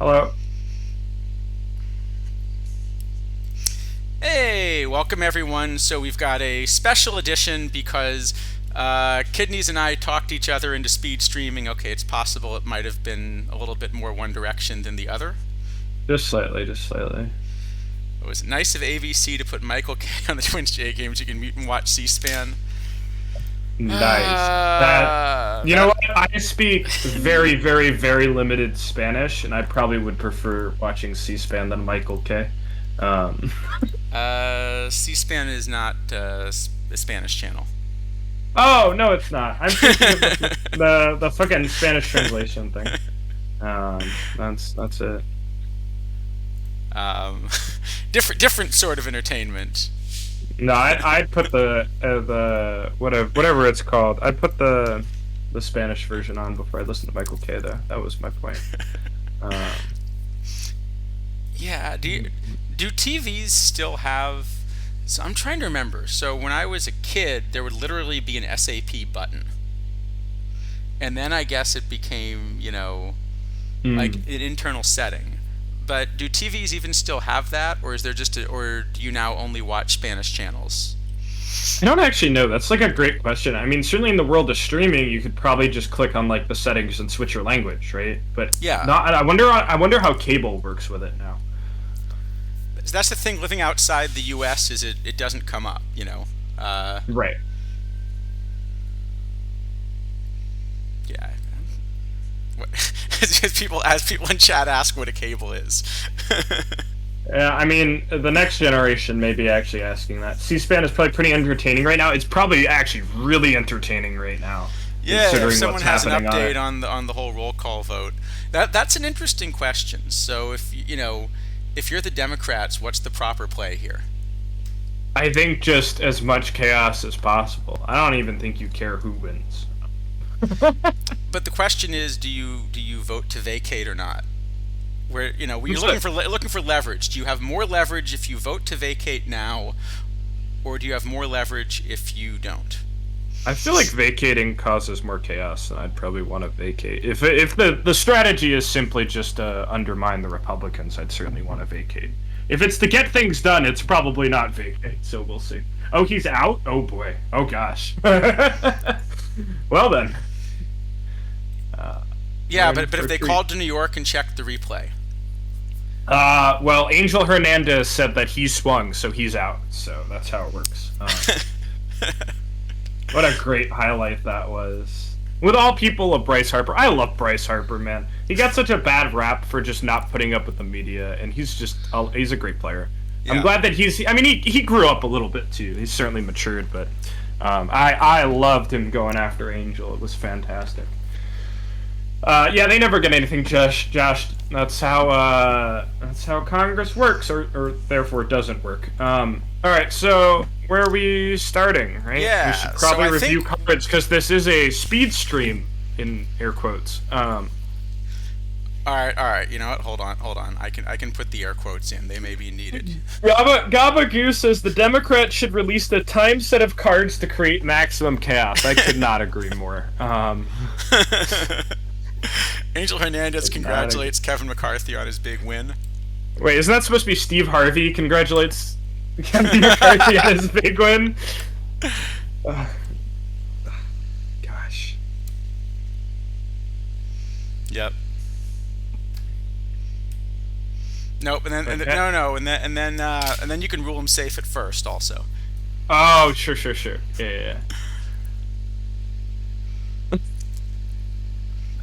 Hello. Hey, welcome everyone. So we've got a special edition because Kidneys and I talked each other into speed streaming. Okay, it's possible it might have been a little bit more one direction than the other. Just slightly, just slightly. It was nice of ABC to put Michael K on the Twins J games. You can mute and watch C-SPAN. Nice. That, you know That what? I speak very, very, very limited Spanish, and I probably would prefer watching C-SPAN than Michael K. Um, C-SPAN is not a Spanish channel. oh, no, it's not. I'm thinking of the fucking Spanish translation thing. That's it. Um, different sort of entertainment. No, I'd put the whatever it's called. I'd put the Spanish version on before I listen to Michael K. Though that was my point. Um, Yeah, do TVs still have? So I'm trying to remember. So when I was a kid, there would literally be an SAP button, and then I guess it became, like mm. an internal setting. But do TVs even still have that, or is there or do you now only watch Spanish channels? I don't actually know. That's like a great question. I mean, certainly in the world of streaming, you could probably just click on like the settings and switch your language, right? But Yeah, not. I wonder how cable works with it now. that's the thing. Living outside the U.S. is it doesn't come up. Right. Yeah. What, as people in chat ask what a cable is. Yeah, I mean, the next generation may be actually asking that. C-SPAN is probably pretty entertaining right now. It's probably actually really entertaining right now, Yeah, if considering someone what's has an happening on update it. on the whole roll call vote, that's an interesting question. So if you're the Democrats, what's the proper play here? I think just as much chaos as possible. I don't even think you care who wins. But the question is, do you vote to vacate or not? Where when you're Who's the looking for leverage, do you have more leverage if you vote to vacate now, or do you have more leverage if you don't? I feel like vacating causes more chaos, and I'd probably want to vacate. If the strategy is simply just to undermine the Republicans, I'd certainly want to vacate. If it's to get things done, it's probably not vacate. So we'll see. Oh, he's out. Oh boy. Oh gosh. Well then. Yeah, We're but in but for if a they treat. called to New York and checked the replay, Well, Angel Hernandez said that he swung, so he's out. So that's how it works. What a great highlight that was. With all people of Bryce Harper, I love Bryce Harper, man. He got such a bad rap for just not putting up with the media, and he's a great player. I'm yeah. glad that I mean, he grew up a little bit too. He's certainly matured, but I loved him going after Angel. It was fantastic. Yeah, they never get anything, Josh. Josh, that's how Congress works, or therefore doesn't work. All right, so where are we starting? Right, we should Yeah. So probably I review think cards because this is a speed stream in air quotes. All right. You know what? Hold on. I can put the air quotes in. They may be needed. Gaba Goo says the Democrats should release the time set of cards to create maximum chaos. I could not agree more. Angel Hernandez Could not agree. congratulates Kevin McCarthy on his big win. Wait, isn't that supposed to be Steve Harvey? Congratulates Kevin McCarthy on his big win. Uh, Gosh. Yep. Nope. Okay. No. And then you can rule him safe at first also. Oh, sure. Yeah.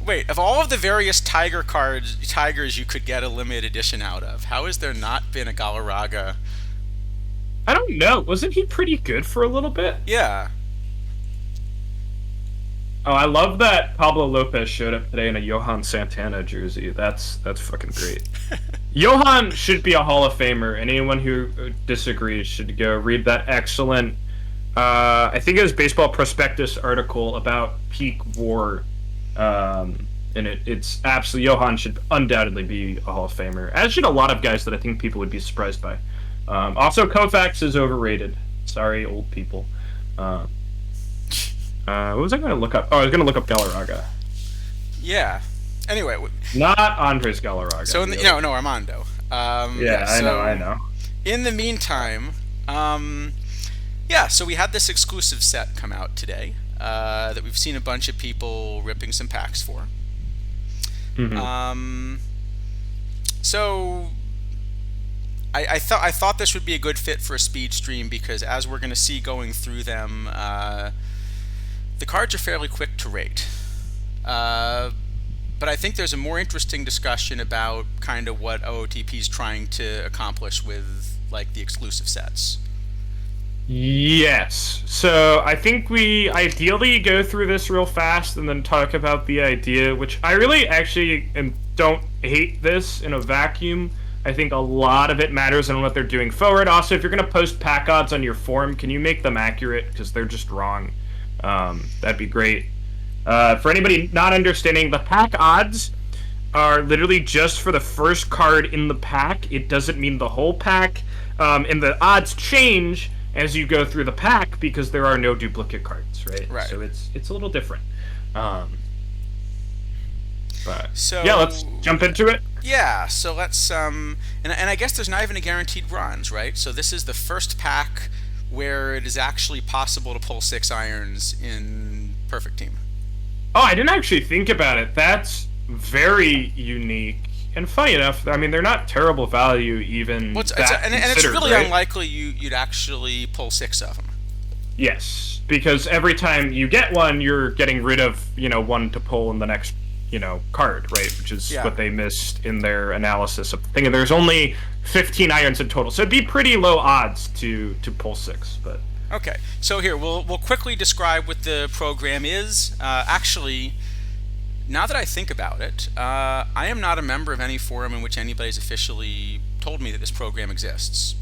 Wait, of all of the various tigers you could get a limited edition out of, how has there not been a Galarraga? I don't know. Wasn't he pretty good for a little bit? Yeah. Oh, I love that Pablo Lopez showed up today in a Johan Santana jersey. That's fucking great. Johan should be a Hall of Famer, and anyone who disagrees should go read that excellent, I think it was Baseball Prospectus article about peak WAR. And it's absolutely, Johan should undoubtedly be a Hall of Famer, as should a lot of guys that I think people would be surprised by. Also, Koufax is overrated. Sorry, old people. What was I going to look up? Oh, I was going to look up Galarraga. Yeah. Anyway, Not Andres Galarraga. so in the, no, Armando. Yeah, I know. In the meantime, yeah, so we had this exclusive set come out today that we've seen a bunch of people ripping some packs for. Mhm. So I thought this would be a good fit for a speed stream because as we're going to see going through them, the cards are fairly quick to rate. But I think there's a more interesting discussion about kind of what OOTP is trying to accomplish with like the exclusive sets. Yes. So I think we ideally go through this real fast and then talk about the idea, which I really actually don't hate this in a vacuum. I think a lot of it matters on what they're doing forward. Also, if you're going to post pack odds on your forum, can you make them accurate? Because they're just wrong. That'd be great. For anybody not understanding, the pack odds are literally just for the first card in the pack. It doesn't mean the whole pack. And the odds change as you go through the pack because there are no duplicate cards, right? Right. So it's a little different. But So yeah, let's jump into it. Yeah, so let's and I guess there's not even a guaranteed bronze, right? So this is the first pack where it is actually possible to pull 6 irons in Perfect Team. Oh, I didn't actually think about it. That's very unique. And funny enough, I mean, they're not terrible value even. Well, and it's really unlikely you'd actually pull 6 of them. Yes, because every time you get one, you're getting rid of, one to pull in the next, card, right? Which is what they missed in their analysis of the thing. And there's only 15 irons in total, so it'd be pretty low odds to pull 6, but... Okay, so here, we'll quickly describe what the program is. Actually, now that I think about it, I am not a member of any forum in which anybody's officially told me that this program exists.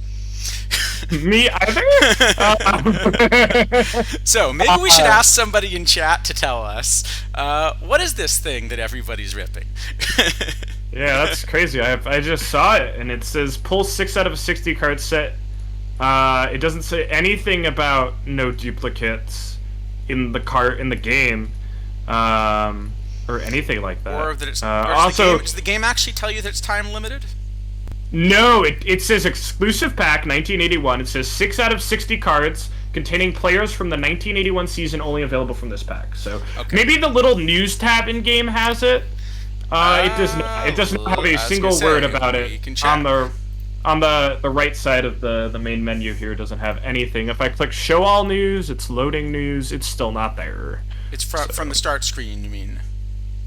Me either? So maybe we should ask somebody in chat to tell us, what is this thing that everybody's ripping? Yeah, that's crazy. I just saw it, and it says pull 6 out of a 60 card set. It doesn't say anything about no duplicates in the game, or anything like that. Or that it's also, does the game actually tell you that it's time limited? No, it says exclusive pack 1981. It says 6 out of 60 cards containing players from the 1981 season only available from this pack. So maybe the little news tab in game has it. It does not. It does not have a single word about it on the right side of the main menu here. It doesn't have anything. If I click show all news, it's loading news. It's still not there. It's from the start screen, you mean?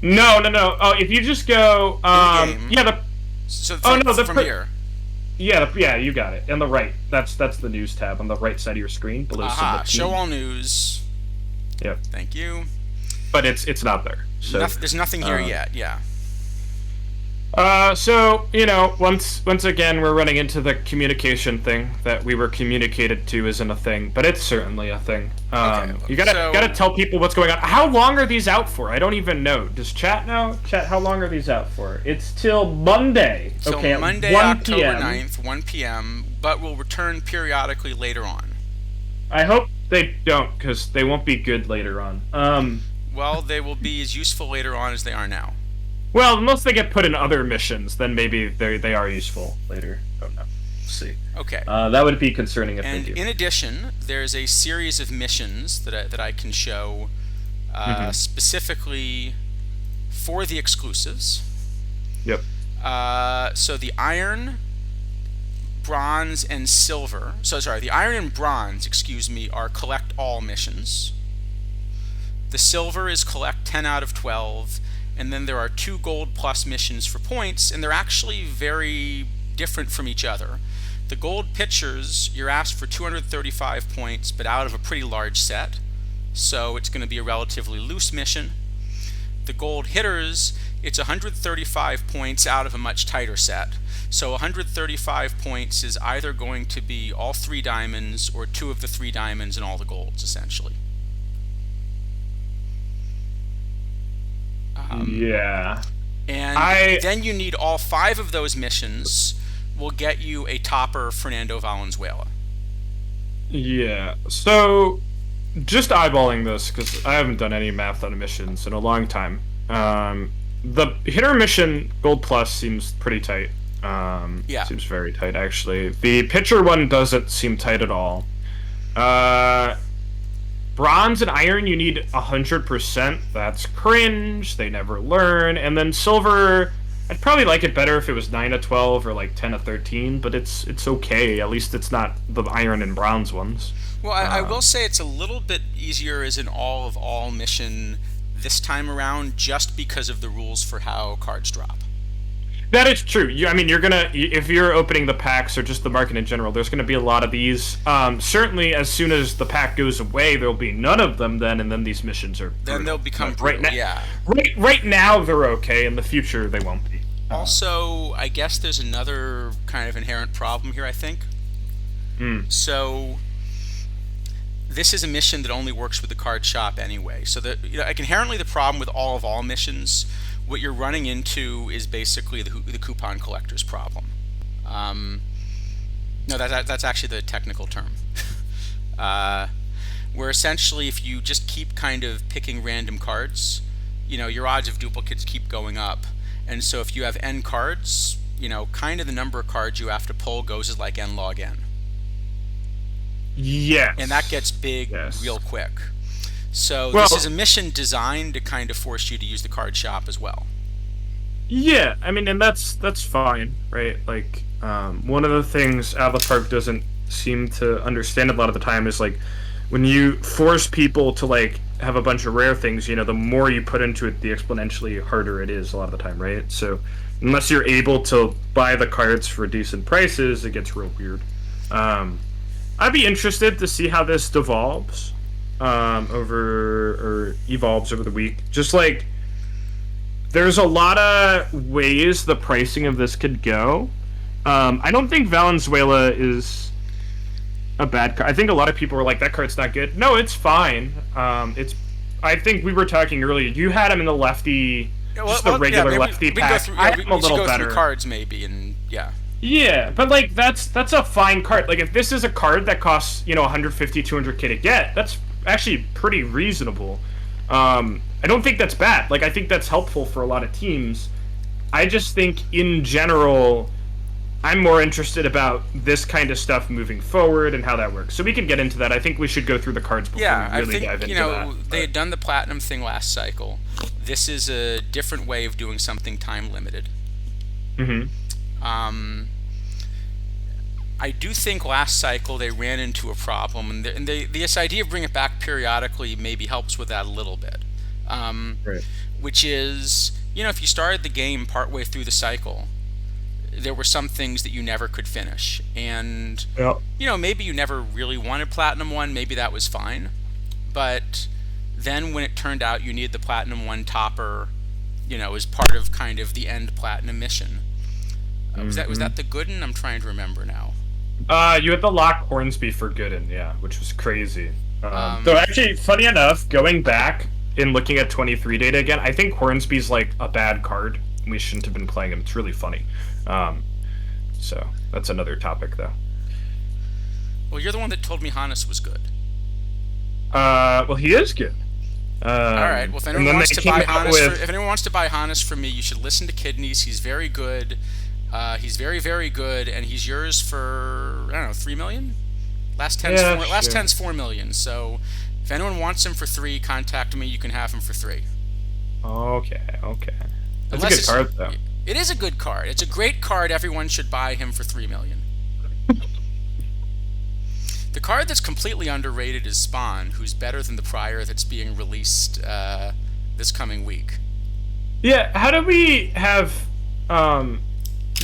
No. Oh, if you just go, yeah, from here. Yeah, you got it. On the right, that's the news tab on the right side of your screen below. Show all news. Yep. Thank you. But it's not there. So there's nothing here yet. Yeah. So once again we're running into the communication thing that we were communicated to isn't a thing, but it's certainly a thing. You gotta tell people what's going on. How long are these out for? I don't even know. Does chat know? Chat, how long are these out for? It's till Monday. Okay, Monday, October 9th, 1 p.m. But will return periodically later on. I hope they don't, because they won't be good later on. Well, they will be as useful later on as they are now. Well, unless they get put in other missions, then maybe they are useful later. I don't know. We'll see. Okay. That would be concerning if they do. And in addition, there's a series of missions that I can show specifically for the exclusives. Yep. So the iron, bronze, and silver. The iron and bronze, are collect all missions. The silver is collect 10 out of 12. And then there are 2 gold plus missions for points, and they're actually very different from each other. The gold pitchers, you're asked for 235 points, but out of a pretty large set, so it's going to be a relatively loose mission. The gold hitters, it's 135 points out of a much tighter set. So 135 points is either going to be all 3 diamonds or 2 of the 3 diamonds and all the golds, essentially. Yeah. And then you need all 5 of those missions will get you a topper Fernando Valenzuela. Yeah. So, just eyeballing this, because I haven't done any math on missions in a long time. the hitter mission Gold Plus seems pretty tight. Yeah. Seems very tight actually. The pitcher one doesn't seem tight at all. Uh, Bronze and Iron, you need 100%. That's cringe. They never learn. And then Silver, I'd probably like it better if it was 9 to 12 or like 10 to 13, but it's okay. At least it's not the Iron and Bronze ones. Well, I will say it's a little bit easier as an all mission this time around, just because of the rules for how cards drop. That is true. I mean, you're gonna if you're opening the packs or just the market in general, there's gonna be a lot of these. Certainly, as soon as the pack goes away, there'll be none of them then, and then these missions are then they'll become right brutal, now. Yeah. Right now they're okay. In the future, they won't be. Also, I guess there's another kind of inherent problem here, I think. So this is a mission that only works with the card shop anyway. So like inherently the problem with all missions, what you're running into is basically the coupon collector's problem. No, that's actually the technical term. Where essentially if you just keep kind of picking random cards, your odds of duplicates keep going up. And so if you have n cards, kind of the number of cards you have to pull goes as like n log n. Yes. And that gets big real quick. So this is a mission designed to kind of force you to use the card shop as well. Yeah, I mean, and that's fine, right? Like, one of the things Atlas Park doesn't seem to understand a lot of the time is, like, when you force people to, like, have a bunch of rare things, the more you put into it, the exponentially harder it is a lot of the time, right? So, unless you're able to buy the cards for decent prices, it gets real weird. I'd be interested to see how this devolves evolves over the week. Just like there's a lot of ways the pricing of this could go. I don't think Valenzuela is a bad card. I think a lot of people were like, that card's not good. No, it's fine. I think we were talking earlier. You had him in the lefty, just the regular lefty pack. I had him a little better. Through cards maybe, and yeah. Yeah, but like that's a fine card. Like if this is a card that costs 150, 200K to get, that's actually pretty reasonable. I don't think that's bad. Like I think that's helpful for a lot of teams. I just think in general, I'm more interested about this kind of stuff moving forward and how that works. So we can get into that. I think we should go through the cards before we really dive into that. They had done the platinum thing last cycle. This is a different way of doing something time limited. I do think last cycle they ran into a problem, and this idea of bringing it back periodically maybe helps with that a little bit. Right. Which is, if you started the game partway through the cycle, there were some things that you never could finish, and maybe you never really wanted Platinum 1, maybe that was fine, but then when it turned out you needed the Platinum 1 topper, as part of kind of the end Platinum mission. Was that the Gooden? I'm trying to remember now. You had the lock Hornsby for Gooden, yeah, which was crazy. Though actually, funny enough, going back and looking at 23 data again, I think Hornsby's like a bad card. We shouldn't have been playing him. It's really funny. So that's another topic, though. Well, you're the one that told me Hannes was good. Well, he is good. All right. Well, if anyone wants to buy Hannes from me, you should listen to Kidneys. He's very good. He's very, very good, and he's yours for, I don't know, 3 million? Last 10's 4 million, so if anyone wants him for 3, contact me, you can have him for 3. Okay. That's a good card, though. It is a good card. It's a great card. Everyone should buy him for 3 million. The card that's completely underrated is Spawn, who's better than the prior that's being released this coming week. Yeah, how do we have...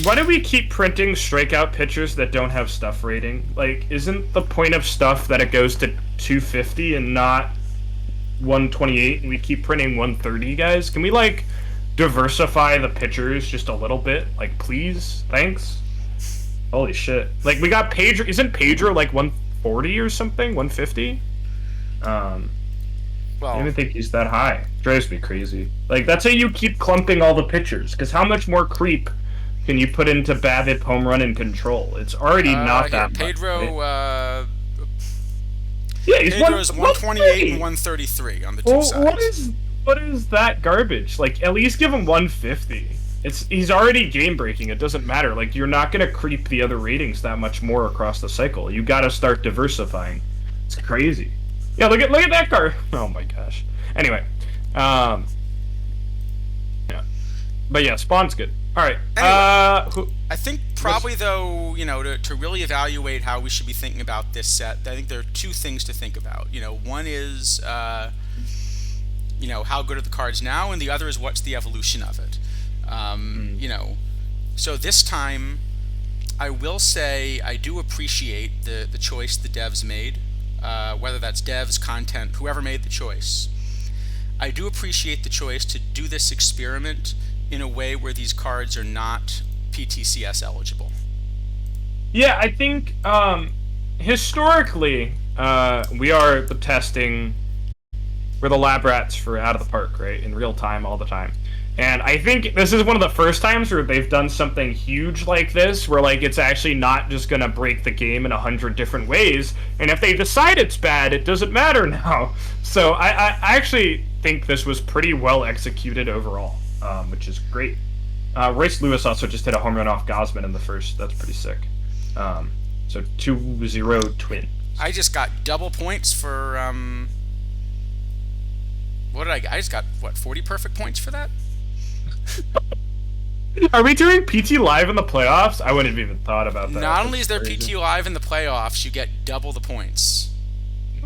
why do we keep printing strikeout pitchers that don't have stuff rating? Like, isn't the point of stuff that it goes to 250 and not 128, and we keep printing 130, guys? Can we, like, diversify the pitchers just a little bit? Like, please? Thanks? Holy shit. Like, we got Pedro... Isn't Pedro, like, 140 or something? 150? I don't even think he's that high. Drives me crazy. Like, that's how you keep clumping all the pitchers, because how much more creep can you put into BABIP, home run, and control? It's already not that much. Pedro, right? Yeah, he's Pedro's 128 and 133 on the two sides. what is that garbage? Like, at least give him 150. He's already game breaking. It doesn't matter. Like, you're not gonna creep the other ratings that much more across the cycle. You got to start diversifying. It's crazy. Yeah, look at that card. Oh my gosh. Anyway, yeah, but yeah, Spawn's good. All right. Anyway, I think probably though, to really evaluate how we should be thinking about this set, I think there are two things to think about. One is how good are the cards now, and the other is what's the evolution of it. So this time, I will say I do appreciate the choice the devs made, whether that's devs, content, whoever made the choice. I do appreciate the choice to do this experiment in a way where these cards are not PTCS eligible. Yeah, I think historically we are the testing. We're the lab rats for Out of the Park, right? In real time, all the time. And I think this is one of the first times where they've done something huge like this, where like it's actually not just gonna break the game in 100 different ways. And if they decide it's bad, it doesn't matter now. So I actually think this was pretty well executed overall, which is great. Royce Lewis also just hit a home run off Gosman in the first. That's pretty sick. So 2-0 Twins. I just got double points for what did I get? I just got 40 perfect points for that? Are we doing PT Live in the playoffs? I wouldn't have even thought about that. Not only is there PT Live in the playoffs, you get double the points.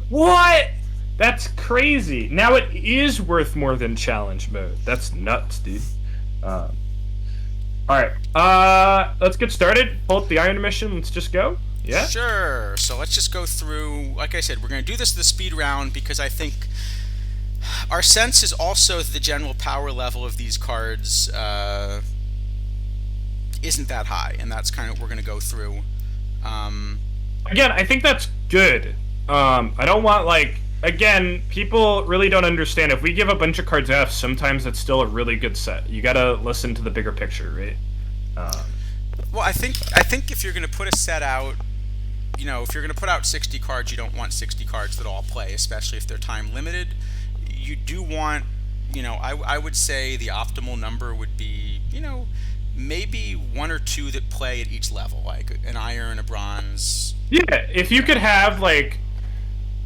What? That's crazy. Now it is worth more than challenge mode. That's nuts, dude. Alright. Let's get started. Pull up the Iron Mission. Let's just go. Yeah? Sure. So let's just go through. Like I said, we're going to do this the speed round because I think our sense is also that the general power level of these cards isn't that high, and that's kind of what we're going to go through. Again, I think that's good. I don't want, again, people really don't understand. If we give a bunch of cards F, sometimes it's still a really good set. You got to listen to the bigger picture, right? Well, I think if you're going to put a set out, if you're going to put out 60 cards, you don't want 60 cards that all play, especially if they're time limited. You do want, I would say the optimal number would be, maybe one or two that play at each level, like an iron, a bronze. Yeah, if you could have,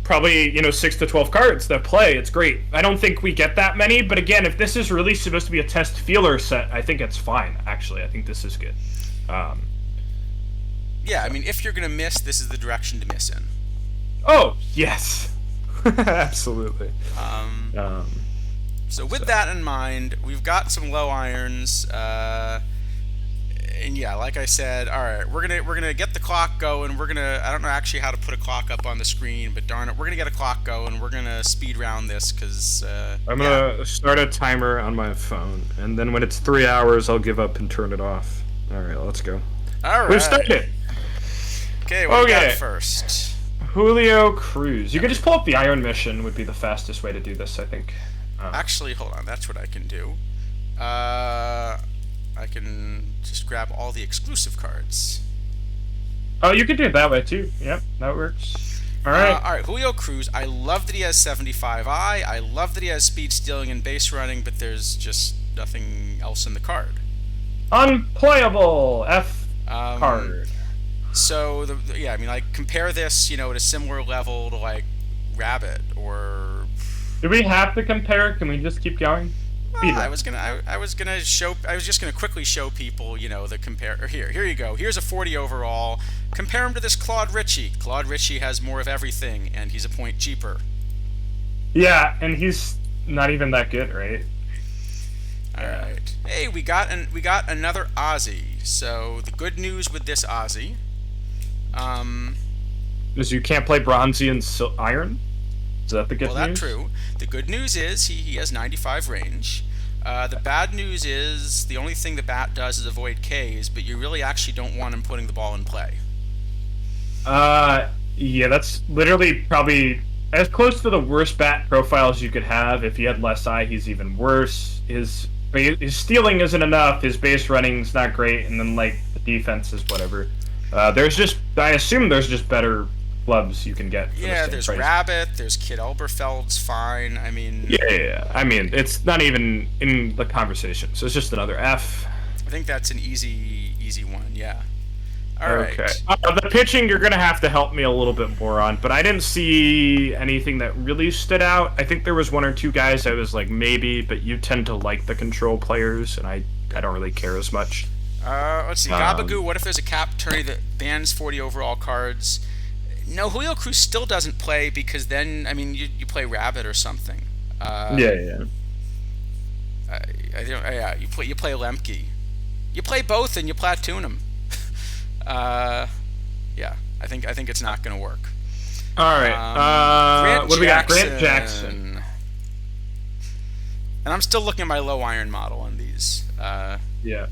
probably, 6 to 12 cards that play, it's great. I don't think we get that many, but again, if this is really supposed to be a test feeler set, I think it's fine, actually. I think this is good. Yeah, I mean, if you're going to miss, this is the direction to miss in. Oh, yes. Absolutely. So with that in mind, we've got some low irons, and yeah, like I said, all right, we're gonna get the clock going. I don't know actually how to put a clock up on the screen, but darn it, we're gonna get a clock going. We're gonna speed round this because I'm gonna start a timer on my phone, and then when it's 3 hours, I'll give up and turn it off. All right, let's go. All right. Who started? Okay, what do we got first? Julio Cruz. You could just pull up the Iron Mission. Would be the fastest way to do this, I think. Actually, hold on. That's what I can do. I can just grab all the exclusive cards. Oh, you could do it that way too. Yep, that works. All right. All right, Julio Cruz. I love that he has 75i. I love that he has speed stealing and base running, but there's just nothing else in the card. Unplayable F card. So I mean, compare this, at a similar level to Rabbit or. Do we have to compare? Can we just keep going? Well, I was just gonna quickly show people, the compare. Here you go. Here's a 40 overall. Compare him to this Claude Ritchie. Claude Ritchie has more of everything, and he's a point cheaper. Yeah, and he's not even that good, right? All right. Hey, we got another Ozzy. So the good news with this Ozzy, is you can't play Bronzy and Iron. Is that the good news? Well, that's true. The good news is he has 95 range. The bad news is the only thing the bat does is avoid Ks, but you really actually don't want him putting the ball in play. Yeah, that's literally probably as close to the worst bat profiles you could have. If he had less eye, he's even worse. His stealing isn't enough. His base running's not great, and then the defense is whatever. I assume there's just better clubs you can get for the Yeah, same there's price. Rabbit, there's Kid Elberfeld's fine. I mean, Yeah. I mean, it's not even in the conversation, so it's just another F. I think that's an easy one. Yeah. All Okay. right. The pitching you're gonna have to help me a little bit more on, but I didn't see anything that really stood out. I think there was one or two guys I was like maybe, but you tend to like the control players, and I don't really care as much. Let's see. Gabagoo, what if there's a cap tourney that bans 40 overall cards? No, Julio Cruz still doesn't play because then, I mean, you play Rabbit or something. Yeah. I don't, yeah, you play Lemke. You play both and you platoon them. Yeah, I think it's not going to work. All right. What do we got? Grant Jackson. And I'm still looking at my low iron model on these. Yeah.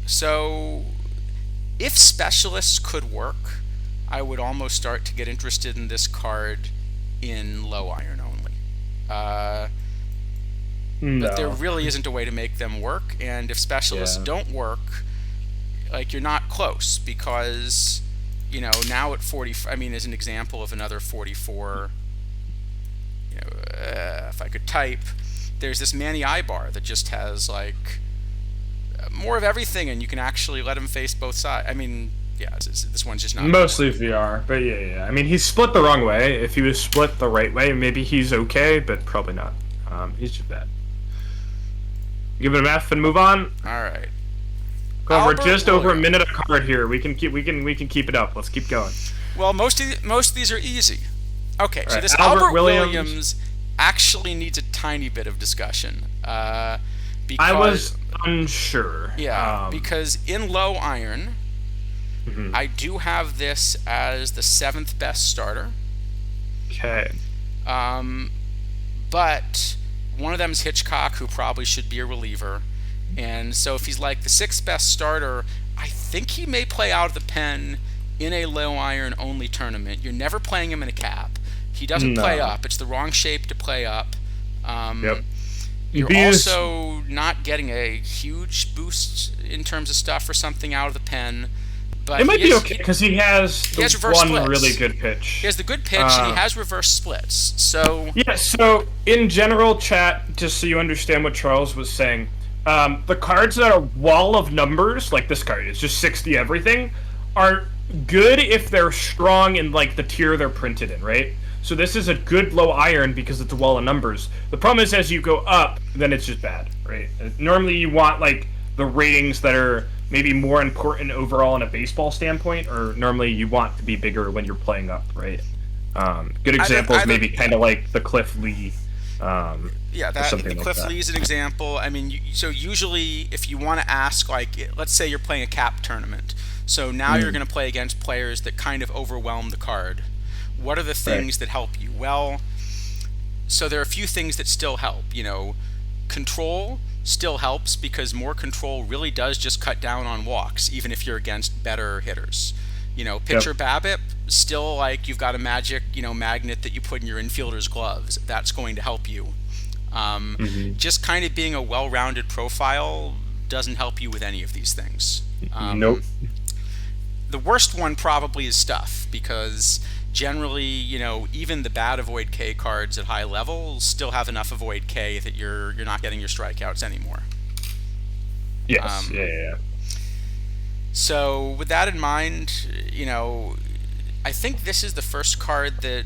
So, if specialists could work, I would almost start to get interested in this card in low iron only. No. But there really isn't a way to make them work, and if specialists don't work, like you're not close because, now at 40, I mean, as an example of another 44, if I could type, there's this Manny Ibar that just has like more of everything, and you can actually let him face both sides. I mean, yeah, this one's just not mostly VR, but yeah. I mean, he's split the wrong way. If he was split the right way, maybe he's okay, but probably not. He's just bad. Give it an F and move on. All right. Well, we're just over a minute a card here. We can keep it up. Let's keep going. Well, most of these are easy. Okay, so this Albert Albert Williams actually needs a tiny bit of discussion. Because I was unsure. Yeah, because in low iron, I do have this as the 7th best starter. Okay. But one of them is Hitchcock, who probably should be a reliever. And so if he's like the 6th best starter, I think he may play out of the pen in a low iron only tournament. You're never playing him in a cap. He doesn't play up. It's the wrong shape to play up. You're also not getting a huge boost in terms of stuff for something out of the pen. But it might be okay because he has reverse one splits. really good pitch. He has the good pitch and he has reverse splits. So yeah. So in general, chat, just so you understand what Charles was saying, the cards that are wall of numbers, like this card, it's just 60 everything, are good if they're strong in like the tier they're printed in, right? So this is a good low iron because it's a wall of numbers. The problem is as you go up, then it's just bad, right? Normally you want like the ratings that are maybe more important overall in a baseball standpoint, or normally you want to be bigger when you're playing up, right? Good examples, maybe kind of like the Cliff Lee. The Cliff Lee is an example. I mean, so usually if you want to ask, like, let's say you're playing a cap tournament, so now you're going to play against players that kind of overwhelm the card. What are the things that help you? Well, so there are a few things that still help. Control still helps because more control really does just cut down on walks, even if you're against better hitters. Pitcher BABIP, still like you've got a magic, magnet that you put in your infielder's gloves. That's going to help you. Just kind of being a well-rounded profile doesn't help you with any of these things. Nope. The worst one probably is stuff because generally, even the bad avoid K cards at high level still have enough avoid K that you're not getting your strikeouts anymore. Yes. Yeah. So with that in mind, I think this is the first card that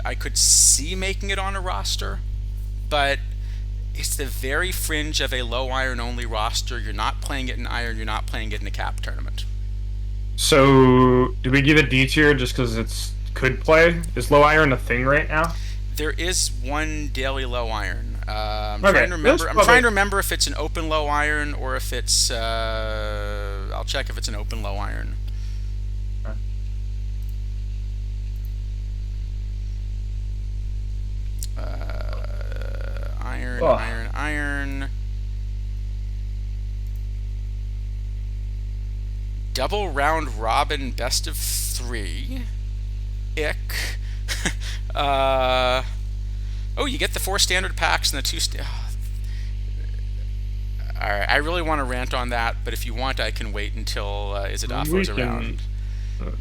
I could see making it on a roster, but it's the very fringe of a low iron only roster. You're not playing it in iron, you're not playing it in a cap tournament. So, do we give it D tier just because it's could play? Is low iron a thing right now? There is one daily low iron. I'm trying to remember if it's an open low iron or if it's. I'll check if it's an open low iron. Iron. Double round robin best of 3. Ick. You get the 4 standard packs and the 2 Alright, I really want to rant on that, but if you want I can wait until Izadafo's around.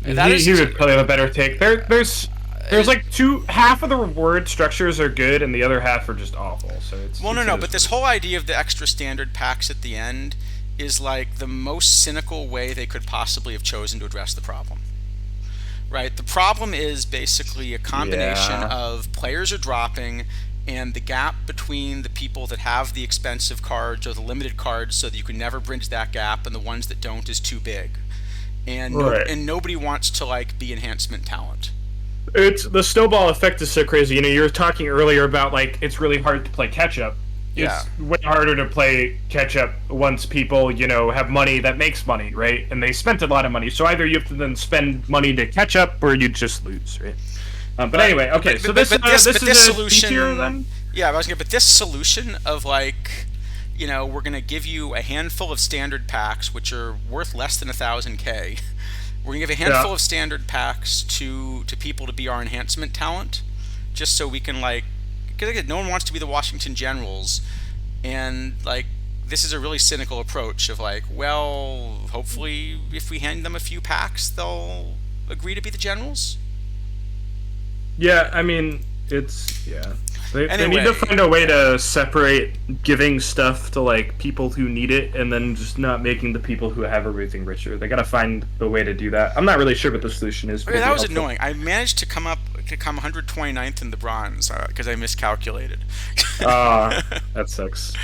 That He is, would probably have a better take. There's like half of the reward structures are good, and the other half are just awful. So well, it's no, it is but what this it whole is. idea of the extra standard packs at the end is like the most cynical way they could possibly have chosen to address the problem. Right? The problem is basically a combination Yeah. of players are dropping and the gap between the people that have the expensive cards or the limited cards so that you can never bridge that gap and the ones that don't is too big. And Right. nobody wants to like be enhancement talent. It's the snowball effect is so crazy. You were talking earlier about like it's really hard to play catch up. Yeah. It's way harder to play catch up once people, have money that makes money, right? And they spent a lot of money. So either you have to then spend money to catch up, or you just lose, right? But anyway, okay. So this is this a C tier solution, then. yeah, I was gonna. But this solution of like, we're gonna give you a handful of standard packs, which are worth less than 1,000K. We're gonna give a handful Yeah. of standard packs to people to be our enhancement talent, just so we can like, because again, no one wants to be the Washington Generals, and like. This is a really cynical approach of like, well, hopefully, if we hand them a few packs, they'll agree to be the generals. Yeah, I mean, it's yeah. They need to Anyway, find a way to separate giving stuff to like people who need it and then just not making the people who have everything richer. They gotta find a way to do that. I'm not really sure what the solution is, but okay, it'd that be was helpful. annoying. I managed to come 129th in the bronze because I miscalculated. That sucks.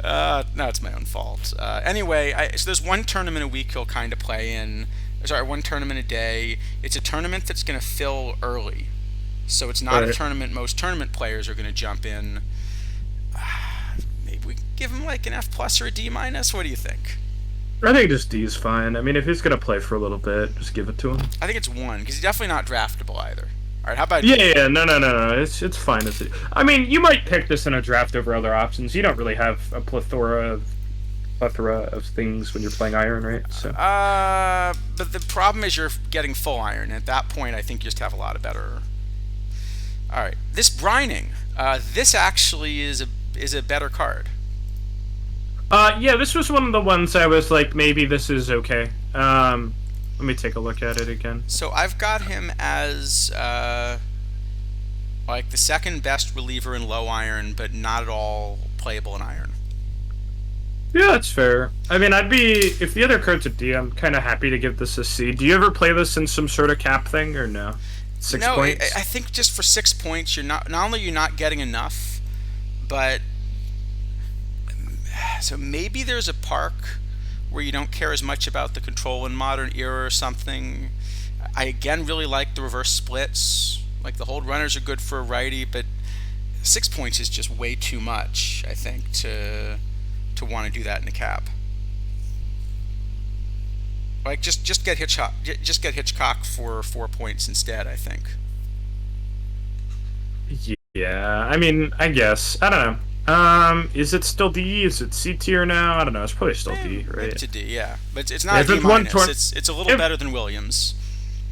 No, it's my own fault. Anyway, so there's one tournament a week he'll kind of play in. Sorry, one tournament a day. It's a tournament that's going to fill early, so it's not a Right. tournament most tournament players are going to jump in. Maybe we give him like an F plus or a D minus. What do you think? I think just D is fine. I mean, if he's gonna play for a little bit, just give it to him. I think it's one because he's definitely not draftable either. All right, how about Yeah, you? yeah, no, no, no, no. It's fine. I mean, you might pick this in a draft over other options. You don't really have a plethora of things when you're playing Iron, right? So But the problem is you're getting full iron. At that point, I think you just have a lot of better. All right, this brining. This actually is a better card. yeah, this was one of the ones I was like, maybe this is okay. Let me take a look at it again. So I've got him as like the second best reliever in low iron, but not at all playable in iron. Yeah, that's fair. I mean, I'd be if the other card's a D. I'm kind of happy to give this a C. Do you ever play this in some sort of cap thing or no? Six No, points. I think just for 6 points, you're not only you're not getting enough, but so maybe there's a park where you don't care as much about the control in modern era or something. I again really like the reverse splits. Like the hold runners are good for a righty, but 6 points is just way too much. I think to want to do that in a cap. Like just get Hitchcock for 4 points instead. I think. Yeah, I mean, I guess I don't know. Is it still D? Is it C tier now? I don't know. It's probably still D, Maybe right? it's a D, yeah, but it's Yeah, not a if D it's one minus. torn, It's a little if, better than Williams.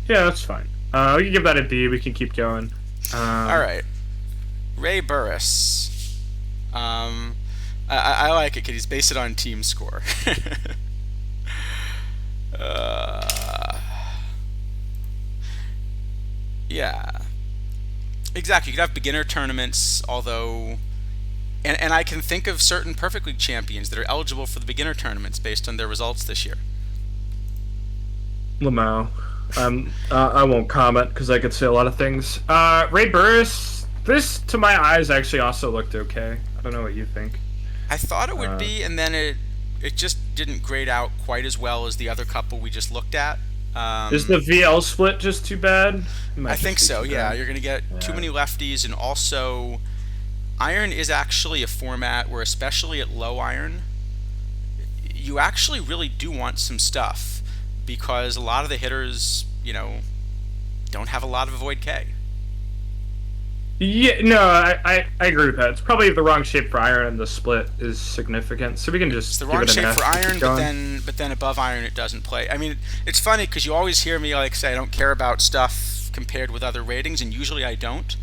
yeah, that's fine. We can give that a D. We can keep going. All right, Ray Burris. I like it because he's based it on team score. uh, yeah, exactly. You could have beginner tournaments, although, and I can think of certain Perfect League champions that are eligible for the beginner tournaments based on their results this year. Lamau. I won't comment because I could say a lot of things. Ray Burris. This, to my eyes, actually also looked okay. I don't know what you think. I thought it would Uh, be, and then it just didn't grade out quite as well as the other couple we just looked at. Is the VL split just too bad? It might I just think be so. too Yeah, bad. you're gonna get too Yeah. many lefties, and also iron is actually a format where, especially at low iron, you actually really do want some stuff because a lot of the hitters, don't have a lot of avoid K. Yeah, no, I agree with that. It's probably the wrong shape for iron, and the split is significant. So we can It's just the give wrong it an shape F for and keep iron, going. but then above iron it doesn't play. I mean, it's funny because you always hear me like say I don't care about stuff compared with other ratings, and usually I don't.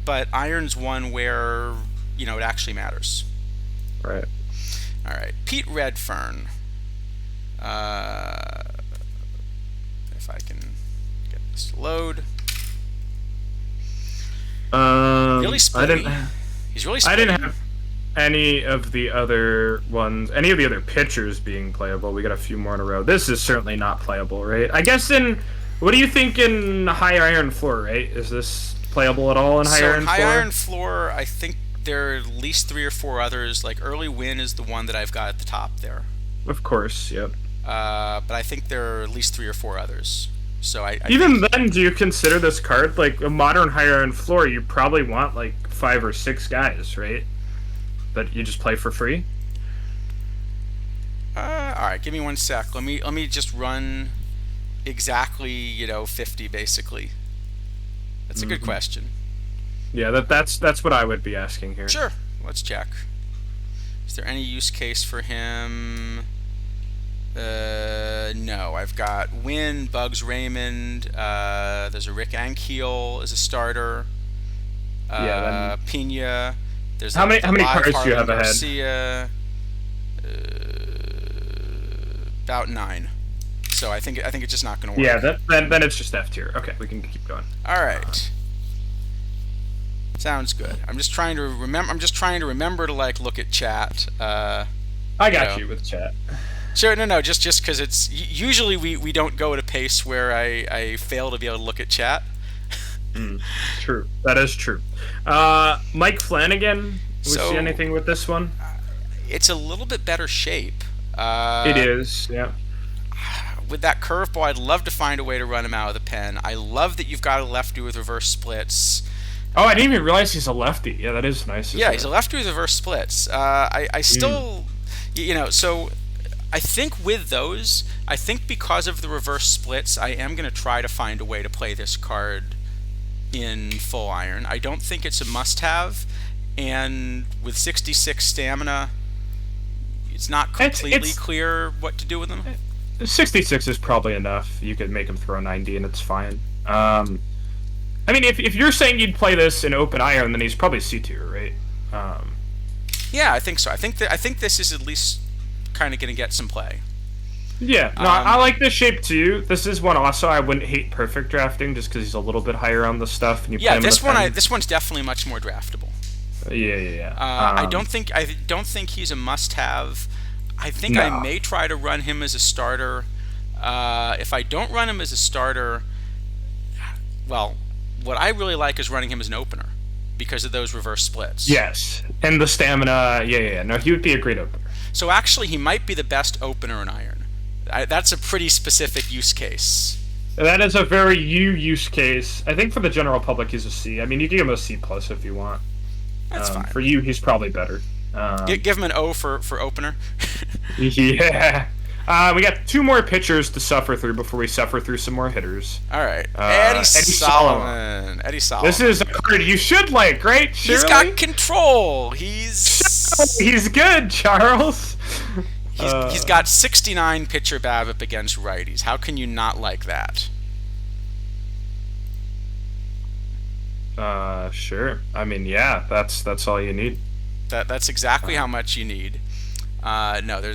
But iron's one where it actually matters. Right. All right, Pete Redfern. if I can get this to load. Really splitty. He's really splitty. I didn't have any of the other ones, any of the other pitchers being playable. We got a few more in a row. This is certainly not playable, right? I guess what do you think in high iron floor, right? Is this playable at all in high iron floor? High iron floor, I think there are at least 3 or 4 others. Like Early Win is the one that I've got at the top there. Of course, yep. But I think there are at least 3 or 4 others. So I even then, do you consider this card like a modern high iron floor? You probably want like 5 or 6 guys, right? That you just play for free. All right, give me 1 sec. Let me just run exactly 50 basically. That's a good question. Yeah, that's what I would be asking here. Sure, let's check. Is there any use case for him? No, I've got Wynn, Bugs Raymond. There's a Rick Ankiel as a starter. Pena. There's how many cards do you have Garcia, about 9. So I think it's just not going to work. Yeah, then it's just F tier. Okay, we can keep going. All right. Sounds good. I'm just trying to remember to like look at chat. I got you with chat. Sure, no, just because it's usually we don't go at a pace where I fail to be able to look at chat. True, that is true. Mike Flanagan, we see anything with this one? It's a little bit better shape. It is, yeah. With that curveball, I'd love to find a way to run him out of the pen. I love that you've got a lefty with reverse splits. Oh, I didn't even realize he's a lefty. Yeah, that is nice. Yeah, he's a lefty with reverse splits. I still, so I think with those, I think because of the reverse splits, I am going to try to find a way to play this card in full iron. I don't think it's a must-have, and with 66 stamina, it's not completely clear what to do with them. 66 is probably enough. You could make him throw 90 and it's fine. I mean, if you're saying you'd play this in open iron, then he's probably C tier, right? Yeah, I think so. I think this is at least kind of going to get some play. Yeah, no, I like this shape too. This is one also I wouldn't hate perfect drafting just because he's a little bit higher on the stuff. And you play him this one's definitely much more draftable. Yeah. I don't think he's a must-have. I think I may try to run him as a starter. If I don't run him as a starter, well, what I really like is running him as an opener because of those reverse splits. Yes, and the stamina. Yeah. No, he would be a great opener. So actually, he might be the best opener in iron. That's a pretty specific use case. That is a very use case. I think for the general public, he's a C. I mean, you can give him a C plus if you want. That's fine. For you, he's probably better. Give him an O for opener. Yeah. We got 2 more pitchers to suffer through before we suffer through some more hitters. All right. Eddie Solomon. This is a card you should like, right? Shirley? He's got control. He's good, Charles. He's got 69 pitcher BABIP against righties. How can you not like that? Sure. I mean, yeah, that's all you need. That's exactly how much you need. No,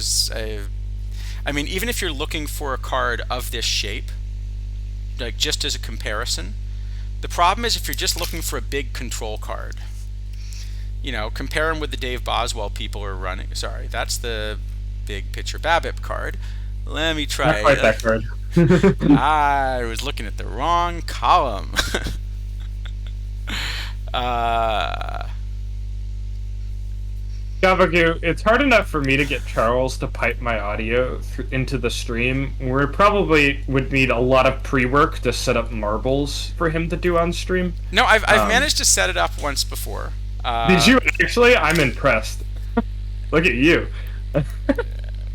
I mean, even if you're looking for a card of this shape, like just as a comparison, the problem is if you're just looking for a big control card, compare him with the Dave Boswell people are running. Sorry, that's the big pitcher BABIP card. Let me try. Not quite that card. I was looking at the wrong column. Gavagu, it's hard enough for me to get Charles to pipe my audio into the stream. We probably would need a lot of pre-work to set up marbles for him to do on stream. No, I've managed to set it up once before. Did you actually? I'm impressed. Look at you.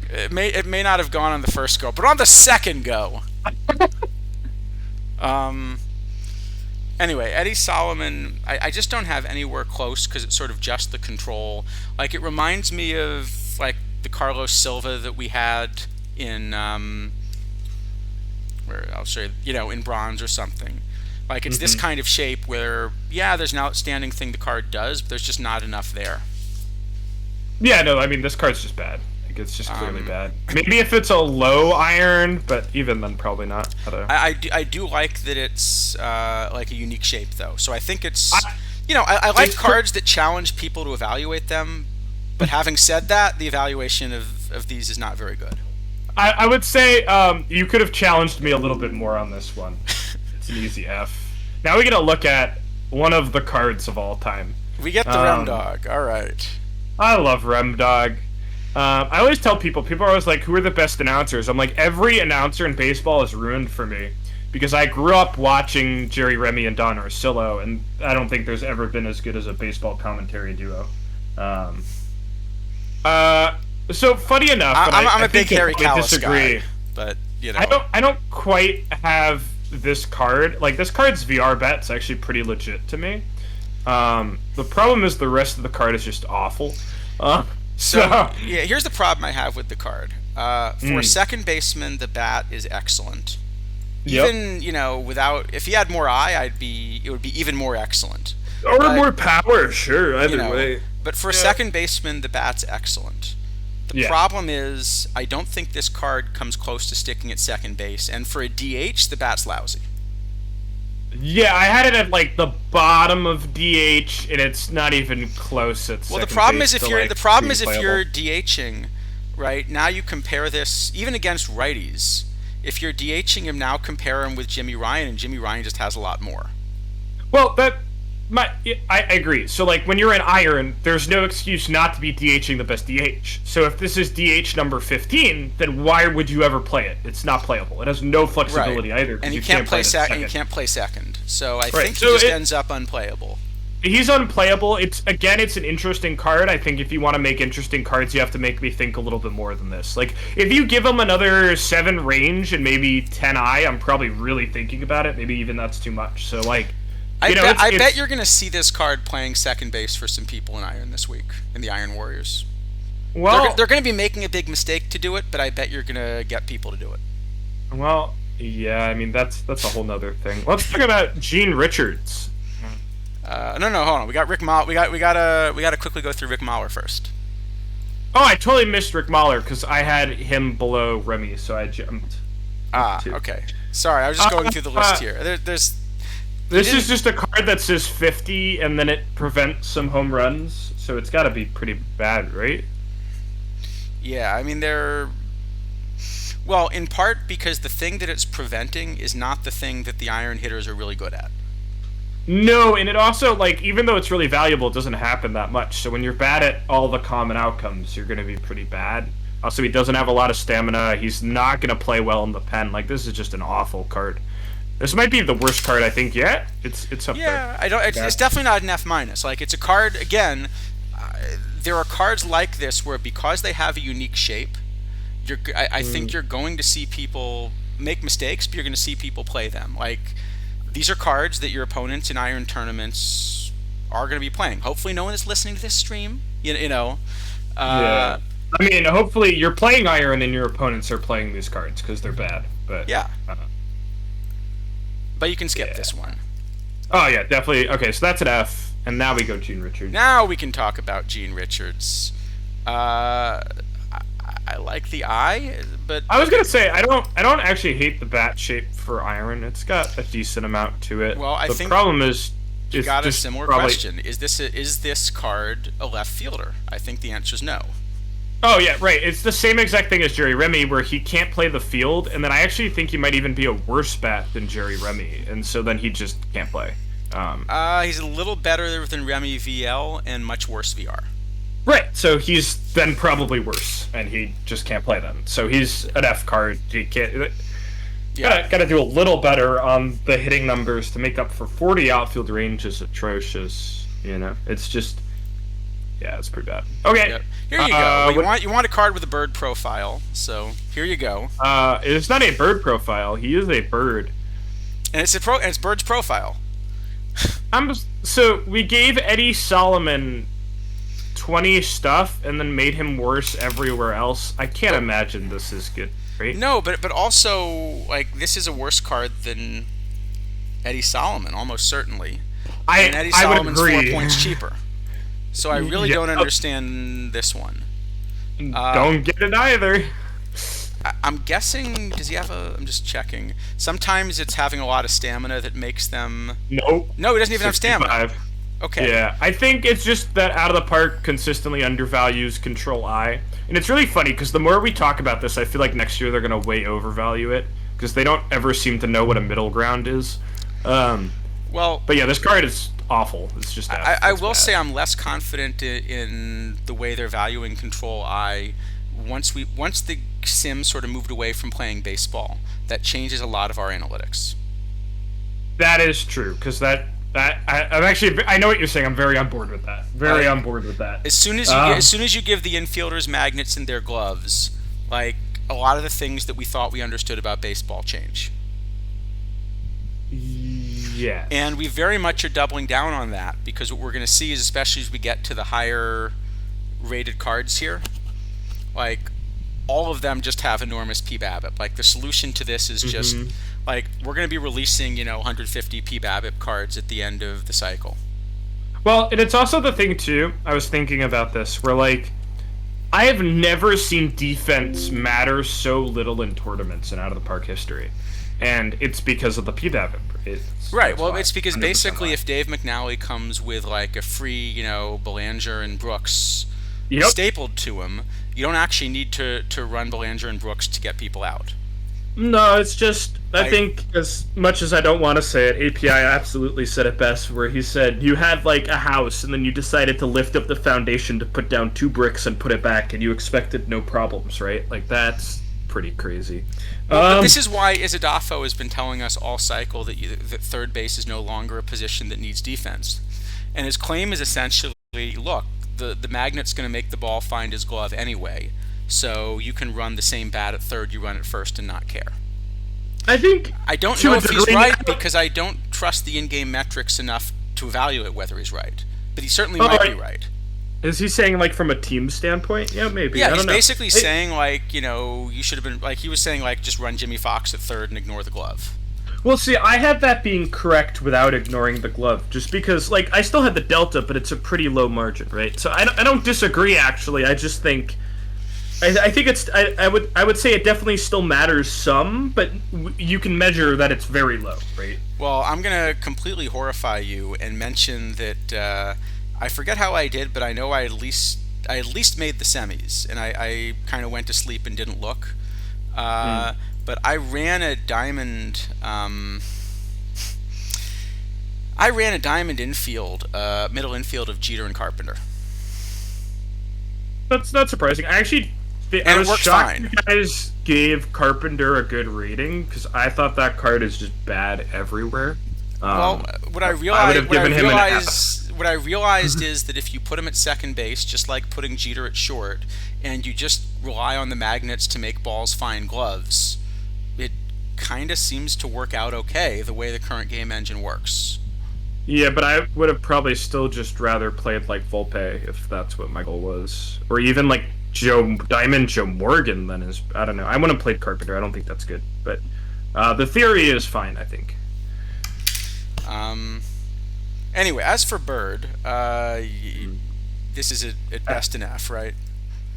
It may not have gone on the first go, but on the second go. Anyway, Eddie Solomon, I just don't have anywhere close because it's sort of just the control. Like, it reminds me of, like, the Carlos Silva that we had in, where I'll show you, in bronze or something. Like, it's this kind of shape where, yeah, there's an outstanding thing the card does, but there's just not enough there. Yeah, no, I mean, this card's just bad. Like, it's just clearly bad. Maybe if it's a low iron, but even then, probably not. I do like that it's like a unique shape, though. So I think I like cards that challenge people to evaluate them. But having said that, the evaluation of these is not very good. I would say you could have challenged me a little bit more on this one. It's an easy F. Now we get to look at one of the cards of all time. We get the Remdog. All right. I love Remdog. I always tell people are always like, who are the best announcers? I'm like, every announcer in baseball is ruined for me. Because I grew up watching Jerry Remy and Don Orsillo, and I don't think there's ever been as good as a baseball commentary duo. So funny enough, I'm a big think Harry Callis disagree. guy, but you know, I don't quite have this card. Like, this card's VR bet's actually pretty legit to me. The problem is the rest of the card is just awful. So yeah, here's the problem I have with the card. For a second baseman, the bat is excellent. Even without, if he had more eye, it would be even more excellent. Or more power, sure. Either way. But for a second baseman, the bat's excellent. The problem is, I don't think this card comes close to sticking at second base. And for a DH, the bat's lousy. Yeah, I had it at like the bottom of DH, and it's not even close at second Well, the problem base is if you're DHing, right now you compare this even against righties. If you're DHing him now, compare him with Jimmy Ryan, and Jimmy Ryan just has a lot more. Well, I agree. So, like, when you're in iron, there's no excuse not to be DHing the best DH. So if this is DH number 15, then why would you ever play it? It's not playable. It has no flexibility either. And you can't play second. You can't play second. So I think he just ends up unplayable. He's unplayable. It's an interesting card. I think if you want to make interesting cards, you have to make me think a little bit more than this. Like, if you give him another 7 range and maybe 10 eye, I'm probably really thinking about it. Maybe even that's too much. So, like, I bet you're going to see this card playing second base for some people in Iron this week, in the Iron Warriors. Well, they're going to be making a big mistake to do it, but I bet you're going to get people to do it. Well, yeah, I mean, that's a whole nother thing. Let's talk about Gene Richards. No, hold on. We got Rick Mahler. We gotta quickly go through Rick Mahler first. Oh, I totally missed Rick Mahler because I had him below Remy, so I jumped. Okay. Sorry, I was just going through the list here. This is just a card that says 50, and then it prevents some home runs, so it's got to be pretty bad, right? Yeah, I mean well, in part because the thing that it's preventing is not the thing that the iron hitters are really good at. No, and it also, like, even though it's really valuable, it doesn't happen that much. So when you're bad at all the common outcomes, you're going to be pretty bad. Also, he doesn't have a lot of stamina. He's not going to play well in the pen. Like, this is just an awful card. This might be the worst card I think yet. It's up there. Yeah, it's definitely not an F minus. Like, it's a card, again, there are cards like this where because they have a unique shape, I think you're going to see people make mistakes, but you're going to see people play them. Like, these are cards that your opponents in Iron tournaments are going to be playing. Hopefully no one is listening to this stream, yeah. I mean, hopefully you're playing Iron and your opponents are playing these cards because they're bad. But yeah. But you can skip this one. Oh, yeah, definitely. Okay, so that's an F. And now we go Gene Richards. Now we can talk about Gene Richards. I like the eye, but I was gonna say I don't actually hate the bat shape for Iron. It's got a decent amount to it. Well, I think the problem is you got a similar question. Is this card a left fielder? I think the answer is no. Oh yeah, right. It's the same exact thing as Jerry Remy, where he can't play the field, and then I actually think he might even be a worse bat than Jerry Remy, and so then he just can't play. He's a little better than Remy VL and much worse VR. Right, so he's then probably worse, and he just can't play them. So he's an F card. He can't. Gotta do a little better on the hitting numbers to make up for 40 outfield range is atrocious. It's just, it's pretty bad. Okay, here you go. You want a card with a bird profile, so here you go. It's not a bird profile. He is a bird, and it's bird's profile. So we gave Eddie Solomon 20 stuff and then made him worse everywhere else. I can't imagine this is good, right? No, but also, like, this is a worse card than Eddie Solomon, almost certainly. And Eddie Solomon's 4 points cheaper. So I really don't understand this one. Don't get it either. I'm guessing, does he have a? I'm just checking. Sometimes it's having a lot of stamina that makes them. Nope. No, he doesn't even have stamina. 65. Okay. Yeah, I think it's just that Out of the Park consistently undervalues Control I. And it's really funny because the more we talk about this, I feel like next year they're going to way overvalue it because they don't ever seem to know what a middle ground is. Well, But yeah, this card is awful. It's just I it's will bad. say I'm less confident in the way they're valuing Control I. Once the Sims sort of moved away from playing baseball, that changes a lot of our analytics. That is true because I'm actually I know what you're saying. I'm very on board with that. Very on board with that. As soon as you give the infielders magnets in their gloves, like a lot of the things that we thought we understood about baseball change. Yeah. And we very much are doubling down on that because what we're going to see is, especially as we get to the higher rated cards here, like all of them just have enormous PBABIP. Like the solution to this is just like we're going to be releasing 150 PBABIP cards at the end of the cycle. Well, and it's also the thing too. I was thinking about this, where like I have never seen defense matter so little in tournaments in Out of the Park history, and it's because of the PBABIP. Right. Well, it's because basically, if Dave McNally comes with like a free, Belanger and Brooks stapled to him, you don't actually need to run Belanger and Brooks to get people out. No, it's just I think as much as I don't want to say it, API absolutely said it best, where he said you had like a house and then you decided to lift up the foundation to put down 2 bricks and put it back, and you expected no problems, right? Like that's pretty crazy. But this is why Izadafo has been telling us all cycle that third base is no longer a position that needs defense. And his claim is essentially, look, the magnet's going to make the ball find his glove anyway, so you can run the same bat at third you run at first and not care. I don't know if he's right because I don't trust the in-game metrics enough to evaluate whether he's right. But he certainly might be right. Is he saying like from a team standpoint? Yeah, maybe. Yeah, he's basically saying like, you should have been like he was saying like just run Jimmy Fox at third and ignore the glove. Well, see, I had that being correct without ignoring the glove, just because like I still had the delta, but it's a pretty low margin, right? So I don't disagree actually. I just think I think it's I would say it definitely still matters some, but you can measure that it's very low, right? Well, I'm gonna completely horrify you and mention that I forget how I did, but I know I at least made the semis, and I kind of went to sleep and didn't look. But I ran a diamond. Infield, middle infield of Jeter and Carpenter. That's not surprising. I was worked shocked fine. You guys gave Carpenter a good rating because I thought that card is just bad everywhere. Well, what I realized is that if you put him at second base, just like putting Jeter at short, and you just rely on the magnets to make balls find gloves, it kind of seems to work out okay the way the current game engine works. Yeah, but I would have probably still just rather played like Volpe if that's what my goal was, or even like Joe Morgan. Then is I don't know. I wouldn't have played Carpenter. I don't think that's good, but the theory is fine. I think. Anyway, as for Bird, this is at best an F, right?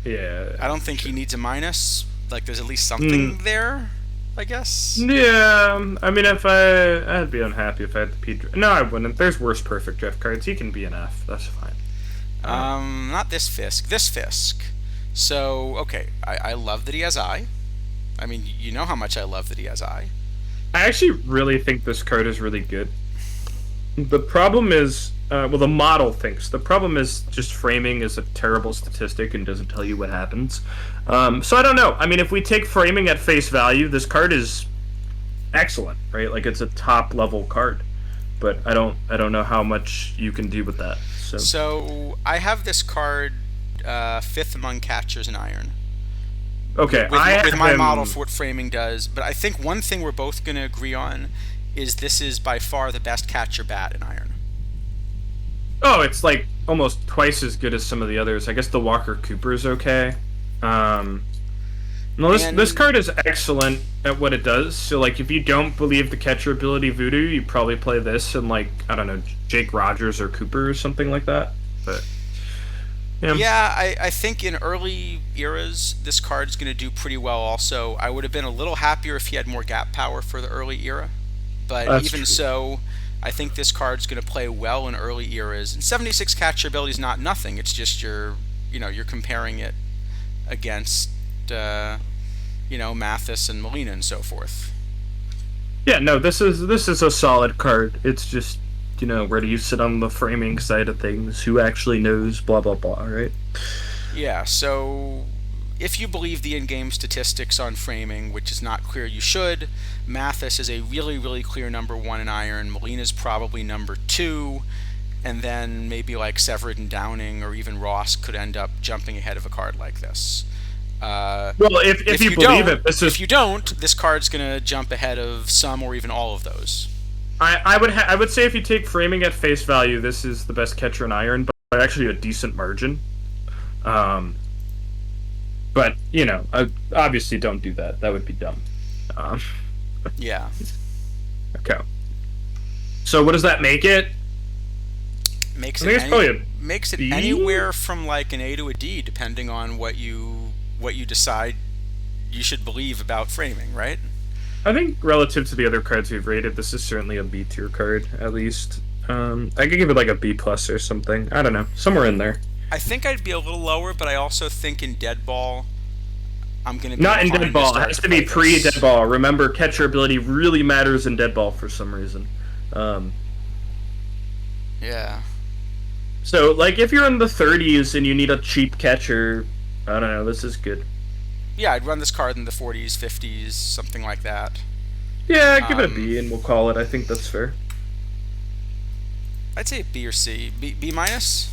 Yeah. I don't think he needs a minus. Like, there's at least something there, I guess. Yeah. I mean, if I'd be unhappy if I had the P. No, I wouldn't. There's worse perfect draft cards. He can be an F. That's fine. Not this Fisk. This Fisk. So, okay, I love that he has I. I mean, you know how much I love that he has I. I actually really think this card is really good. The problem is, the model thinks. The problem is just framing is a terrible statistic and doesn't tell you what happens. So I don't know. I mean, if we take framing at face value, this card is excellent, right? Like it's a top level card. But I don't know how much you can do with that. So I have this card fifth among catchers in Iron. Okay, with my model for what framing does, but I think one thing we're both going to agree on is this is by far the best catcher bat in Iron. Oh, it's like almost twice as good as some of the others. I guess the Walker Cooper is okay. No, this card is excellent at what it does. So, like, if you don't believe the catcher ability Voodoo, you probably play this and, like, I don't know, Jake Rogers or Cooper or something like that. But Yeah, Yeah, I think in early eras, this card's going to do pretty well also. I would have been a little happier if he had more gap power for the early era. But that's even true. so, I think this card's going to play well in early eras. And 76 catchability is not nothing. It's just you're comparing it against, Mathis and Molina and so forth. Yeah, no, this is a solid card. It's just, where do you sit on the framing side of things? Who actually knows? Blah blah blah. Right? Yeah, so if you believe the in-game statistics on framing, which is not clear you should, Mathis is a really, really clear number one in iron. Molina's probably number two, and then maybe like Severed and Downing or even Ross could end up jumping ahead of a card like this. Well, if you believe don't, it, this if is you don't, this card's gonna jump ahead of some or even all of those. I would say if you take framing at face value, this is the best catcher in iron, but by actually a decent margin. Um, but obviously don't do that. That would be dumb. Um, Yeah, okay. So what does that make it? makes I it think it's probably a makes it B. anywhere from like an A to a D, depending on what you decide you should believe about framing, right? I think relative to the other cards we've rated, this is certainly a B tier card at least. I could give it like a B plus or something. I don't know, somewhere in there. I think I'd be a little lower, but I also think in dead ball, I'm going to be Not in inclined dead ball. It start has to to play be pre this. dead ball. Remember, catcher ability really matters in dead ball for some reason. Um, Yeah. so like if you're in the 30s and you need a cheap catcher, I don't know. This is good. Yeah, I'd run this card in the 40s, 50s, something like that. Yeah, give it a Um, B and we'll call it. I think that's fair. I'd say B or C. B minus?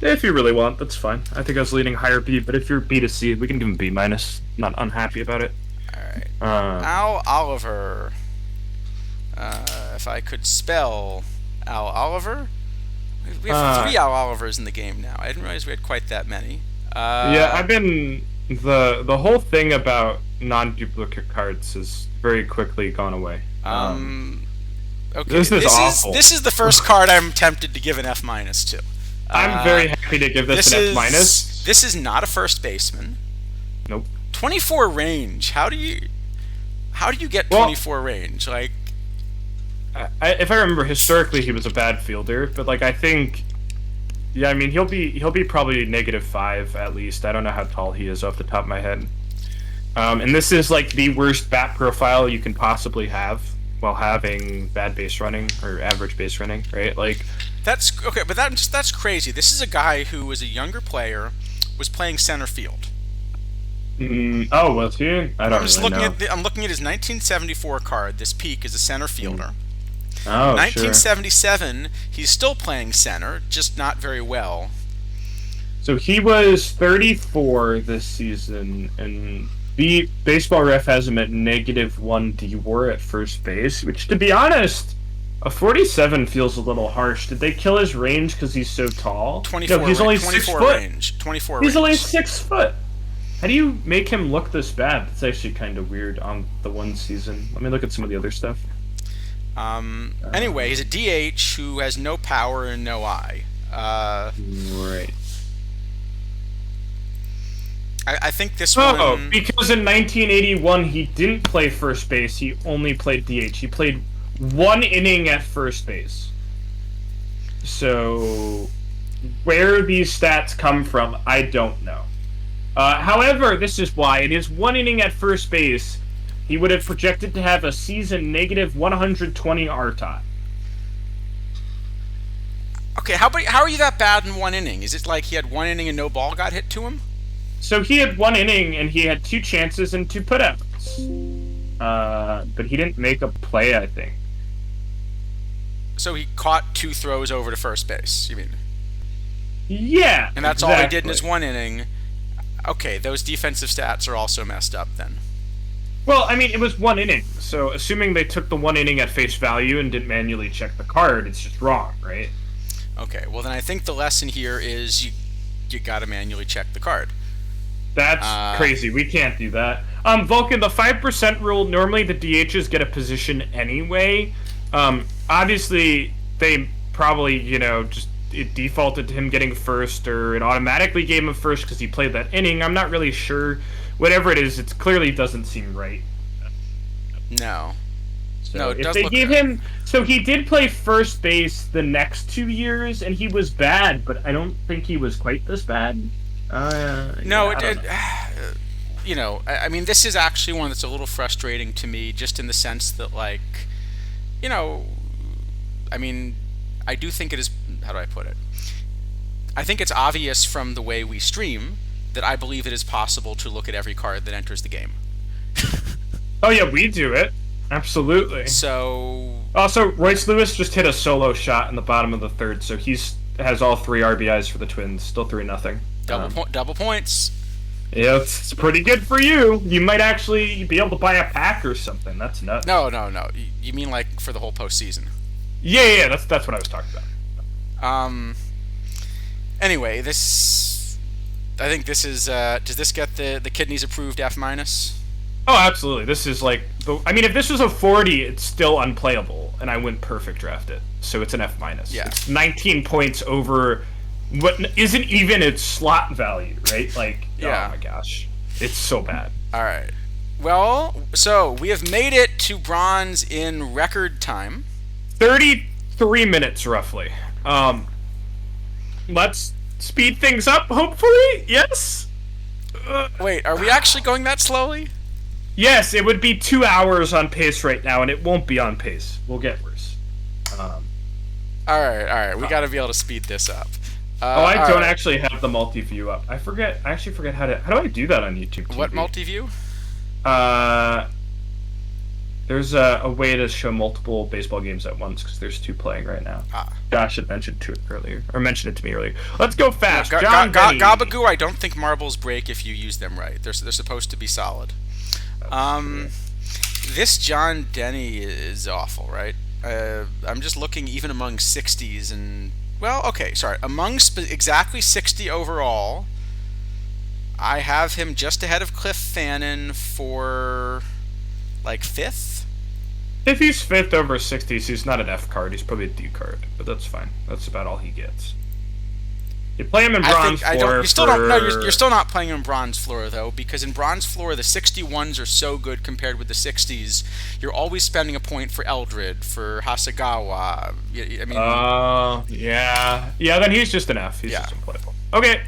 If you really want, that's fine. I think I was leaning higher B, but if you're B to C, we can give him B minus. Not unhappy about it. All right. Uh, Al Oliver. If I could spell Al Oliver. We have three Al Olivers in the game now. I didn't realize we had quite that many. yeah, Uh, I've been the whole thing about non-duplicate cards has very quickly gone away. okay. This is awful. This is the first card I'm tempted to give an F minus to. I'm very happy to give this an F minus. This is not a first baseman. Nope. 24 range. How do you get Well, 24 range? Like, if I remember historically, he was a bad fielder, but like I think, yeah, I mean he'll be probably -5 at least. I don't know how tall he is off the top of my head. And this is like the worst bat profile you can possibly have while having bad base running or average base running, right? Like, that's okay, but that's crazy. This is a guy who was a younger player, was playing center field. oh, was he? I don't I'm just really looking know. I'm looking at his 1974 card. This peak is a center fielder. Oh, sure. 1977, he's still playing center, just not very well. So he was 34 this season, and Baseball Ref has him at -1 DWAR at first base, which, to be honest, a 47 feels a little harsh. Did they kill his range because he's so tall? 24 No, he's only 24 6 foot. range. 24 He's range. only 6 foot. How do you make him look this bad? That's actually kind of weird on the one season. Let me look at some of the other stuff. Anyway, he's a DH who has no power and no eye. Right. I think this Oh, one. because in 1981 he didn't play first base. He only played DH. He played 1 inning at first base. So, where these stats come from, I don't know. However, this is why. In his 1 inning at first base, he would have projected to have a season -120 RTOT. Okay, how are you that bad in 1 inning? Is it like he had 1 inning and no ball got hit to him? So he had 1 inning and he had 2 chances and 2 putouts. But he didn't make a play, I think. So he caught 2 throws over to first base. You mean? Yeah, And that's all he did in his exactly. 1 inning. Okay, those defensive stats are also messed up then. Well, I mean, it was 1 inning, so assuming they took the 1 inning at face value and didn't manually check the card, it's just wrong, right? Okay, well then I think the lesson here is you gotta manually check the card. That's crazy. We can't do that. Vulcan, the 5% rule, normally the DHs get a position anyway. Obviously, they probably, just it defaulted to him getting first, or it automatically gave him first because he played that inning. I'm not really sure. Whatever it is, it clearly doesn't seem right. No. So No, it if does they look gave him, so he did play first base the next 2 years, and he was bad, but I don't think he was quite this bad. No, Yeah, I don't know. you know, I mean, this is actually one that's a little frustrating to me, just in the sense that, like, you know, I mean, I do think it is. How do I put it? I think it's obvious from the way we stream that I believe it is possible to look at every card that enters the game. Oh yeah, we do it absolutely. So Also, Royce Lewis just hit a solo shot in the bottom of the third, so has all 3 RBIs for the Twins. Still 3-0. double points. Yeah, it's pretty good for you. You might actually be able to buy a pack or something. That's nuts. No. You mean like for the whole postseason? Yeah. That's what I was talking about. Anyway, I think this is. Does this get the Kidneys approved F minus? Oh, absolutely. This is like, I mean, if this was a 40, it's still unplayable, and I wouldn't perfect draft it. So it's an F minus. Yeah. It's 19 points over what isn't even its slot value, right? Like, yeah. Oh my gosh, it's so bad. All right. Well, so we have made it to bronze in record time. 33 minutes roughly. Let's speed things up. Hopefully, yes. Wait, are we actually going that slowly? Yes, it would be 2 hours on pace right now, and it won't be on pace. We'll get worse. All right. We got to be able to speed this up. I don't actually have the multi-view up. I actually forget how do I do that on YouTube TV? What multi-view? There's a way to show multiple baseball games at once because there's 2 playing right now. Josh had mentioned it to me earlier. Let's go fast. Gabagoo, I don't think marbles break if you use them right. They're supposed to be solid. This John Denny is awful, right? I'm just looking even among 60s and... Well, okay, sorry. Among exactly 60 overall, I have him just ahead of Cliff Fannin for, like, 5th? If he's 5th over 60s, he's not an F card. He's probably a D card, but that's fine. That's about all he gets. You play him in bronze floor. You're still not playing him in bronze floor though, because in bronze floor the 61s are so good compared with the 60s. You're always spending a point for Eldred, for Hasegawa. I mean. Yeah. Then he's just an F. He's just unplayable. Okay.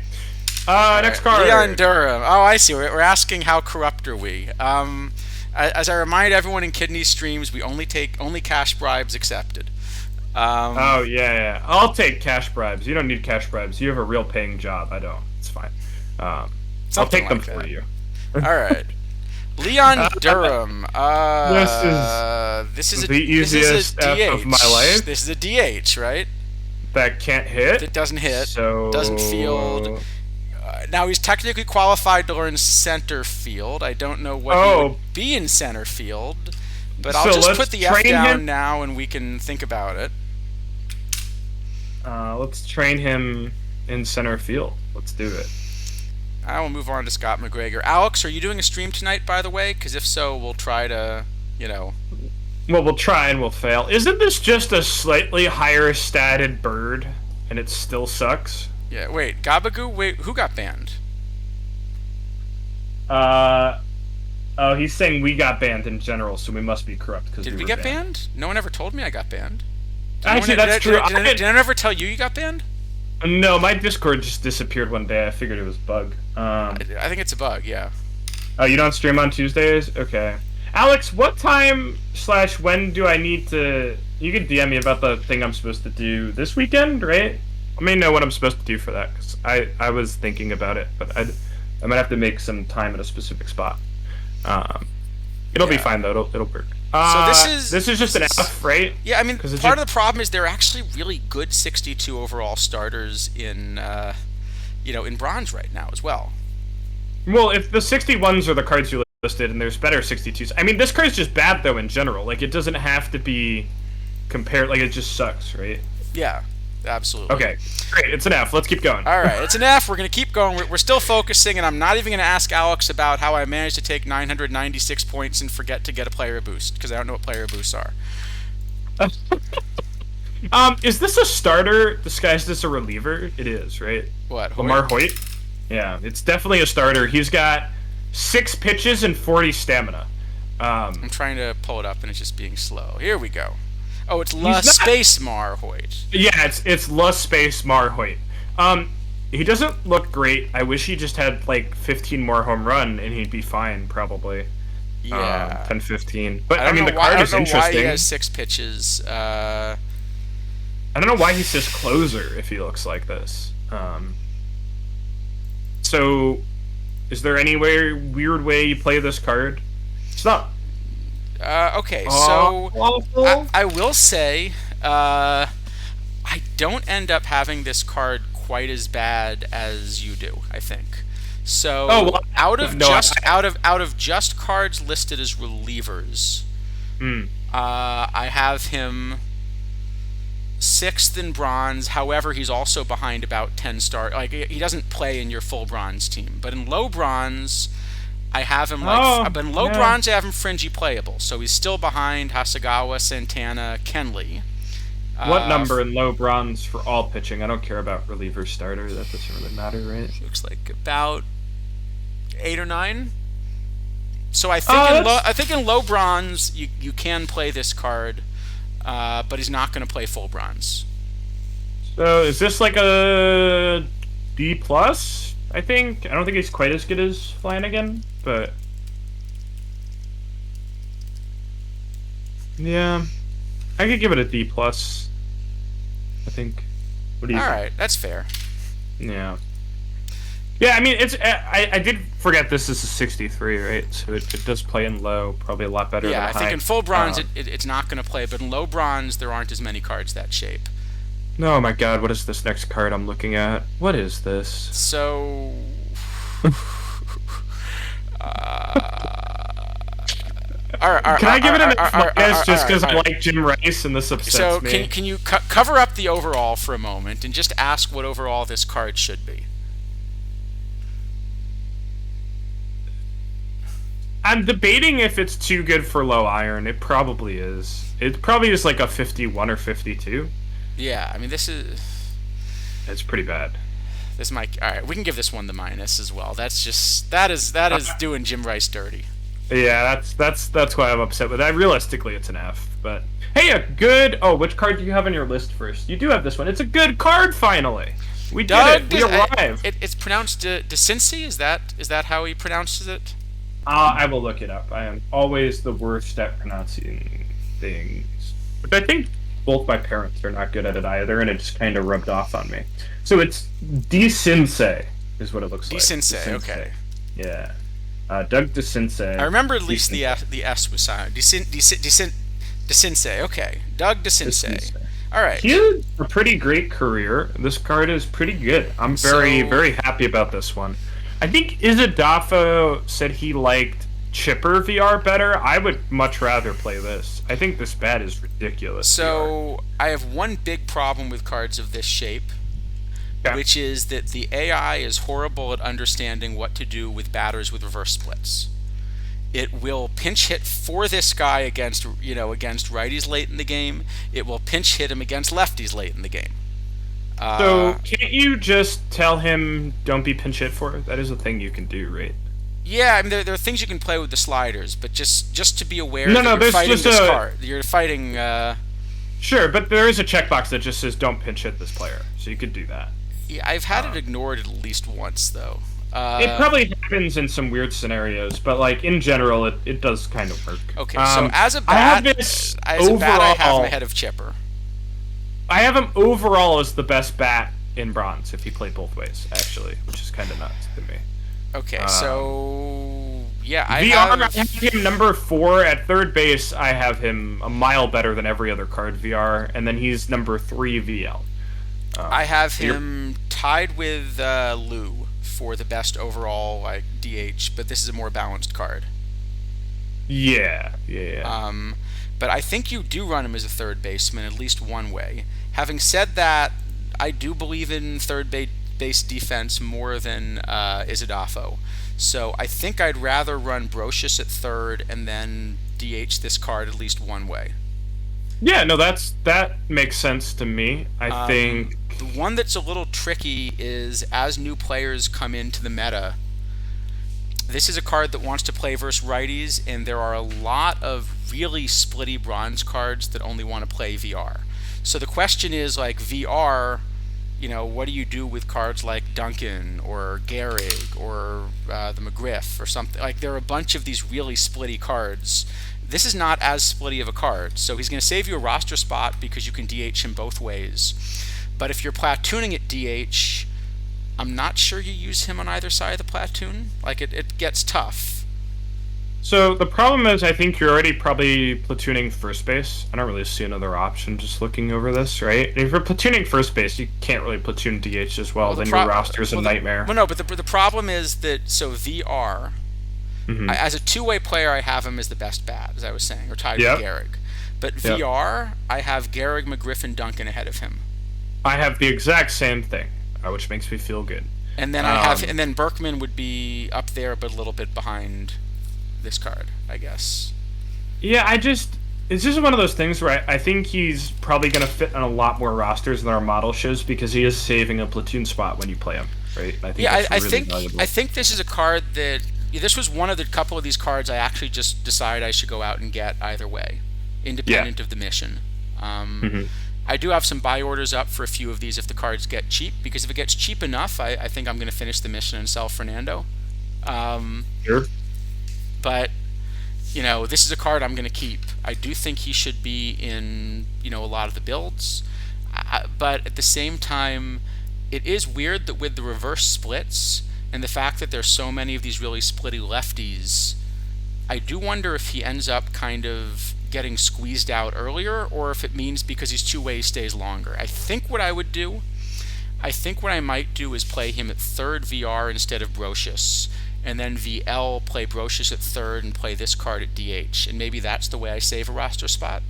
Next card. Leon Durham. Oh, I see. We're asking how corrupt are we. As I remind everyone in Kidney streams, we only take cash bribes accepted. Yeah. I'll take cash bribes. You don't need cash bribes. You have a real paying job. I don't. It's fine. I'll take them for you. All right. Leon Durham. This is the easiest F of my life. This is a DH, right? That can't hit. It doesn't hit. So doesn't field. Now he's technically qualified to learn center field. I don't know what he would be in center field, but I'll just put the F down now, and we can think about it. Let's train him in center field. Let's do it. I will move on to Scott McGregor. Alex, are you doing a stream tonight, by the way? Because if so, we'll try to, Well, we'll try and we'll fail. Isn't this just a slightly higher statted bird, and it still sucks? Yeah, wait, Gabagoo, who got banned? Oh, he's saying we got banned in general, so we must be corrupt. Did we get banned? No one ever told me I got banned. Actually, that's true. Did I ever tell you got banned? No, my Discord just disappeared one day. I figured it was a bug. I think it's a bug, yeah. Oh, you don't stream on Tuesdays? Okay. Alex, what time / when do I need to... You can DM me about the thing I'm supposed to do this weekend, right? Let me know what I'm supposed to do for that, because I was thinking about it, but I might have to make some time at a specific spot. It'll be fine, though. It'll work. So this is just an F, right? Yeah, I mean, part of the problem is there are actually really good 62 overall starters in bronze right now as well. Well, if the 61s are the cards you listed, and there's better 62s, I mean, this card's just bad though in general. Like, it doesn't have to be compared. Like, it just sucks, right? Yeah. Absolutely. Okay, great. It's an F. Let's keep going. All right, it's an F. We're going to keep going. We're still focusing, and I'm not even going to ask Alex about how I managed to take 996 points and forget to get a player boost, because I don't know what player boosts are. Is this a starter disguised as a reliever? It is, right? What, Hoyt? Lamar Hoyt? Yeah, it's definitely a starter. He's got 6 pitches and 40 stamina. I'm trying to pull it up and it's just being slow. Here we go. Oh, it's La He's not. Space Mar Hoyt. Yeah, it's La Space Mar Hoyt. He doesn't look great. I wish he just had like 15 more home run and he'd be fine probably. Yeah. 10, 15. But I I don't mean, know the why. I card don't is know why he interesting. has 6 pitches. I don't know why he says closer if he looks like this. So, is there any weird way you play this card? It's not Okay, so awful. I will say I don't end up having this card quite as bad as you do. I think. So Oh, well, out of no, just out of just cards listed as relievers, Hmm. I have him sixth in bronze. However, he's also behind about 10 star. Like he doesn't play in your full bronze team, but in low bronze, I have him Oh, but in low yeah. bronze, I have him fringy playable. So he's still behind Hasagawa, Santana, Kenley. What number in low bronze for all pitching? I don't care about reliever starter. That doesn't really matter, right? Looks like about 8 or 9. So I think That's I think in low bronze you can play this card, but he's not going to play full bronze. so. Is this like a D plus? I think. I don't think he's quite as good as Flanagan, but yeah, I could give it a D plus. I think. What do you All think? right, that's fair. Yeah. Yeah, I mean, it's. I did forget this is a 63, right? So it does play in low, probably a lot better Yeah, than I high. think in full bronze Um, it's not going to play, but in low bronze there aren't as many cards that shape. Oh my god, what is this next card I'm looking at? What is this? So, Can I give it an F minus just because I like Jim Rice and this upsets so me? can you cover up the overall for a moment and just ask what overall this card should be? I'm debating if it's too good for low iron. It probably is. It probably is like a 51 or 52. Yeah, I mean It's pretty bad. this might. All right, we can give this one the minus as well. That's just that is doing Jim Rice dirty. Yeah, that's why I'm upset with that. Realistically, it's an F. But hey, a good. Oh, which card do you have on your list first? You do have this one. It's a good card. Finally, we did it. We arrived. It's pronounced DeCincy. Is that how he pronounces it? I will look it up. I am always the worst at pronouncing things, which I think both my parents are not good at it either, and it just kind of rubbed off on me. So it's DeCince is what it looks like. DeCince, okay. Yeah. Doug DeCince. I remember at least the S was silent. DeCince, okay. Doug DeCince. All right. He had a pretty great career. This card is pretty good. I'm very happy about this one. I think Izadafo said he liked Chipper VR better. I would much rather play this. I think this bat is ridiculous. So I have one big problem with cards of this shape, which is that the AI is horrible at understanding what to do with batters with reverse splits. It will pinch hit for this guy against righties late in the game. It will pinch hit him against lefties late in the game. So can't you just tell him don't be pinch hit for? That is a thing you can do, right? Yeah, I mean there are things you can play with the sliders, but just to be aware No, that you're there's fighting just this a- card. You're fighting. Sure, but there is a checkbox that just says don't pinch hit this player, so you could do that. Yeah, I've had it ignored at least once though. It probably happens in some weird scenarios, but like in general, it does kind of work. Okay, so as a I have bat, this I have overall- him ahead of Chipper. I have him overall as the best bat in bronze if he played both ways, actually, which is kind of nuts to me. Okay, so yeah, I VR, have. I have him number 4 at third base. I have him a mile better than every other card VR, and then he's number 3 VL. I have him tied with Lou for the best overall like DH, but this is a more balanced card. Yeah. But I think you do run him as a third baseman at least one way. Having said that, I do believe in third base defense more than Izadafo. So I think I'd rather run Brocious at third and then DH this card at least one way. Yeah, no, that makes sense to me. I think. The one that's a little tricky is as new players come into the meta, this is a card that wants to play versus righties, and there are a lot of really splitty bronze cards that only want to play VR. So the question is, like, VR, what do you do with cards like Duncan or Gehrig or the McGriff or something? Like, there are a bunch of these really splitty cards. This is not as splitty of a card, so he's going to save you a roster spot because you can DH him both ways. But if you're platooning at DH, I'm not sure you use him on either side of the platoon. Like, it gets tough. So the problem is, I think you're already probably platooning first base. I don't really see another option just looking over this, right? If you're platooning first base, you can't really platoon DH as well. Then your roster's a nightmare. Well, no, but the problem is that, so VR, as a two-way player, I have him as the best bat, as I was saying, or tied with Gehrig. But VR, I have Gehrig, McGriff, and Duncan ahead of him. I have the exact same thing, which makes me feel good. And then and then Berkman would be up there, but a little bit behind this card, I guess. Yeah, it's just one of those things where I think he's probably going to fit on a lot more rosters than our model shows because he is saving a platoon spot when you play him, right? I think I think this is a card that this was one of the couple of these cards I actually just decided I should go out and get either way, independent of the mission. I do have some buy orders up for a few of these if the cards get cheap, because if it gets cheap enough, I think I'm going to finish the mission and sell Fernando. Sure. But, this is a card I'm going to keep. I do think he should be in, a lot of the builds. But at the same time, it is weird that with the reverse splits and the fact that there's so many of these really splitty lefties, I do wonder if he ends up kind of getting squeezed out earlier, or if it means because he's two-way stays longer. I think what I might do is play him at third VR instead of Brocious, and then VL play Brocious at third and play this card at DH, and maybe that's the way I save a roster spot.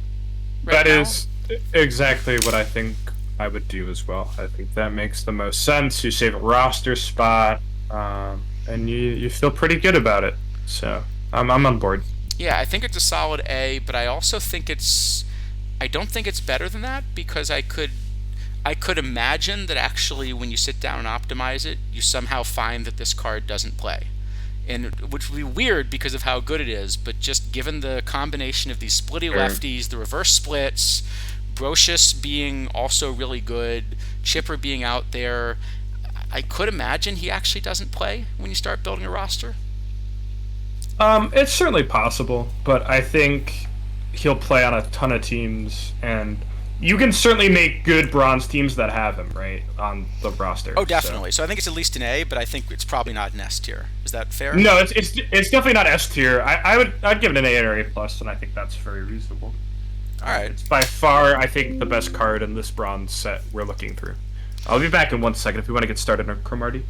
That is exactly what I think I would do as well. I think that makes the most sense. You save a roster spot, and you feel pretty good about it. So I'm on board. Yeah, I think it's a solid A, but I also think I don't think it's better than that, because I could imagine that actually when you sit down and optimize it, you somehow find that this card doesn't play. And which would be weird because of how good it is, but just given the combination of these splitty lefties, the reverse splits, Brocious being also really good, Chipper being out there, I could imagine he actually doesn't play when you start building a roster. It's certainly possible, but I think he'll play on a ton of teams, and you can certainly make good bronze teams that have him, right, on the roster. Oh, definitely. So I think it's at least an A, but I think it's probably not an S tier. Is that fair? No, it's definitely not S tier. I'd give it an A or A plus, and I think that's very reasonable. All right. It's by far, I think, the best card in this bronze set we're looking through. I'll be back in 1 second if we want to get started on Cromartie.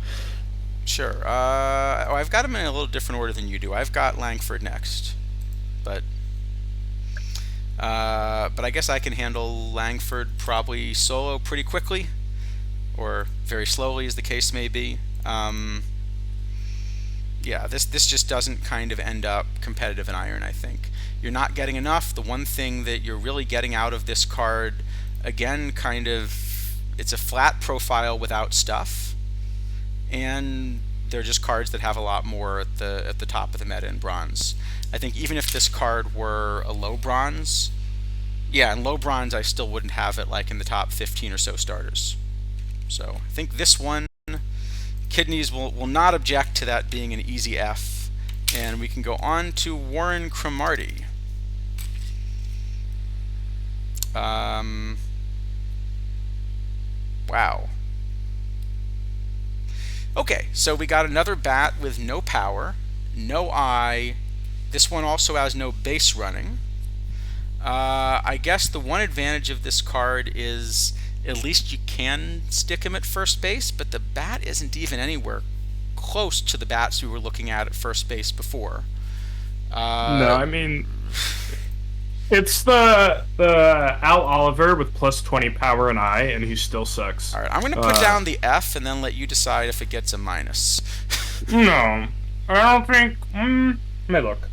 Sure. I've got him in a little different order than you do. I've got Langford next, but I guess I can handle Langford probably solo pretty quickly, or very slowly, as the case may be. Yeah, this just doesn't kind of end up competitive in Iron, I think. You're not getting enough. The one thing that you're really getting out of this card, again, kind of, it's a flat profile without stuff, and they're just cards that have a lot more at the top of the meta in bronze. I think even if this card were a low bronze, in low bronze I still wouldn't have it like in the top 15 or so starters. So I think this one, Kidneys will not object to that being an easy F, and we can go on to Warren Cromartie. Wow. Okay, so we got another bat with no power, no eye. This one also has no base running. I guess the one advantage of this card is at least you can stick him at first base, but the bat isn't even anywhere close to the bats we were looking at first base before. No, I mean, it's the Al Oliver with plus 20 power and eye, and he still sucks. All right, I'm going to put down the F and then let you decide if it gets a minus. No, I don't think. May look.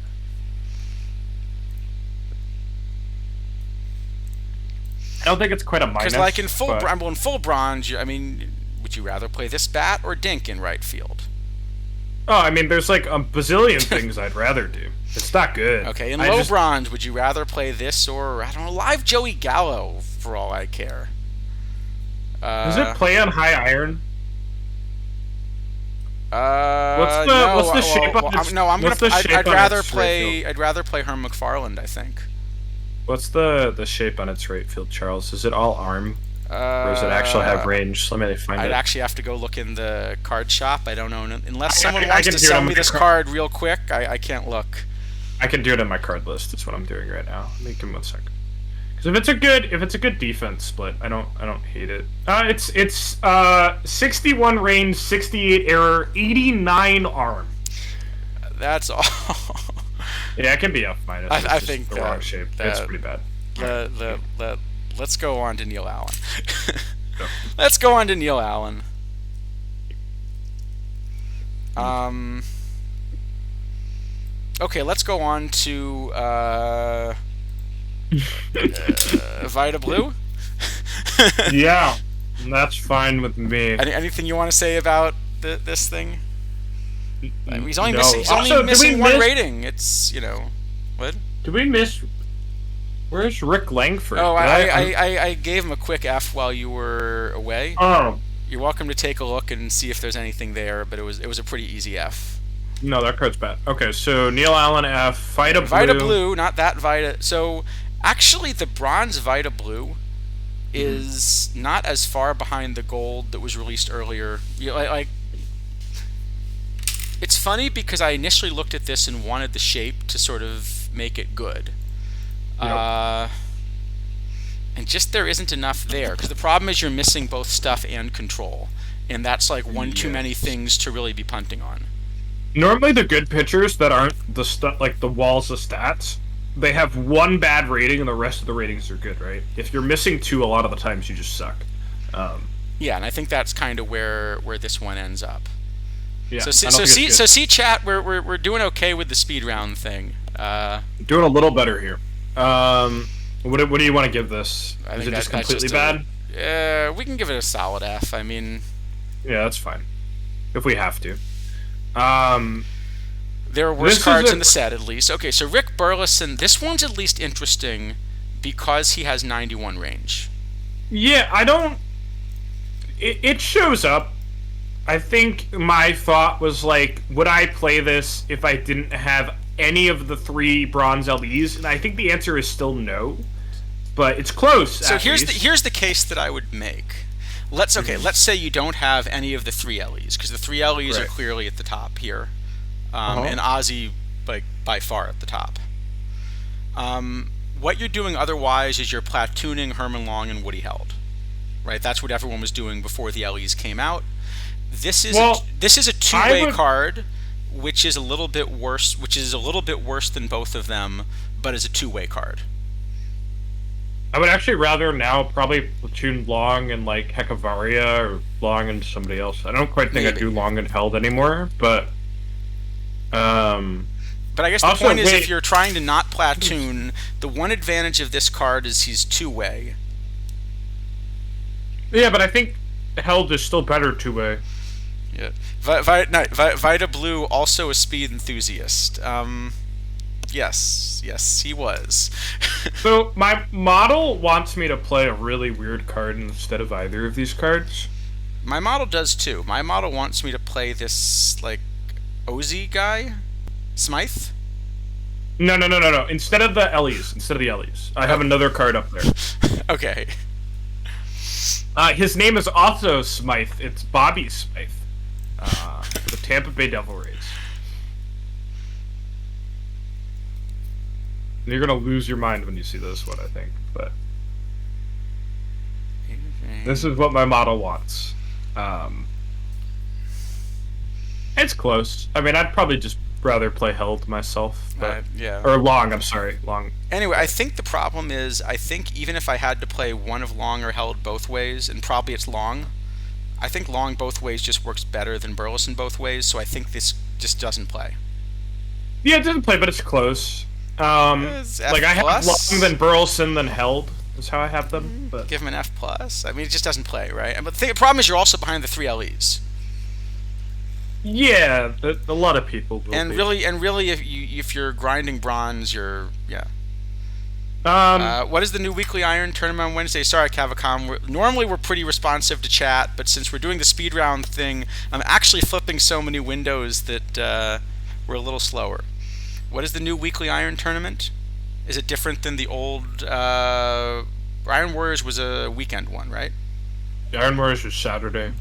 I don't think it's quite a minus. Because like in full, but... well, in full bronze, I mean, would you rather play this bat or Dink in right field? Oh, I mean, there's like a bazillion things I'd rather do. It's not good. Okay, in low bronze, would you rather play this or, I don't know, live Joey Gallo, for all I care? Does it play on high iron? What's the shape of its? No, I'm gonna. I'd rather play. I'd rather play Herm McFarland, I think. What's the shape on its right field, Charles? Is it all arm? Or does it actually have range? Let me find it. I'd actually have to go look in the card shop. I don't know. Unless someone wants to sell me this card real quick, I can't look. I can do it on my card list. That's what I'm doing right now. Let me give me 1 second. Because if it's a good defense split, I don't hate it. It's 61 range, 68 error, 89 arm. That's all. Yeah, it can be F minus. I think the wrong shape. It's pretty bad. Let's go on to Neil Allen. Let's go on to Neil Allen. Okay, let's go on to Vita Blue. Yeah, that's fine with me. Anything you want to say about this thing? I mean, he's only No. missing one rating. It's, what? Did we miss? Where's Rick Langford? Oh, I gave him a quick F while you were away. Oh. You're welcome to take a look and see if there's anything there, but it was a pretty easy F. No, that card's bad. Okay, so Neil Allen F, Vita Blue. Vita Blue, not that Vita. So, actually, the bronze Vita Blue is not as far behind the gold that was released earlier. It's funny because I initially looked at this and wanted the shape to sort of make it good. Yep. And just there isn't enough there, because the problem is you're missing both stuff and control, and that's like one too many things to really be punting on. Normally the good pitchers that aren't the stuff like the walls of stats, they have one bad rating and the rest of the ratings are good, right? If you're missing two, a lot of the times you just suck. Yeah, and I think that's kind of where this one ends up. Yeah. See, chat, we're doing okay with the speed round thing. Doing a little better here. What do you want to give this? Is it just completely bad? Yeah, we can give it a solid F. I mean, yeah, that's fine. If we have to. There are worse cards in the set, at least. Okay, so Rick Burleson, this one's at least interesting because he has 91 range. Yeah, it shows up. I think my thought was like, would I play this if I didn't have any of the 3 bronze LEs? And I think the answer is still no. But it's close. So here's the case that I would make. Let's say you don't have any of the 3 LEs, because the 3 LEs are clearly at the top here, and Ozzy by far at the top. What you're doing otherwise is you're platooning Herman Long and Woody Held, right? That's what everyone was doing before the LEs came out. This is a two-way card, which is a little bit worse. Which is a little bit worse than both of them, but is a two-way card. I would actually rather now probably platoon Long and like Hekavaria or Long and somebody else. I don't quite think I do Long and Held anymore, but But I guess the point is, if you're trying to not platoon, the one advantage of this card is he's two-way. Yeah, but I think Held is still better two-way. Yeah, Vita Blue, also a speed enthusiast. Yes, he was. So my model wants me to play a really weird card instead of either of these cards. My model does too. My model wants me to play this like Ozzy guy, Smythe. No. Instead of the LEs, I have another card up there. Okay. His name is also Smythe. It's Bobby Smythe. For the Tampa Bay Devil Rays. And you're gonna lose your mind when you see this one, I think. But this is what my model wants. It's close. I mean, I'd probably just rather play Held myself. But, yeah. Or Long. I'm sorry, Long. Anyway, I think the problem is, I think even if I had to play one of Long or Held both ways, and probably it's Long, I think Long both ways just works better than Burleson both ways, so I think this just doesn't play. Yeah, it doesn't play, but it's close. Like I have Long, then Burleson, then Held. is how I have them. But Give him an F plus. I mean, it just doesn't play, right? But the problem is you're also behind the three LEs. yeah, a lot of people will And be. really, if you're grinding bronze, you're yeah. What is the new weekly iron tournament on Wednesday? Sorry, Cavacom. Normally we're pretty responsive to chat, but since we're doing the speed round thing, I'm actually flipping so many windows that we're a little slower. What is the new weekly iron tournament? Is it different than the old? Iron Warriors was a weekend one, right? Iron Warriors was Saturday.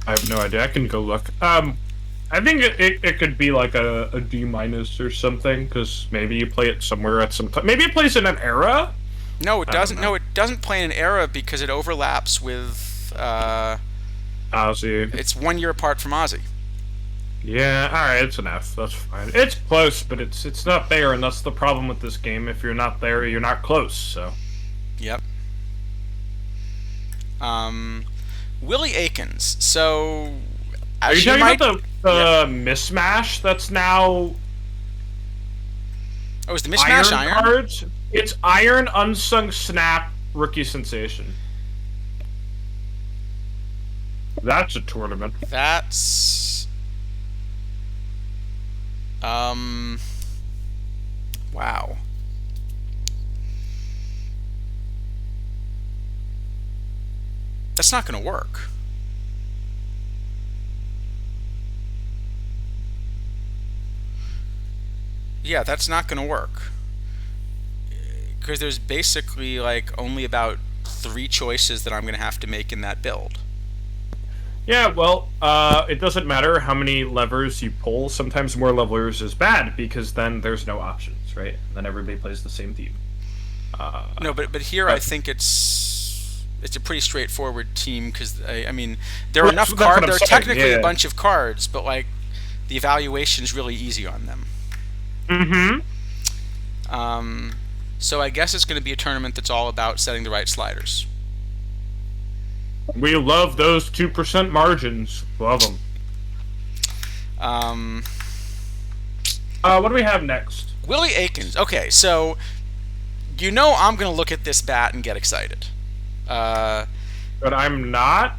I have no idea. I can go look. I think it could be like a D minus or something, because maybe you play it somewhere at some time. Maybe it plays in an era. No, it I don't doesn't. know. No, it doesn't play in an era because it overlaps with. Ozzy. It's 1 year apart from Aussie. Yeah, all right, it's an F. That's fine. It's close, but it's not there, and that's the problem with this game. If you're not there, you're not close. So. Yep. Willie Akins. So, Are you as talking might, about the mismatch that's now oh, is the mismatch iron? cards? It's Iron Unsung Snap Rookie Sensation. That's a tournament. That's wow. That's not going to work. Yeah, that's not going to work. Because there's basically like only about 3 choices that I'm going to have to make in that build. Yeah, well, it doesn't matter how many levers you pull. Sometimes more levers is bad because then there's no options, right? Then everybody plays the same team. No, but here I think it's a pretty straightforward team because I mean there are enough That's what cards. I'm There are saying, technically yeah. a bunch of cards, but like the evaluation's really easy on them. Mm-hmm. So I guess it's going to be a tournament that's all about setting the right sliders. We love those 2% margins. Love them. What do we have next? Willie Akins. Okay, so you know I'm going to look at this bat and get excited. But I'm not.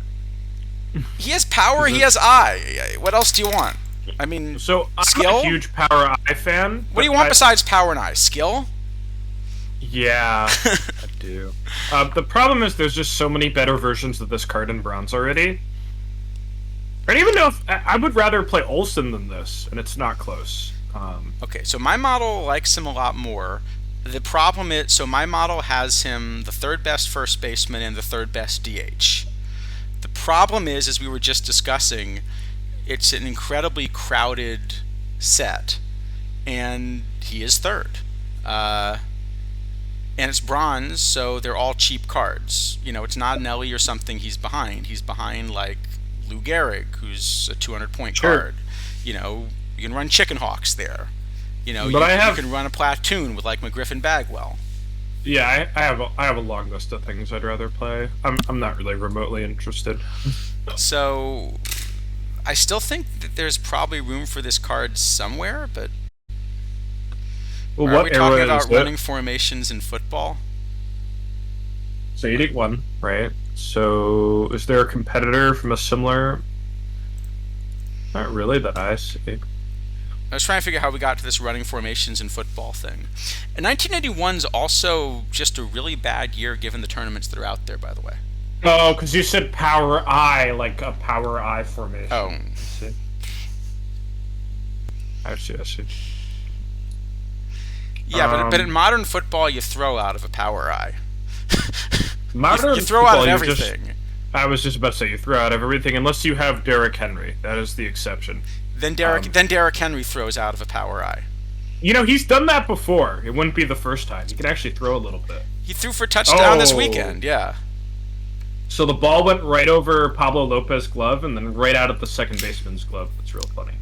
He has power. He has eye. What else do you want? I mean, So I'm skill. a huge Power Eye fan. What do you want besides power and eye? Skill. Yeah, I do. The problem is there's just so many better versions of this card in bronze already. I don't even know if I would rather play Olsen than this, and it's not close. Okay, so my model likes him a lot more. The problem is, so my model has him the 3rd best first baseman and the 3rd best DH. The problem is, as we were just discussing, it's an incredibly crowded set, and he is 3rd. And it's bronze, so they're all cheap cards. You know, it's not an Ellie or something he's behind. He's behind, like, Lou Gehrig, who's a 200-point Sure. card. You know, you can run Chicken Hawks there. You know, But you can run a platoon with, like, McGriffin Bagwell. Yeah, I have a long list of things I'd rather play. I'm not really remotely interested. So, I still think that there's probably room for this card somewhere, but Well, are what we talking era about is it? running formations in football? So you did one, right? So is there a competitor from a similar? Not really that I see. I was trying to figure out how we got to this running formations in football thing. And 1981's also just a really bad year given the tournaments that are out there, by the way. Oh, because you said Power Eye, like a Power Eye formation. Oh. I see. I see. Yeah, but in modern football, you throw out of a power eye. Modern you throw out of football, everything. I was just about to say you throw out of everything unless you have Derrick Henry. That is the exception. Then Derrick Henry throws out of a power eye. You know, he's done that before. It wouldn't be the first time. He can actually throw a little bit. He threw for a touchdown this Oh. weekend, yeah. So the ball went right over Pablo Lopez's glove and then right out of the second baseman's glove. That's real funny.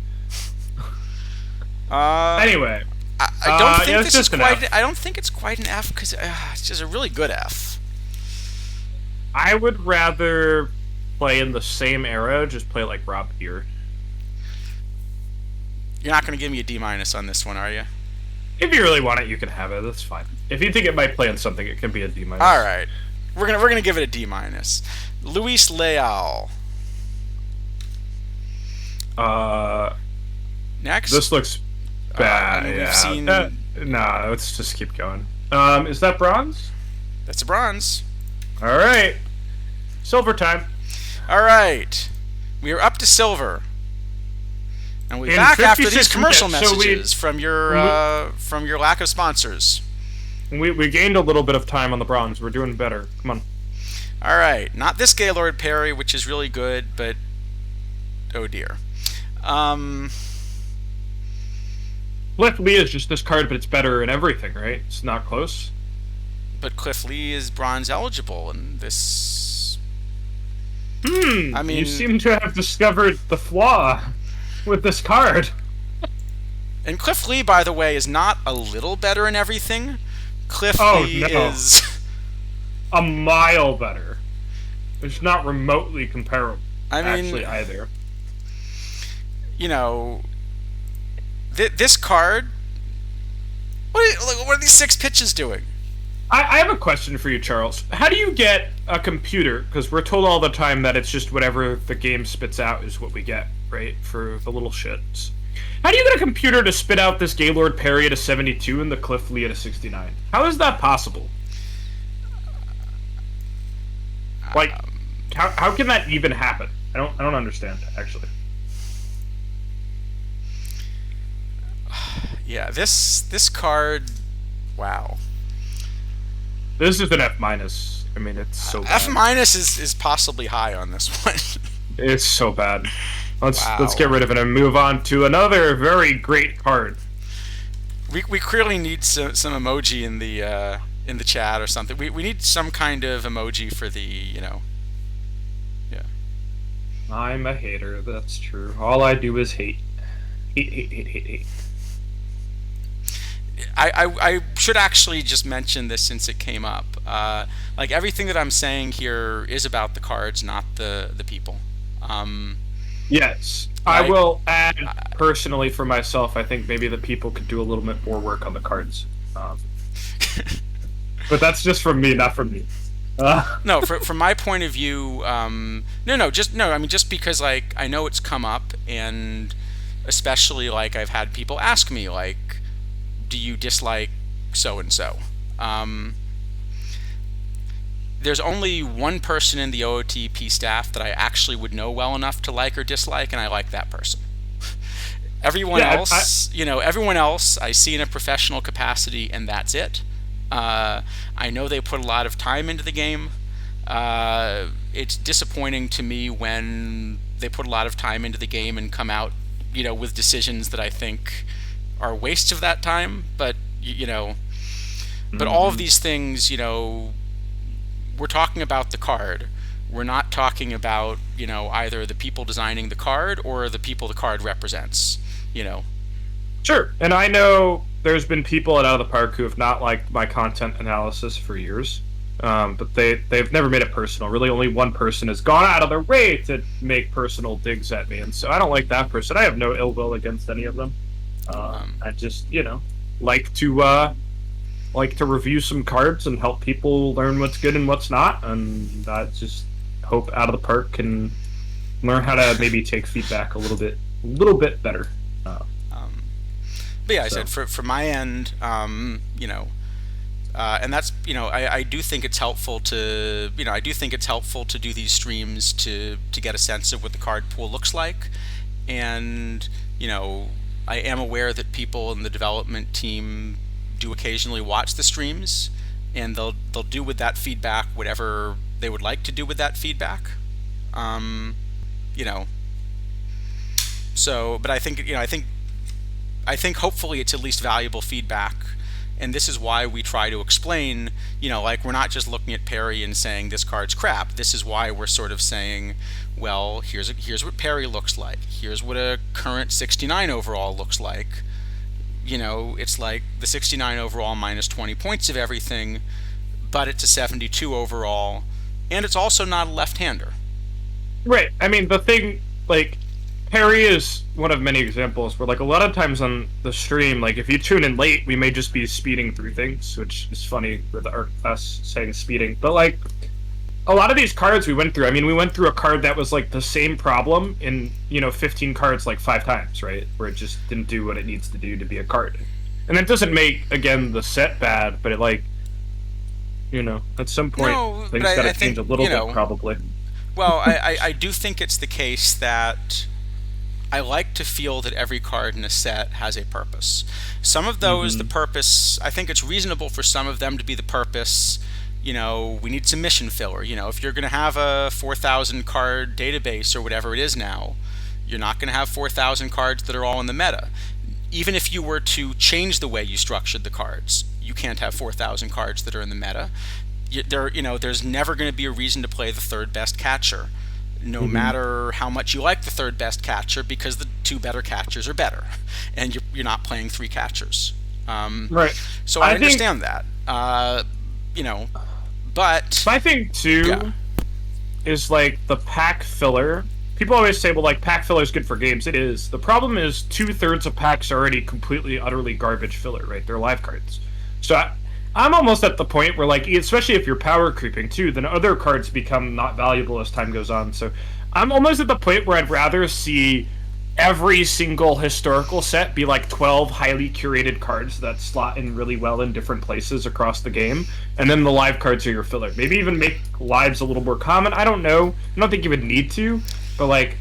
Anyway, I don't think yeah, it's this is just an quite. F. I don't think it's quite an F because it's just a really good F. I would rather play in the same era. Just play like Rob here. You're not going to give me a D- on this one, are you? If you really want it, you can have it. That's fine. If you think it might play on something, it can be a D All minus. right, we're gonna give it a D minus. Luis Leal. Uh, Next. this looks I bad. mean, we've Yeah. seen Nah, let's just keep going. Is that bronze? that's a bronze. All right. Silver time. All right, we are up to silver, and we'll be In back after 56 these commercial minutes, so messages from your lack of sponsors. We gained a little bit of time on the bronze. We're doing better. Come on. All right, not this Gaylord Perry, which is really good, but oh dear. Cliff Lee is just this card, but it's better in everything, right? It's not close. But Cliff Lee is bronze eligible, and this. I mean, you seem to have discovered the flaw with this card. And Cliff Lee, by the way, is not a little better in everything. Cliff Oh, Lee no. is A mile better. It's not remotely comparable, I mean, actually, either. you know, this card. What are these 6 pitches doing? I have a question for you, Charles. How do you get a computer? Because we're told all the time that it's just whatever the game spits out is what we get, right? For the little shits. How do you get a computer to spit out this Gaylord Perry at a 72 and the Cliff Lee at a 69? How is that possible? Like, how can that even happen? I don't understand, actually. Yeah, this card. Wow. This is an F minus. I mean, it's so bad. F minus is possibly high on this one. It's so bad. Let's Wow. get rid of it and move on to another very great card. We clearly need some emoji in the chat or something. We need some kind of emoji for the yeah. I'm a hater. That's true. All I do is hate. Hate. I should actually just mention this since it came up. Like everything that I'm saying here is about the cards, not the people. Yes. I will add personally for myself. I think maybe the people could do a little bit more work on the cards. But that's just from me, not from you. No, from my point of view, no. I mean, just because like I know it's come up, and especially like I've had people ask me like, do you dislike so and so? There's only one person in the OOTP staff that I actually would know well enough to like or dislike, and I like that person. Everyone else, everyone else I see in a professional capacity, and that's it. I know they put a lot of time into the game. It's disappointing to me when they put a lot of time into the game and come out, with decisions that I think are wastes of that time. But but all of these things, we're talking about the card. We're not talking about either the people designing the card or the people the card represents. Sure, and I know there's been people at Out of the Park who have not liked my content analysis for years, but they've never made it personal. Really, only one person has gone out of their way to make personal digs at me, and so I don't like that person. I have no ill will against any of them. I just like to review some cards and help people learn what's good and what's not, and I just hope Out of the Park can learn how to maybe take feedback a little bit better. But yeah, I said for my end, and that's I do think it's helpful to do these streams to get a sense of what the card pool looks like, and I am aware that people in the development team do occasionally watch the streams, and they'll do with that feedback whatever they would like to do with that feedback. So, but I think hopefully it's at least valuable feedback, and this is why we try to explain, like we're not just looking at Perry and saying this card's crap. This is why we're sort of saying, well, here's what Perry looks like. Here's what a current 69 overall looks like. It's like the 69 overall minus 20 points of everything, but it's a 72 overall, and it's also not a left-hander. Right. I mean, the thing, like, Harry is one of many examples where, like, a lot of times on the stream, like, if you tune in late, we may just be speeding through things, which is funny with us saying speeding. But, like, a lot of these cards we went through, I mean, we went through a card that was, like, the same problem in, 15 cards, like, 5 times, right? Where it just didn't do what it needs to do to be a card. And that doesn't make, again, the set bad, but it, like, at some point, No, things but gotta I think, change a little bit, probably. well, I do think it's the case that I like to feel that every card in a set has a purpose. Some of those, the purpose, I think it's reasonable for some of them to be the purpose. We need some mission filler. If you're going to have a 4,000 card database or whatever it is now, you're not going to have 4,000 cards that are all in the meta. Even if you were to change the way you structured the cards, you can't have 4,000 cards that are in the meta. There's never going to be a reason to play the third best catcher, no matter how much you like the third best catcher, because the 2 better catchers are better, and you're not playing 3 catchers. Right. So I understand that. But my thing too is, like, the pack filler. People always say, well, like, pack filler is good for games. It is. The problem is 2/3 of packs are already completely, utterly garbage filler, right? They're live cards. So I'm almost at the point where, like, especially if you're power creeping too, then other cards become not valuable as time goes on. So I'm almost at the point where I'd rather see every single historical set be like 12 highly curated cards that slot in really well in different places across the game, and then the live cards are your filler. Maybe even make lives a little more common. I don't know. I don't think you would need to, but, like,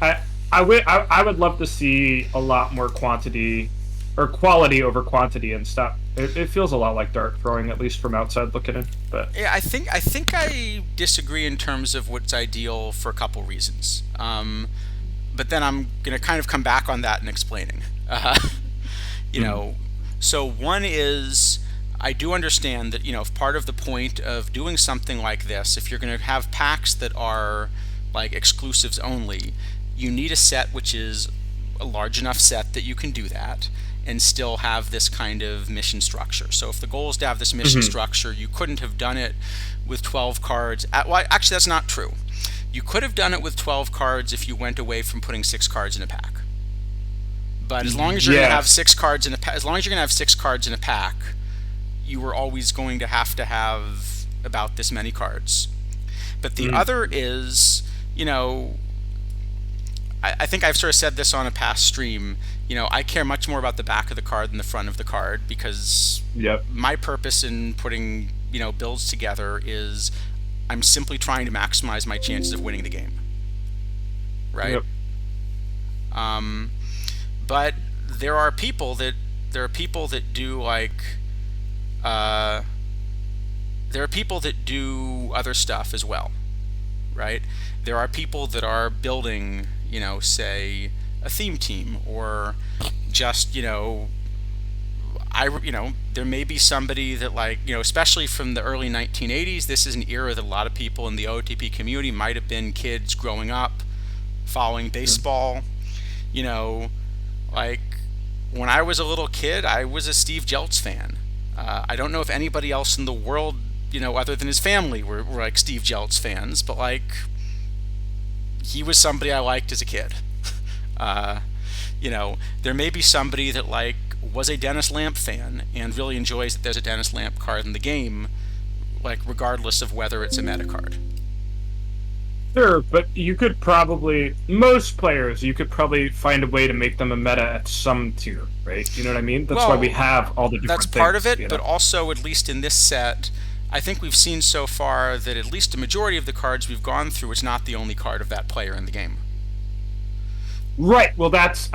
I would love to see a lot more quantity or quality over quantity and stuff. It feels a lot like dart throwing, at least from outside looking in. But yeah, I think I disagree in terms of what's ideal for a couple reasons. But then I'm gonna kind of come back on that and explaining. So one is, I do understand that if part of the point of doing something like this, if you're gonna have packs that are like exclusives only, you need a set which is a large enough set that you can do that and still have this kind of mission structure. So if the goal is to have this mission structure, you couldn't have done it with 12 cards. Well, actually, that's not true. You could have done it with 12 cards if you went away from putting 6 cards in a pack. But as long as you're going to have 6 cards in a pack, as long as you're going to have 6 cards in a pack, you were always going to have about this many cards. But the other is, I think I've sort of said this on a past stream. I care much more about the back of the card than the front of the card, because my purpose in putting, builds together is I'm simply trying to maximize my chances of winning the game. Right? But there are people that do there are people that do other stuff as well, right? There are people that are building, say, a theme team, or just, there may be somebody that, like, especially from the early 1980s, this is an era that a lot of people in the OTP community might have been kids growing up following baseball. Like, when I was a little kid, I was a Steve Jeltz fan. I don't know if anybody else in the world, other than his family were like Steve Jeltz fans, but, like, he was somebody I liked as a kid. There may be somebody that, like, was a Dennis Lamp fan and really enjoys that there's a Dennis Lamp card in the game, like, regardless of whether it's a meta card. Sure, but you could probably, most players, you could probably find a way to make them a meta at some tier, right? You know what I mean? That's why we have all the different things. That's part of it, but also, at least in this set, I think we've seen so far that at least a majority of the cards we've gone through, it's not the only card of that player in the game. Right, well, that's...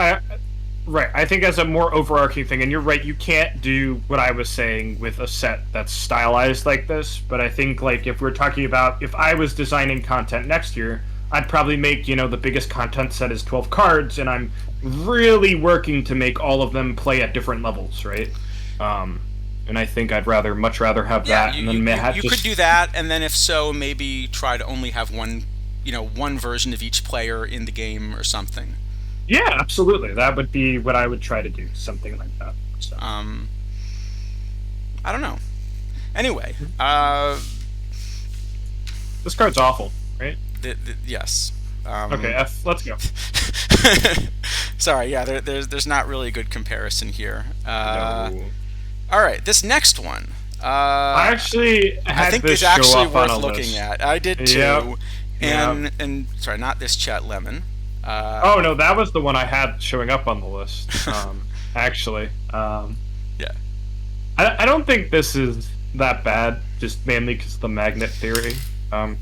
Right, I think as a more overarching thing, and you're right, you can't do what I was saying with a set that's stylized like this, but I think, like, if we're talking about, if I was designing content next year, I'd probably make, the biggest content set is 12 cards, and I'm really working to make all of them play at different levels, right? And I think I'd much rather have that. You could do that, and then if so, maybe try to only have one version of each player in the game or something. Yeah, absolutely. That would be what I would try to do, something like that. So. I don't know. Anyway, this card's awful, right? Yes. Okay, F. Let's go. Sorry, yeah, there's not really a good comparison here. No. All right, this next one. I actually I had think this is show actually up on worth a looking list. at. I did Yep. too. Yep. And sorry, not this Chet Lemon. Oh no, that was the one I had showing up on the list. Actually, Yeah. I don't think this is that bad, just mainly because of the magnet theory.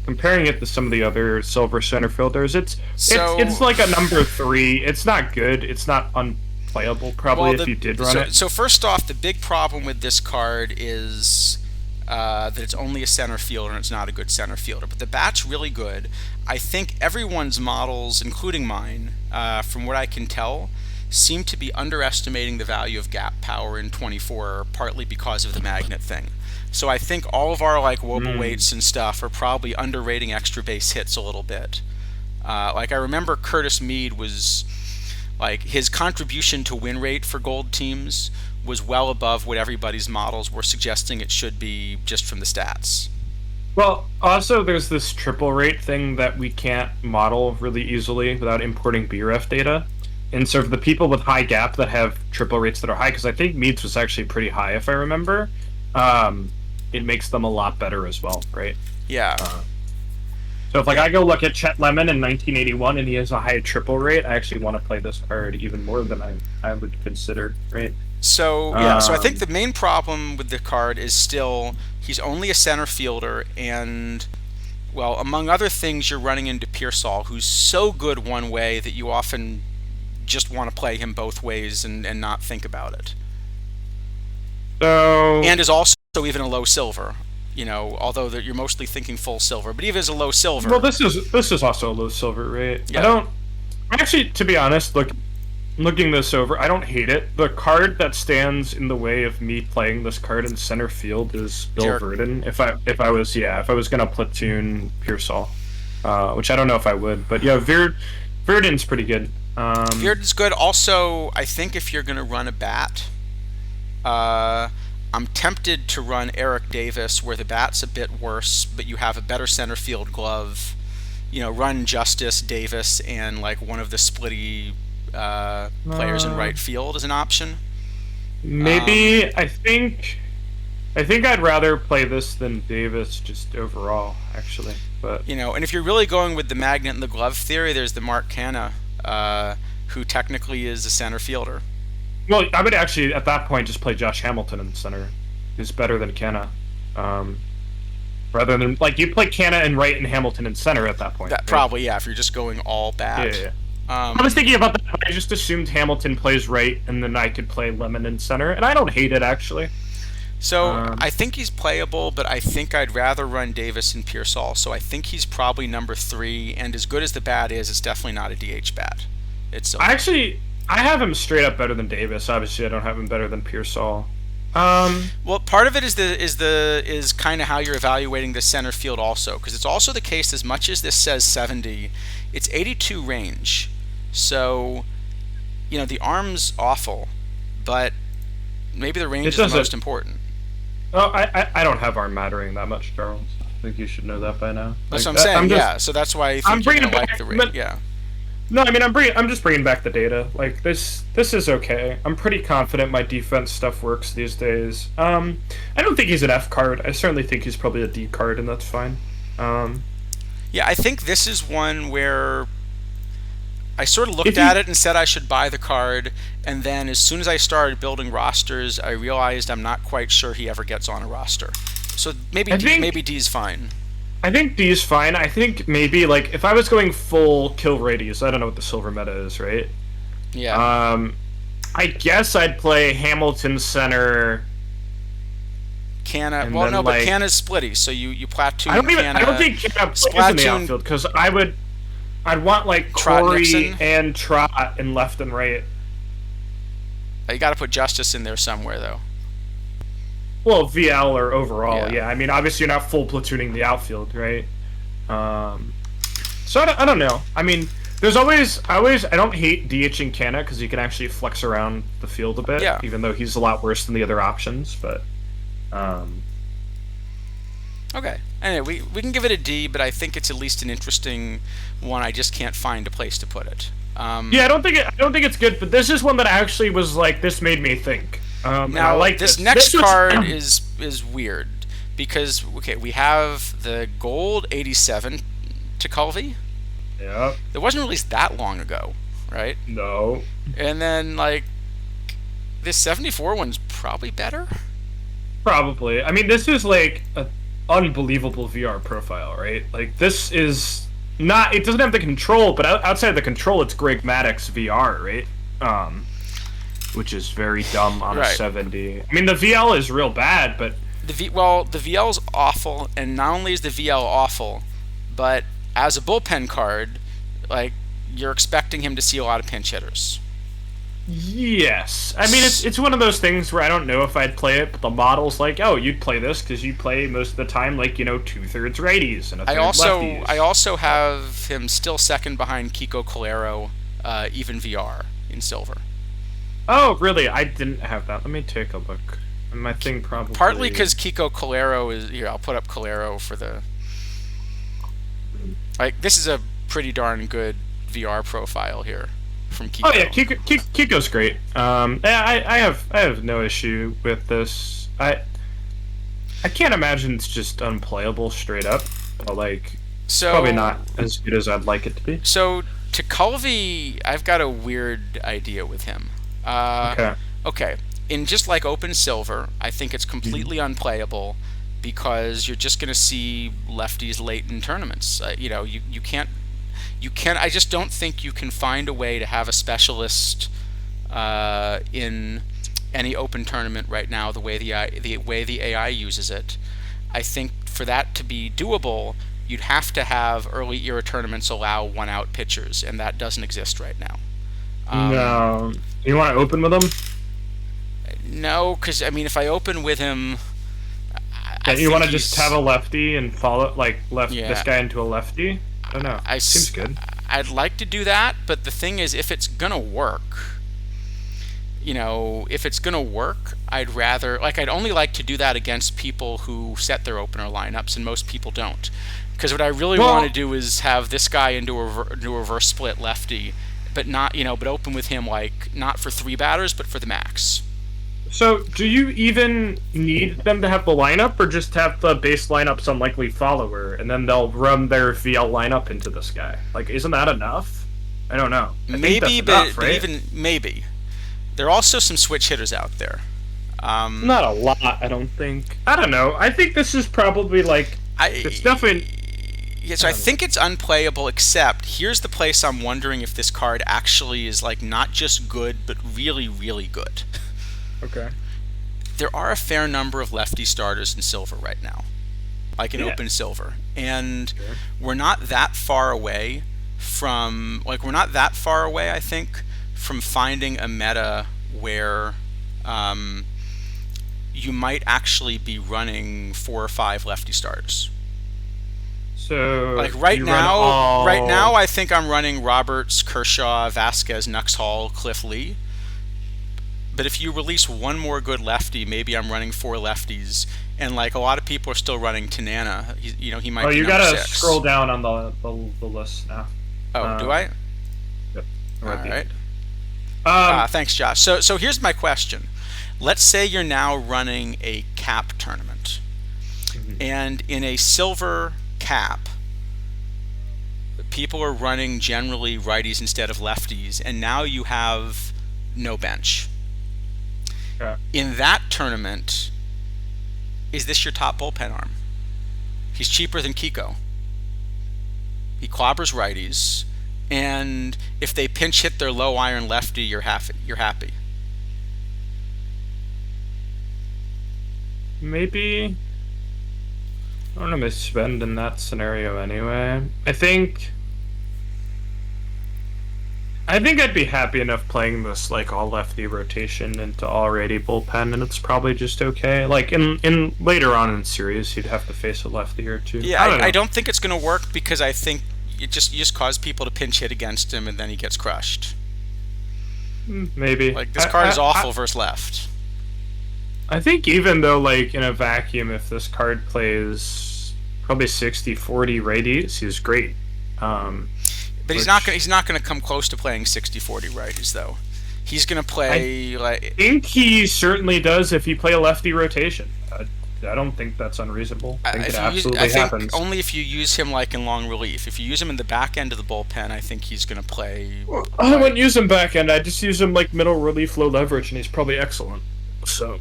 Comparing it to some of the other silver center fielders, So it's like a number 3. It's not good. It's not unplayable probably well, if you did run it. so first off, the big problem with this card is that it's only a center fielder and it's not a good center fielder. But the bat's really good. I think everyone's models, including mine, from what I can tell, seem to be underestimating the value of gap power in 24, partly because of the magnet thing. So I think all of our like wobble weights and stuff are probably underrating extra base hits a little bit. Like I remember Curtis Mead was like his contribution to win rate for gold teams was well above what everybody's models were suggesting it should be just from the stats. Well, also there's this triple rate thing that we can't model really easily without importing BREF data. And so for the people with high gap that have triple rates that are high, because I think Mead's was actually pretty high if I remember, it makes them a lot better as well, right? Yeah. So if like I go look at Chet Lemon in 1981 and he has a high triple rate, I actually want to play this card even more than I would consider, right? So so I think the main problem with the card is still he's only a center fielder, and well, among other things, you're running into Pearsall, who's so good one way that you often just want to play him both ways and not think about it. So And is also even a low silver, although you're mostly thinking full silver, but even as a low silver. well, this is also a low silver rate. Yeah. I don't actually, to be honest, looking this over, I don't hate it. The card that stands in the way of me playing this card in center field is Bill Derek. Verdon. If I was gonna platoon Pearsall, which I don't know if I would, but yeah, Verdon's pretty good. Beard's good. Also, I think if you're going to run a bat, I'm tempted to run Eric Davis, where the bat's a bit worse, but you have a better center field glove. Run Justice, Davis, and like one of the splitty players in right field as an option. Maybe I think I'd rather play this than Davis just overall, actually. But And if you're really going with the magnet and the glove theory, there's the Mark Canna, who technically is a center fielder. well, I would actually at that point just play Josh Hamilton in center, who's better than Canna. Rather than like you play Canna in right and Hamilton in center at that point. That right? probably, yeah, if you're just going all bat. Yeah. I was thinking about that. But I just assumed Hamilton plays right, and then I could play Lemon in center, and I don't hate it actually. So I think he's playable, but I think I'd rather run Davis and Pearsall. So I think he's probably number 3, and as good as the bat is, it's definitely not a DH bat. It's I have him straight up better than Davis. Obviously, I don't have him better than Pearsall. well, part of it is kind of how you're evaluating the center field also, because it's also the case, as much as this says 70, it's 82 range. So the arm's awful, but maybe the range is the most important. Oh, I don't have arm mattering that much, Charles. I think you should know that by now. That's Like, what I'm saying. just, Yeah, so that's why I think I'm you're bringing gonna it like back, the range. but- Yeah. No, I mean I'm just bringing back the data. Like this is okay. I'm pretty confident my defense stuff works these days. I don't think he's an F card. I certainly think he's probably a D card, and that's fine. Yeah, I think this is one where I sort of looked If you- at it and said I should buy the card, and then as soon as I started building rosters, I realized I'm not quite sure he ever gets on a roster. So maybe maybe D's fine. I think D is fine. I think maybe like if I was going full kill radius, I don't know what the silver meta is, right? Yeah. I guess I'd play Hamilton center. Canna. and Well, then, no, but like- Canna's splitty, so you platoon I Canna. don't think Canna plays in the Splatoon- outfield because I'd want like Trot Corey Nixon? and Trot in left and right. You got to put Justice in there somewhere, though. Well, VL or overall, Yeah. yeah. I mean, obviously you're not full platooning the outfield, right? So I don't know. I mean, there's I don't hate DHing Canna because he can actually flex around the field a bit, Yeah. even though he's a lot worse than the other options. But Okay. Anyway, we can give it a D, but I think it's at least an interesting one. I just can't find a place to put it. Yeah, I don't think it's good, but this is one that actually was like this made me think. And I Now, like this this. next This was card is weird because okay, we have the gold 87 to Culvey. yeah, It wasn't released that long ago, right? no, And then like this 74 one's probably better. probably. I mean, this is like an unbelievable VR profile, right? Like this is not. It doesn't have the control, but outside the control, it's Greg Maddox VR, right? Which is very dumb on a Right. 70. I mean, the VL is real bad, but The VL's awful, and not only is the VL awful, but as a bullpen card, like you're expecting him to see a lot of pinch hitters. yes. I mean, it's one of those things where I don't know if I'd play it, but the model's like, oh, you'd play this because you play most of the time, like, 2/3 righties and a third lefties. I also have him still second behind Kiko Calero, even VR in silver. Oh, really? I didn't have that. Let me take a look. My thing probably. Partly because Kiko Calero is here. I'll put up Calero for the. Like this is a pretty darn good VR profile here from Kiko. Oh yeah, Kiko's great. Yeah, I have no issue with this. I can't imagine it's just unplayable straight up. But like, So probably not as good as I'd like it to be. So to Culvey, I've got a weird idea with him. Okay. Okay. In just like Open Silver, I think it's completely unplayable because you're just going to see lefties late in tournaments. You can't. I just don't think you can find a way to have a specialist in any open tournament right now. The way the AI uses it, I think for that to be doable, you'd have to have early era tournaments allow 1-out pitchers, and that doesn't exist right now. No. You want to open with them? No, because I mean, if I open with him, I Yeah, you want to think just he's- have a lefty and follow this Yeah. guy into a lefty? I don't know. Seems good. I'd like to do that, but the thing is, if it's gonna work, I'd only like to do that against people who set their opener lineups, and most people don't. Because what I really Well- want to do is have this guy into a reverse split lefty, but but open with him like not for 3 batters, but for the max. So, do you even need them to have the lineup, or just have the base lineup's unlikely follower, and then they'll run their VL lineup into this guy? Like, isn't that enough? I don't know. I think Maybe, that's enough, but right? even maybe there are also some switch hitters out there. Not a lot, I don't think. I don't know. I think this is probably like it's definitely. Yeah, so I think it's unplayable, except here's the place I'm wondering if this card actually is like not just good, but really, really good. Okay. There are a fair number of lefty starters in silver right now, like in Open Silver, and we're not that far away I think, from finding a meta where you might actually be running 4 or 5 lefty starters. So Like right you now, run all- I think I'm running Roberts, Kershaw, Vasquez, Nuxhall, Cliff Lee. But if you release one more good lefty, maybe I'm running 4 lefties, and like a lot of people are still running Tanana. He might. Oh, be you number gotta 6. scroll down on the list now. Oh, do I? Yep. All right. Um, Thanks, Josh. So here's my question. Let's say you're now running a cap tournament, and in a silver cap, people are running generally righties instead of lefties, and now you have no bench. yeah. In that tournament, is this your top bullpen arm? He's cheaper than Kiko. He clobbers righties, and if they pinch hit their low iron lefty, you're happy. Maybe. I don't know. I spend in that scenario anyway. I think I'd be happy enough playing this like all lefty rotation into already bullpen, and it's probably just okay. Like in later on in series, you'd have to face a lefty or two. Yeah, I I don't think it's going to work because I think you just cause people to pinch hit against him, and then he gets crushed. Maybe Like this card is awful versus left. I think even though like in a vacuum, if this card plays probably 60-40 righties. He's great. But Which he's not gonna come close to playing 60-40 righties though. He's gonna I play like think he certainly does if you play a lefty rotation. I don't think that's unreasonable. I think it if you use, absolutely I think happens. only if you use him like in long relief. If you use him in the back end of the bullpen, I think he's gonna play. Well, I wouldn't use him back end. I just use him like middle relief, low leverage, and he's probably excellent. So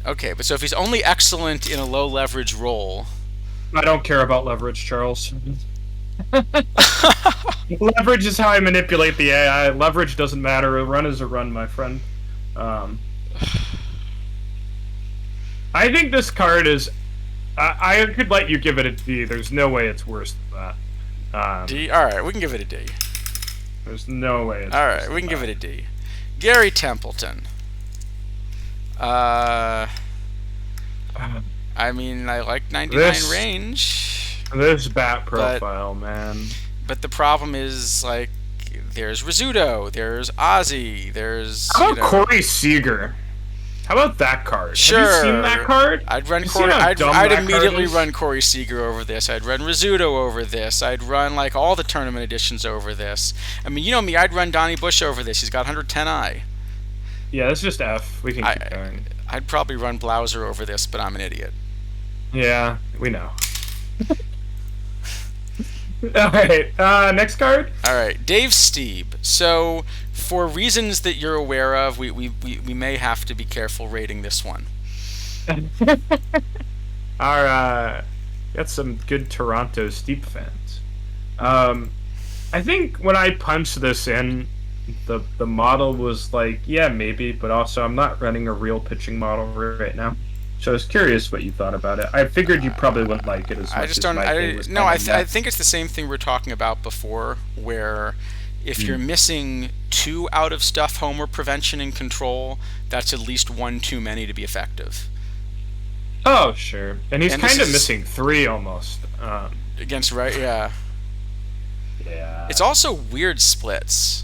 Okay, but so if he's only excellent in a low leverage role, I don't care about leverage, Charles. Leverage is how I manipulate the AI. Leverage doesn't matter. A run is a run, my friend. Um, I think this card is. I could let you give it a D. There's no way it's worse than that. D. All right, we can give it a D. There's no way it's All worse right, than we can give that. it a D. Gary Templeton. I mean, I like 99 This- range, This bat profile, man. but the problem is like there's Rizzuto, there's Ozzy, there's How you about know, Corey Seager? How about that card? Sure. Have you seen that card? I'd run You seen Corey. how I'd dumb that card immediately is? run Corey Seager over this. I'd run Rizzuto over this. I'd run like all the tournament editions over this. I mean, you know me. I'd run Donnie Bush over this. He's got 110i. Yeah, it's just F. We can keep going. I'd probably run Blauser over this, but I'm an idiot. Yeah, we know. All right, next card. All right, Dave Steeb. So, for reasons that you're aware of, we may have to be careful rating this one. Our got some good Toronto Steep fans. I think when I punched this in, the model was like, yeah, maybe, but also I'm not running a real pitching model right now. So I was curious what you thought about it. I figured you probably wouldn't like it as much I just as don't. my thing was No, kind of I think it's the same thing we were talking about before, where if you're missing 2 out of stuff homer prevention and control, that's at least 1 too many to be effective. Oh, sure. And he's And kind this of is- missing 3 almost. Against right, yeah. Yeah. It's also weird splits.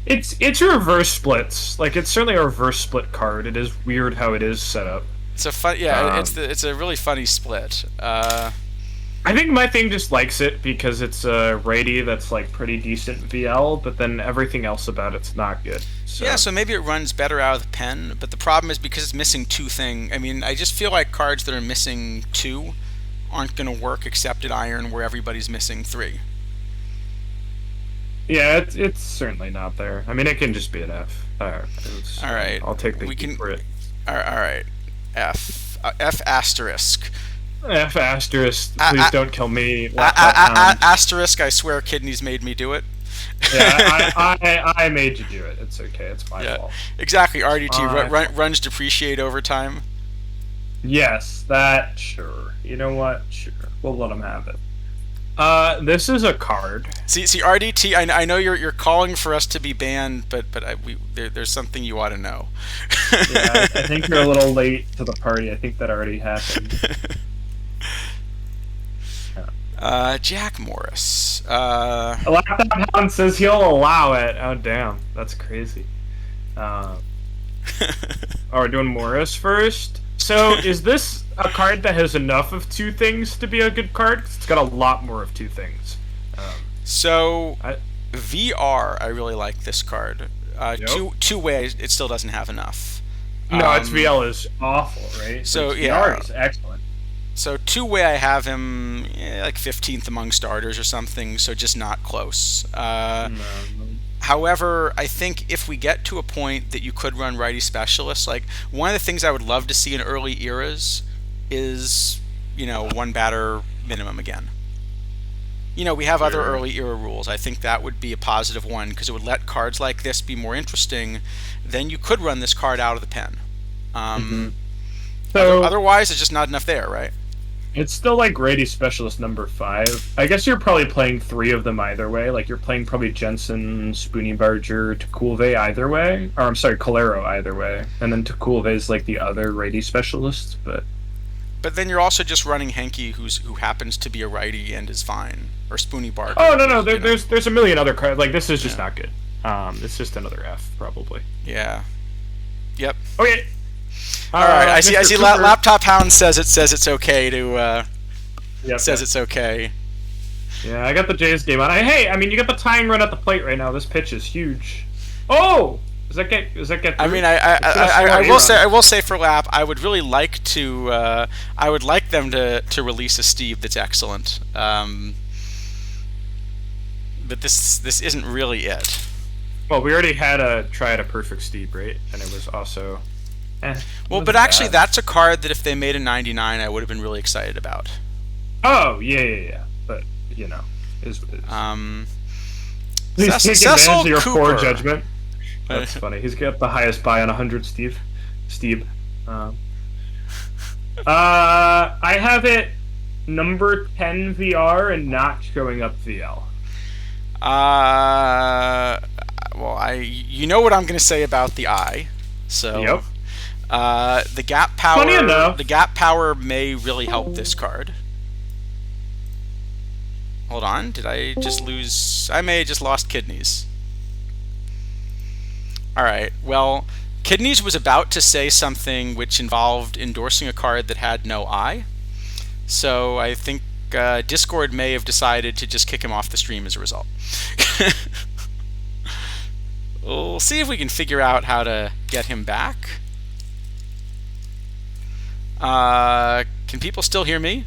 It's reverse splits. Like, it's certainly a reverse split card. It is weird how it is set up. It's a fun, yeah. Um, It's a really funny split. I think my thing just likes it because it's a righty that's like pretty decent VL, but then everything else about it's not good. So. Yeah, so maybe it runs better out of the pen, but the problem is because it's missing 2 things. I mean, I just feel like cards that are missing 2 aren't going to work except at Iron, where everybody's missing 3. Yeah, it's certainly not there. I mean, it can just be an F. All right. I'll take the We key can- for it. All right. F. F asterisk. F asterisk. Please don't kill me. Laptop hound. Asterisk. I swear, Kidneys made me do it. Yeah, I made you do it. It's okay. It's my Yeah, fault. exactly. RDT My runs depreciate over time. Yes, that sure. You know what? Sure, we'll let him have it. This is a card. See, RDT. I know you're calling for us to be banned, but there's something you ought to know. Yeah, I think you're a little late to the party. I think that already happened. Jack Morris. A laptop hound says he'll allow it. Oh damn, that's crazy. Oh, we're doing Morris first. So is this a card that has enough of 2 things to be a good card? 'Cause it's got a lot more of 2 things. So I- VR, I really like this card. Yep. Two ways, it still doesn't have enough. No, its VL is awful, right? so, its yeah. VR is excellent. So 2-way, I have him like 15th among starters or something, so just not close. However, I think if we get to a point that you could run righty specialists, like one of the things I would love to see in early eras is, 1 batter minimum again. We have other Sure. early era rules. I think that would be a positive one because it would let cards like this be more interesting. Then you could run this card out of the pen. So Otherwise, it's just not enough there, right? it's still like righty specialist number 5. I guess you're probably playing 3 of them either way. Like you're playing probably Jensen, Spoonie Barger, Tukulve either way. Or I'm sorry, Colero either way. And then Tukulve is like the other righty specialist, but But then you're also just running Henke, who happens to be a righty and is fine, or Spoonie Barker. oh no, you know. there's a million other cards. Like this is just Yeah. not good. It's just another F probably. Yeah. Yep. Okay. All right. I see. Mr. I see. Cooper. Laptop Hound says it's okay to. Yep, says yep. it's okay. Yeah, I got the Jays game on. Hey, I mean, you got the tying run at the plate right now. This pitch is huge. Oh, does that get I through? mean, It's gonna score a I run. will say for Lap, I would really like to, I would like them to release a Steve that's excellent. But this isn't really it. Well, we already had a try at a perfect Steve, right? And it was also, it Well, but wasn't actually, bad. that's a card that if they made a 99, I would have been really excited about. Oh, yeah, yeah, yeah. But is what it is. Um, Please take advantage Cecil of your poor Cooper. judgment. That's funny. He's got the highest buy on 100, Steve. Steve. Um, I have it number 10 VR and not showing up VL. Uh, well, you know what I'm going to say about the eye. So, Yep. Funny enough. the gap power may really help this card. Hold on, did I just lose? I may have just lost Kidneys. All right. Well, Kidneys was about to say something which involved endorsing a card that had no eye. So I think Discord may have decided to just kick him off the stream as a result. We'll see if we can figure out how to get him back. Can people still hear me?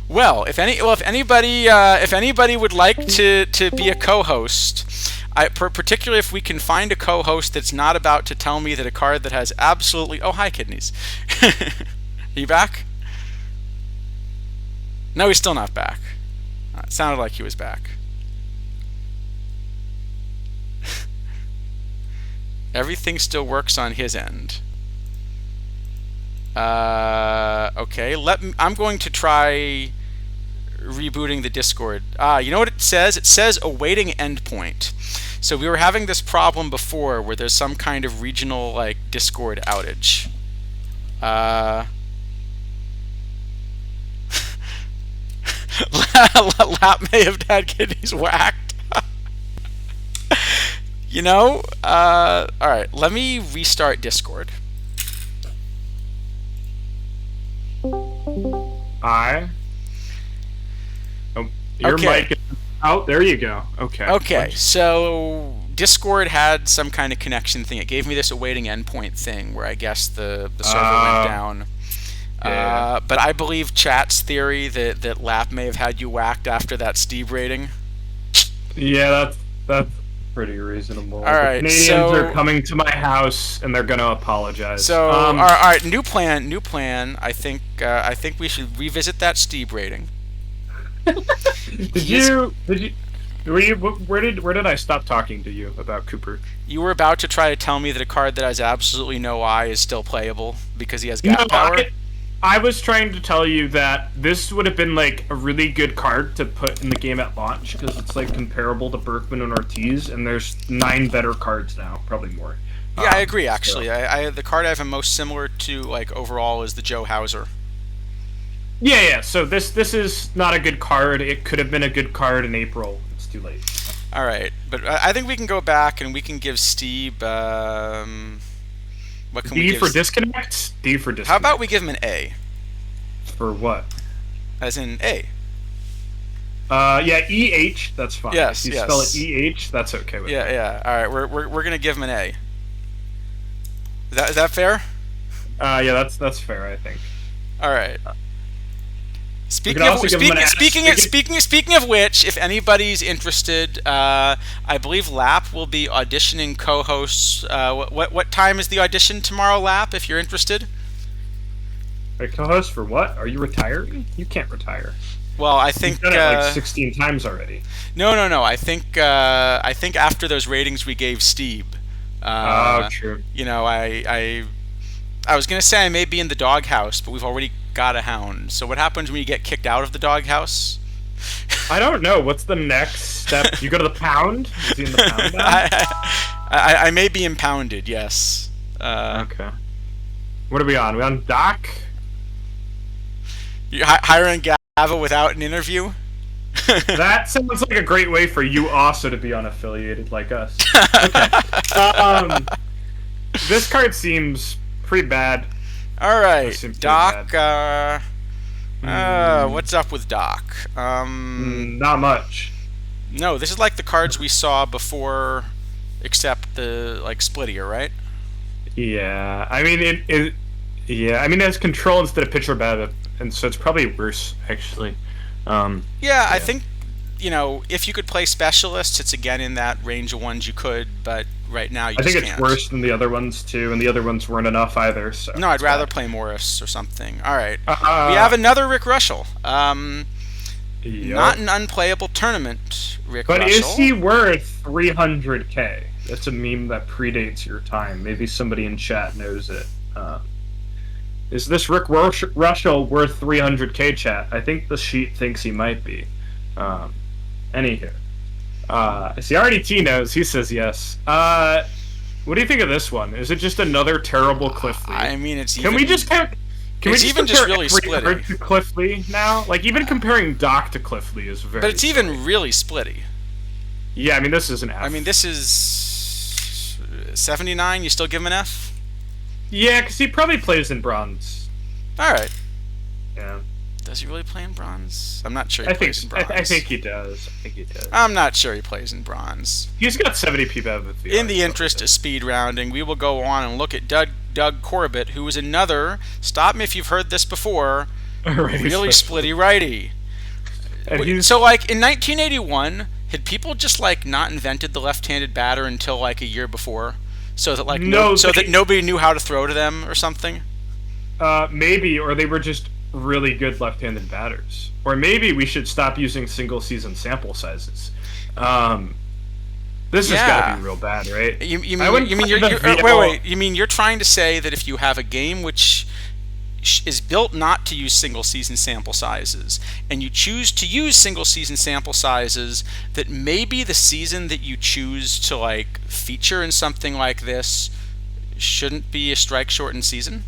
Well, if anybody would like to be a co-host, particularly if we can find a co-host that's not about to tell me that a card that has absolutely hi Kidneys, are you back? No, he's still not back. It sounded like he was back. Everything still works on his end. Okay, I'm going to try rebooting the Discord. You know what it says? It says awaiting endpoint. So we were having this problem before where there's some kind of regional like Discord outage. Lap may have had Kidneys whacked. Alright, let me restart Discord. Your Okay. mic is out. There you go. Okay. Okay, so Discord had some kind of connection thing. It gave me this awaiting endpoint thing where I guess the server went down. Yeah. But I believe chat's theory that Lap may have had you whacked after that Steve rating. Yeah, that's pretty reasonable. All right, the Canadians are coming to my house and they're gonna apologize. So all right, new plan. I think we should revisit that Steve rating. Where did I stop talking to you about Cooper? You were about to try to tell me that a card that has absolutely no eye is still playable because he has gap power. I was trying to tell you that this would have been like a really good card to put in the game at launch because it's like comparable to Berkman and Ortiz, and there's 9 better cards now, probably more. Yeah, I agree. Actually, so. The card I have most similar to like overall is the Joe Hauser. Yeah. So this is not a good card. It could have been a good card in April. It's too late. All right, but I think we can go back and we can give Steve. What can we give? D for disconnect. D for disconnect. How about we give him an A? For what? As in A. Yeah, EH. That's fine. Yes. If you spell it EH, that's okay with me. Yeah. All right, we're gonna give him an A. Is that fair? Yeah, that's fair. I think. All right. Speaking of which, if anybody's interested, I believe Lap will be auditioning co-hosts. What time is the audition tomorrow, Lap? If you're interested. A co-host for what? Are you retiring? You can't retire. Well, I think you've done it like 16 times already. No. I think after those ratings we gave Steve. True. I was gonna say I may be in the doghouse, but we've already got a hound. So what happens when you get kicked out of the doghouse? I don't know. What's the next step? You go to the pound? Is he in the pound now? I may be impounded, yes. Okay. What are we on? We on Doc? You hiring Gava without an interview? That sounds like a great way for you also to be unaffiliated like us. Okay. Um, this card seems pretty bad. All This right, seems pretty Doc. bad. What's up with Doc? Not much. No, this is like the cards we saw before, except the like splittier, right? Yeah, I mean yeah, I mean it has control instead of pitcher bat, and so it's probably worse actually. Yeah, I Yeah. think if you could play specialists, it's again in that range of ones you could, but right now you I think just it's can't. worse than the other ones too, and the other ones weren't enough either. So No, I'd it's rather bad. play Morris or something. All right, Uh, we have another Rick Russell. Not Yep. an unplayable tournament, Rick But Russell. is he worth 300k? That's a meme that predates your time. Maybe somebody in chat knows it. Is this Rick Russell worth 300k, chat? I think the sheet thinks he might be. Anywho. See, already T knows. He says yes. What do you think of this one? Is it just another terrible Cliff Lee? I mean, it's Can even. we just kind of... Can we It's just even just compare really every splitty. card to Cliff Lee now? Like, even comparing Doc to Cliff Lee is very... But it's even really splitty. Yeah, I mean, this is an F. I mean, this is 79. You still give him an F? Yeah, because he probably plays in bronze. All right. Yeah. Does he really play in bronze? I'm not sure he I think plays in bronze. I think he does. I think he does. I'm not sure he plays in bronze. He's got 70 PBEV with VR. In the interest of speed rounding, we will go on and look at Doug Corbett, who is another, stop me if you've heard this before, really splitty righty. And he's, So, like, in 1981, had people just, like, not invented the left-handed batter until, like, a year before? So that, like, that nobody knew how to throw to them or something? maybe, or they were just really good left-handed batters. Or maybe we should stop using single-season sample sizes. This has got to be real bad, right? You mean you're trying to say that if you have a game which is built not to use single season sample sizes and you choose to use single season sample sizes, that maybe the season that you choose to like feature in something like this shouldn't be a strike shortened season?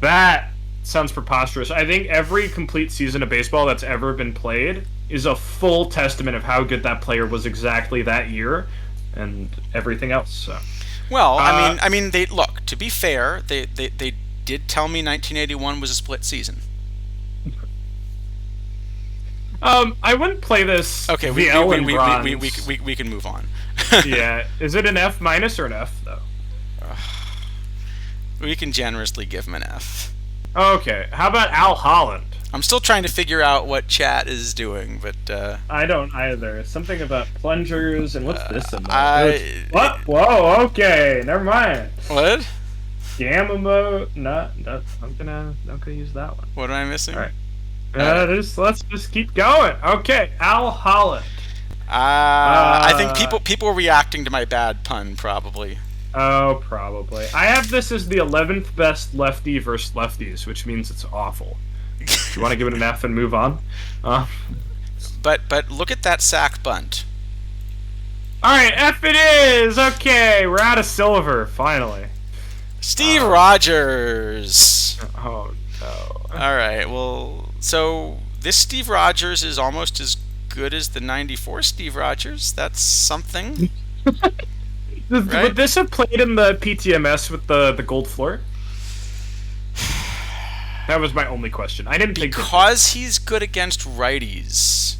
That sounds preposterous. I think every complete season of baseball that's ever been played is a full testament of how good that player was exactly that year and everything else. So. Well, I mean, they look. To be fair, they did tell me 1981 was a split season. I wouldn't play this. Okay, we can move on. Yeah, is it an F minus or an F though? We can generously give him an F. Okay, how about Al Holland? I'm still trying to figure out what chat is doing, but I don't either. Something about plungers and what's this in what? Whoa, okay, never mind. What? Gamma mode? No, I'm gonna use that one. What am I missing? All right. Let's just keep going. Okay, Al Holland. I think people were reacting to my bad pun probably. Oh, probably. I have this as the 11th best lefty versus lefties, which means it's awful. Do you want to give it an F and move on? But look at that sack bunt. All right, F it is. Okay, we're out of silver finally. Steve Rogers. Oh no. All right. Well, so this Steve Rogers is almost as good as the '94 Steve Rogers. That's something. Right? Would this have played in the PTMS with the gold floor? That was my only question. I didn't think because he's good against righties.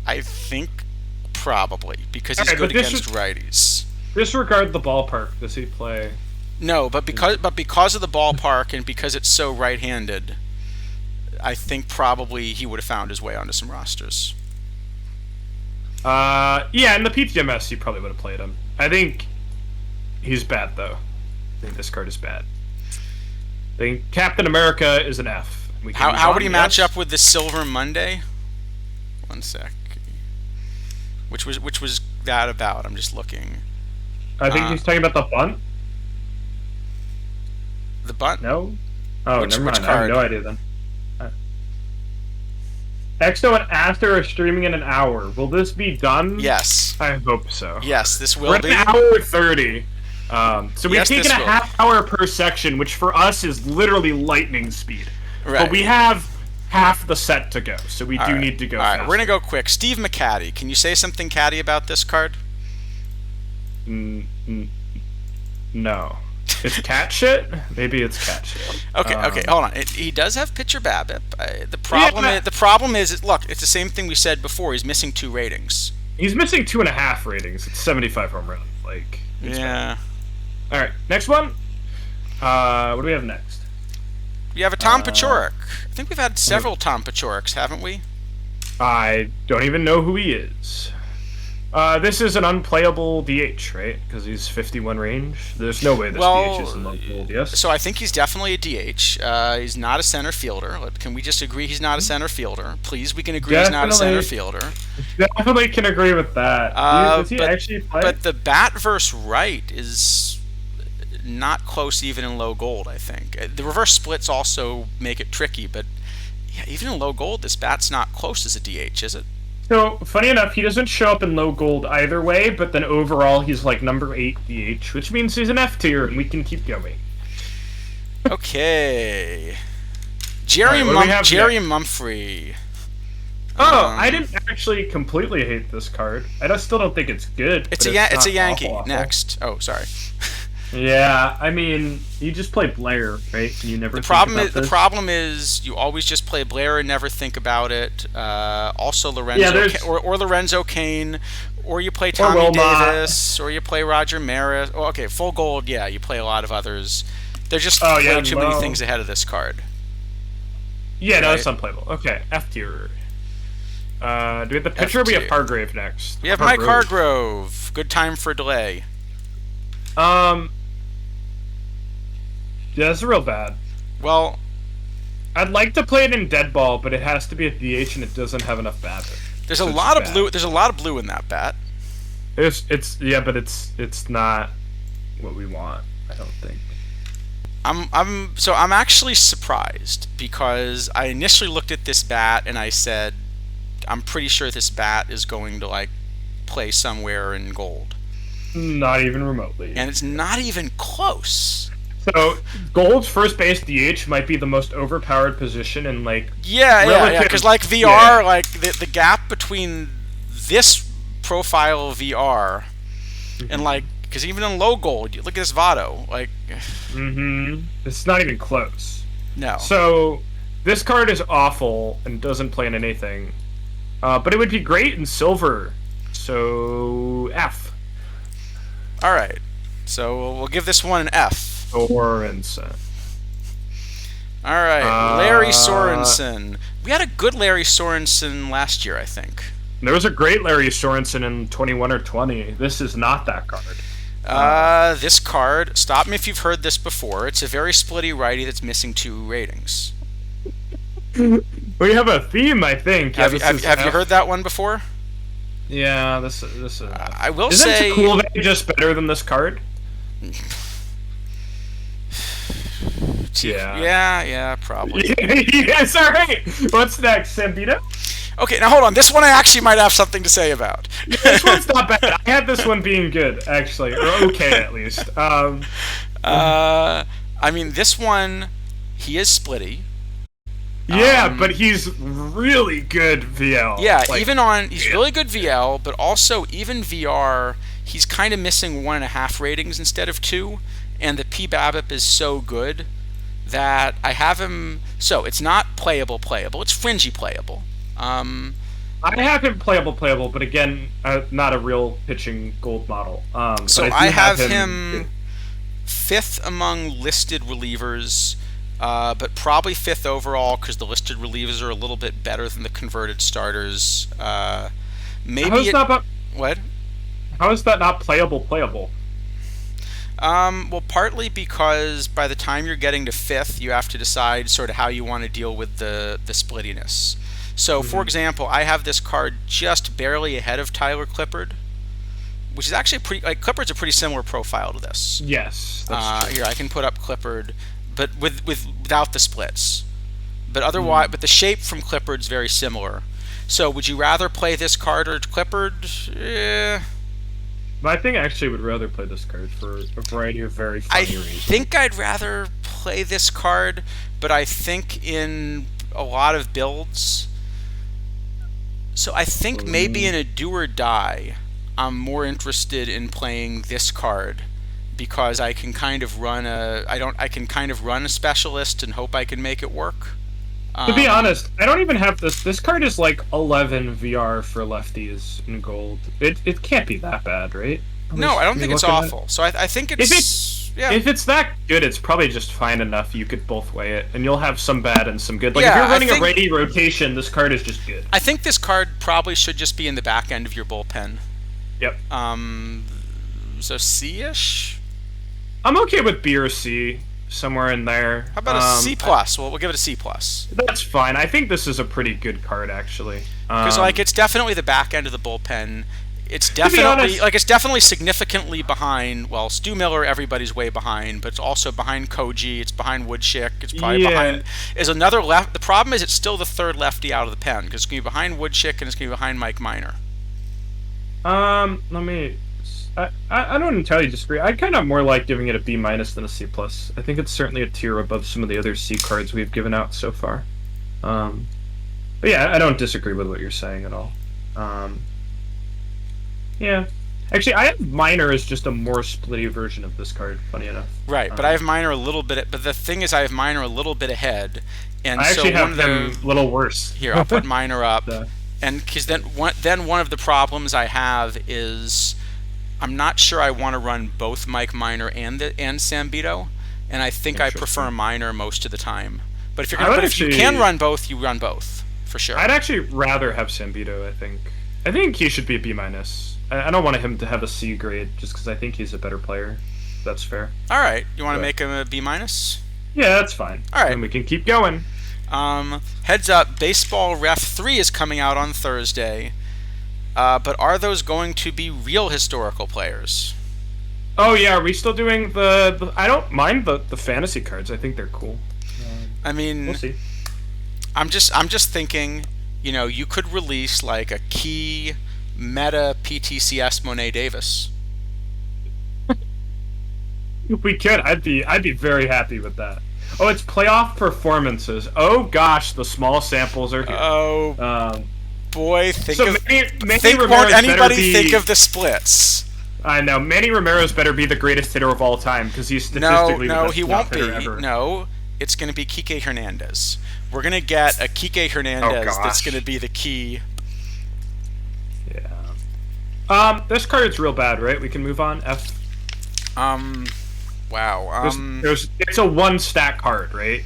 I think probably because he's good against righties. Disregard the ballpark. Does he play? No, but because of the ballpark and because it's so right-handed, I think probably he would have found his way onto some rosters. Yeah, in the PTMS he probably would have played him. I think he's bad though. I think this card is bad. I think Captain America is an F. How would he match up with the Silver Monday? One sec. Which was that about? I'm just looking. I think he's talking about the bunt. The bunt? No. Oh, Which never mind. card? I have no idea then. Exo and Aster are streaming in an hour. Will this be done? Yes. I hope so. Yes, this will We're be. at an hour 30. So we've taken a half hour per section, which for us is literally lightning speed. Right. But we have half the set to go, so we All do right. need to go All right, fast. we're gonna go quick. Steve McCaddy, can you say something catty about this card? No. It's cat shit? Maybe it's cat shit. Okay, hold on. He does have pitcher BABIP. The problem is, look, it's the same thing we said before. He's missing 2 ratings. He's missing 2.5 ratings. It's 75 home run. Like, yeah. All right, next one. What do we have next? We have a Tom Paciorek. I think we've had several Tom Pacioreks, haven't we? I don't even know who he is. This is an unplayable DH, right? Because he's 51 range. There's no way this DH is in the field, yes? So I think he's definitely a DH. He's not a center fielder. Can we just agree he's not a center fielder? Please, we can agree he's not a center fielder. Definitely can agree with that. Does he actually play? But the bat versus right is not close even in low gold, I think. The reverse splits also make it tricky, but yeah, even in low gold, this bat's not close as a DH, is it? So, funny enough, he doesn't show up in low gold either way, but then overall he's like number 8 DH, which means he's an F tier, and we can keep going. Okay. Jerry Mumphrey. Oh, I didn't actually completely hate this card. Still don't think it's good. It's a Yankee. Awful. Next. Oh, sorry. Yeah, I mean, you just play Blair, right? You never. The problem is you always just play Blair and never think about it. Also, Lorenzo or Lorenzo Cain, or you play Tommy Davis, or you play Roger Maris. Oh, okay, full gold. Yeah, you play a lot of others. There's just way too many things ahead of this card. Yeah, no, it's unplayable. Okay, F tier. Do we have the pitcher? Or we have Hargrave next. We have Mike Hargrove. Good time for a delay. Yeah, that's real bad. Well, I'd like to play it in dead ball, but it has to be a DH, and it doesn't have enough BABIP. There's a lot of blue. There's a lot of blue in that bat. But it's not what we want. I don't think. I'm actually surprised because I initially looked at this bat and I said, I'm pretty sure this bat is going to play somewhere in gold. Not even remotely. And it's not even close. So, gold's first base DH might be the most overpowered position in Yeah, because VR, the gap between this profile of VR and because even in low gold, you look at this Votto, it's not even close. No. So, this card is awful and doesn't play in anything, but it would be great in silver. So, F. All right. So we'll give this one an F. Sorensen. All right, Larry Sorensen. We had a good Larry Sorensen last year, I think. There was a great Larry Sorensen in 21 or 20. This is not that card. This card, stop me if you've heard this before. It's a very splitty righty that's missing 2 ratings. We have a theme, I think. Have you heard that one before? Yeah, this is. I will say. Isn't Cool just better than this card? Yeah, probably. Yes, all right. What's next, Sambito? Okay, now hold on. This one I actually might have something to say about. This one's not bad. I had this one being good, actually, or okay at least. I mean, this one, he is splitty. Yeah, but he's really good VL. Yeah, he's really good VL, but also even VR, he's kind of missing 1.5 ratings instead of 2, and the PBABIP is so good that I have him. So it's not playable. It's fringy playable. I have him playable, but again, not a real pitching gold model. So I have him 5th among listed relievers. But probably 5th overall because the listed relievers are a little bit better than the converted starters. What? How is that not playable? Well, partly because by the time you're getting to 5th, you have to decide sort of how you want to deal with the splittiness. So, for example, I have this card just barely ahead of Tyler Clippard, which is actually Clippard's a pretty similar profile to this. Yes. That's true. Here, I can put up Clippard, but without the splits. But otherwise, but the shape from Clippard's very similar. So, would you rather play this card or Clippard? Yeah. I think I actually would rather play this card for a variety of very funny reasons. I think I'd rather play this card, but I think in a lot of builds. So I think maybe in a do or die, I'm more interested in playing this card because I can kind of run I can kind of run a specialist and hope I can make it work. To be honest, I don't even have this. This card is like 11 VR for lefties in gold. It can't be that bad, right? No, I don't think it's awful. So I think if it's that good, it's probably just fine enough. You could both weigh it, and you'll have some bad and some good. Like if you're running a ready rotation, this card is just good. I think this card probably should just be in the back end of your bullpen. Yep. So C-ish? I'm okay with B or C, somewhere in there. How about a C plus? Well, we'll give it a C plus. That's fine. I think this is a pretty good card, actually. Because it's definitely the back end of the bullpen. It's definitely it's definitely significantly behind. Well, Stu Miller, everybody's way behind, but it's also behind Koji. It's behind Woodschick. It's probably behind. Is another left. The problem is it's still the third lefty out of the pen because it's going to be behind Woodschick and it's going to be behind Mike Minor. Let me. I don't entirely disagree. I kind of more like giving it a B minus than a C plus. I think it's certainly a tier above some of the other C cards we've given out so far. But yeah, I don't disagree with what you're saying at all. Yeah. Actually, I have Minor as just a more splitty version of this card, funny enough. Right, but I have Minor a little bit... But the thing is, I have Minor a little bit ahead. And I actually have him a little worse. Here, I'll put Minor up. And because then one of the problems I have is... I'm not sure I want to run both Mike Minor and Sambito. And I think I prefer Minor most of the time. But if you're gonna, if you can run both, you run both, for sure. I'd actually rather have Sambito, I think. I think he should be a B minus. I don't want him to have a C grade just because I think he's a better player. That's fair. All right, you want to make him a B minus? Yeah, that's fine. All right, and we can keep going. Heads up, Baseball Ref 3 is coming out on Thursday. But are those going to be real historical players? Oh yeah, are we still doing the I don't mind the fantasy cards. I think they're cool. I mean, we'll see. I'm just thinking, you could release like a key meta PTCS Monet Davis. We could. I'd be very happy with that. Oh, it's playoff performances. Oh gosh, the small samples are here. Oh boy, think of the splits. I know. Manny Ramirez better be the greatest hitter of all time because he's statistically the best he won't be. Ever. No, it's going to be Kike Hernandez. We're going to get a Kike Hernandez that's going to be the key. Yeah. This card's real bad, right? We can move on. F. Wow. It's a one stat card, right?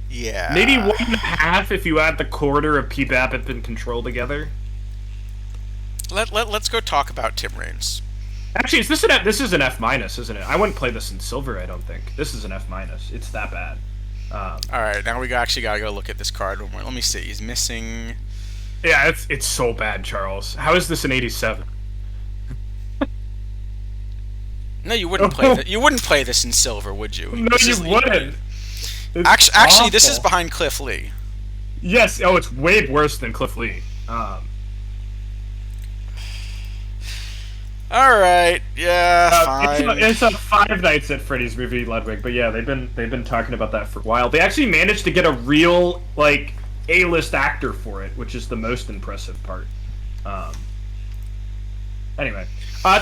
Yeah. Maybe 1.5 if you add the quarter of P-BABIP and Control together. Let's go talk about Tim Raines. Actually, this is an F minus, isn't it? I wouldn't play this in silver. I don't think this is an F minus. It's that bad. All right, now we actually gotta go look at this card one more. Let me see. He's missing. Yeah, it's so bad, Charles. How is this an 87? No, you wouldn't play that. You wouldn't play this in silver, would you? No, you wouldn't. Actually, this is behind Cliff Lee. Yes. Oh, it's way worse than Cliff Lee. All right. Yeah. Fine. It's a Five Nights at Freddy's movie, Ludwig. But yeah, they've been talking about that for a while. They actually managed to get a real A-list actor for it, which is the most impressive part. Anyway,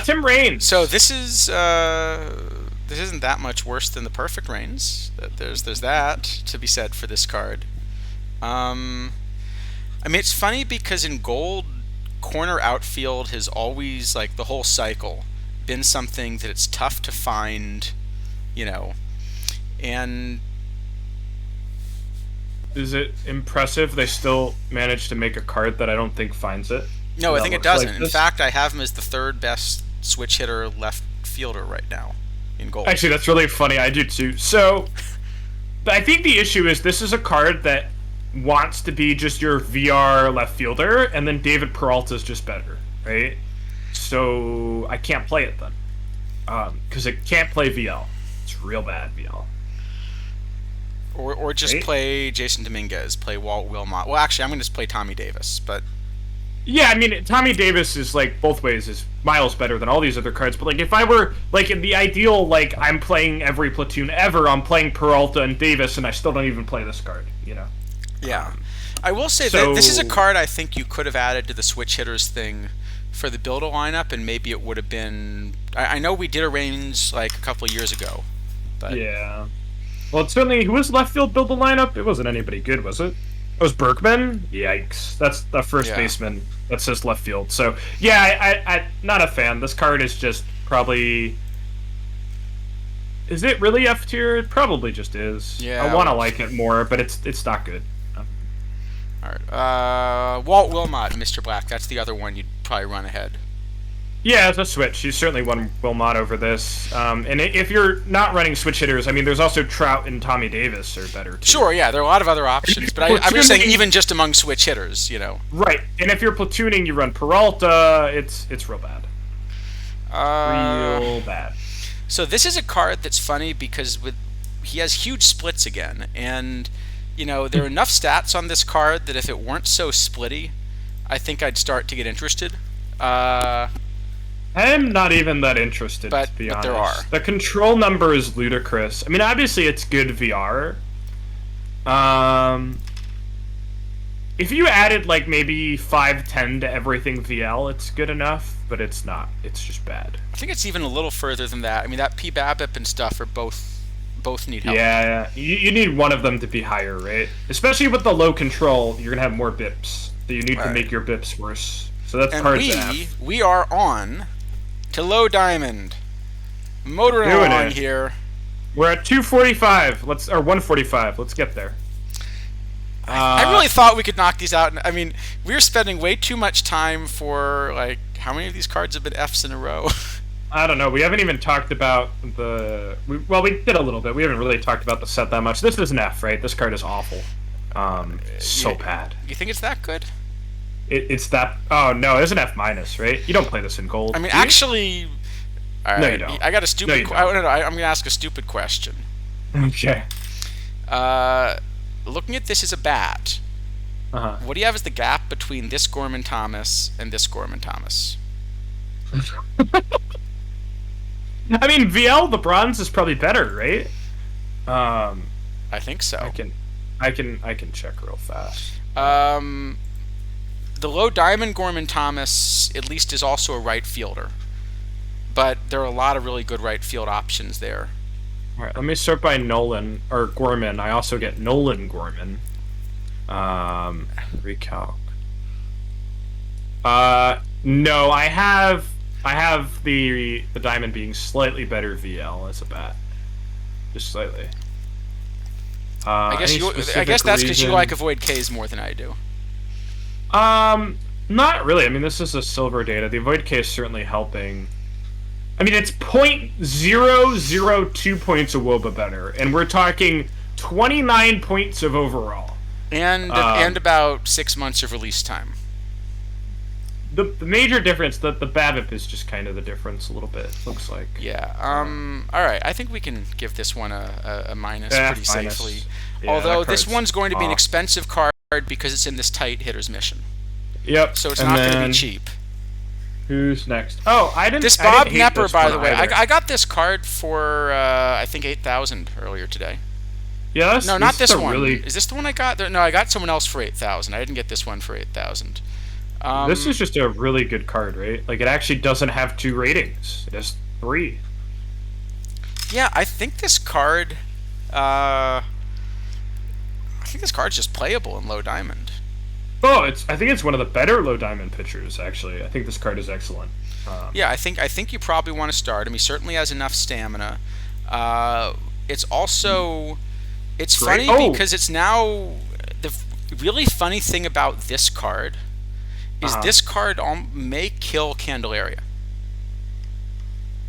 Tim Raines. So this isn't that much worse than the Perfect Raines. There's that to be said for this card. I mean, it's funny because in gold, corner outfield has always, the whole cycle, been something that it's tough to find, and... Is it impressive they still managed to make a card that I don't think finds it? No, I think it doesn't. In fact, I have him as the third best switch hitter left fielder right now in gold. Actually, that's really funny. I do too. So, I think the issue is this is a card that wants to be just your VR left fielder, and then David Peralta's just better, right? So I can't play it then, because it can't play VL. It's real bad VL. Or just play Jason Dominguez, play Walt Wilmot. Well, actually, I'm going to just play Tommy Davis, but Yeah, I mean, Tommy Davis is like both ways is miles better than all these other cards. But like, if I were like in the ideal, like I'm playing every platoon ever, I'm playing Peralta and Davis, and I still don't even play this card. Yeah. I will say that this is a So card I think you could have added to the switch hitters thing for the builder lineup, and maybe it would have been. I know we did arrange like a couple of years ago, but yeah. Well, it's certainly who was left field build the lineup. It wasn't anybody good, was it? It was Berkman. Yikes! That's the first yeah. baseman that says left field. So yeah, I not a fan. This card is just probably. Is it really F tier? It probably just is. I Yeah. want to like it more, but it's not good. All right. Walt Wilmot, Mr. Black. That's the other one you'd probably run ahead. Yeah, it's a switch. She's certainly won Wilmot over this. And if you're not running switch hitters, I mean, there's also Trout and Tommy Davis are better too. Sure. Yeah. There are a lot of other options, but I'm just saying even just among switch hitters. Right. And if you're platooning, you run Peralta. It's real bad. Real bad. So this is a card that's funny because he has huge splits again, and there are enough stats on this card that if it weren't so splitty, I think I'd start to get interested. I am not even that interested, But to be but honest. there are. The control number is ludicrous. I mean, obviously it's good VR. If you added like maybe 510 to everything VL, it's good enough, but it's not. It's just bad. I think it's even a little further than that. I mean, that P BABIP and stuff are both need help. Yeah. You need one of them to be higher, right? Especially with the low control, you're gonna have more bips. So you need to Right. make your bips worse. So that's And card F. we are on to low diamond, motoring Doing along it. here. We're at 245. Or 145. Let's get there. I really thought we could knock these out. I mean, we were spending way too much time for like how many of these cards have been Fs in a row? I don't know. We haven't even talked about we did a little bit. We haven't really talked about the set that much. This is an F, right? This card is awful. So bad. You think it's that good? It's that. Oh no, it's an F minus, right? You don't play this in gold. I mean, do you? actually, all right, No, you don't. I got a No, stupid. you don't. I'm going to ask a stupid question. Okay. Looking at this as a bat, Uh what do you have as the gap between this Gorman Thomas and this Gorman Thomas? huh. I mean, VL the bronze is probably better, right? I think so. I can check real fast. The low diamond Gorman Thomas at least is also a right fielder, but there are a lot of really good right field options there. All right, let me start by Nolan or Gorman. I also get Nolan Gorman. Recalc. No, I have the diamond being slightly better VL as a bat, just slightly. I guess any I guess that's because you reason? like avoid Ks more than I do. Not really. I mean, this is a silver data. The avoid K is certainly helping. I mean, it's 0.002 points of WOBA better, and we're talking 29 points of overall. And about 6 months of release time. The major difference, the BABIP is just kind of the difference a little bit, looks like. Yeah. All right. I think we can give this one a minus pretty minus. safely. Yeah, Although that this card's one's going to be an off. expensive card because it's in this tight hitter's mission. Yep. So it's and not going to then be cheap. Who's next? Oh, I didn't. This I Bob didn't hate Nepper, this by one the way, either. I got this card for I think 8,000 earlier today. Yeah, No, not this is a one. Really, Is this the one I got? No, I got someone else for 8,000. I didn't get this one for 8,000. this is just a really good card, right? Like, it actually doesn't have 2 ratings. It has 3. Yeah, I think this card. I think this card's just playable in low diamond. Oh, I think it's one of the better low diamond pitchers, actually. I think this card is excellent. Yeah, I think you probably want to start him. He certainly has enough stamina. It's also it's Great. funny Oh. because it's now the really funny thing about this card is this card may kill Candelaria.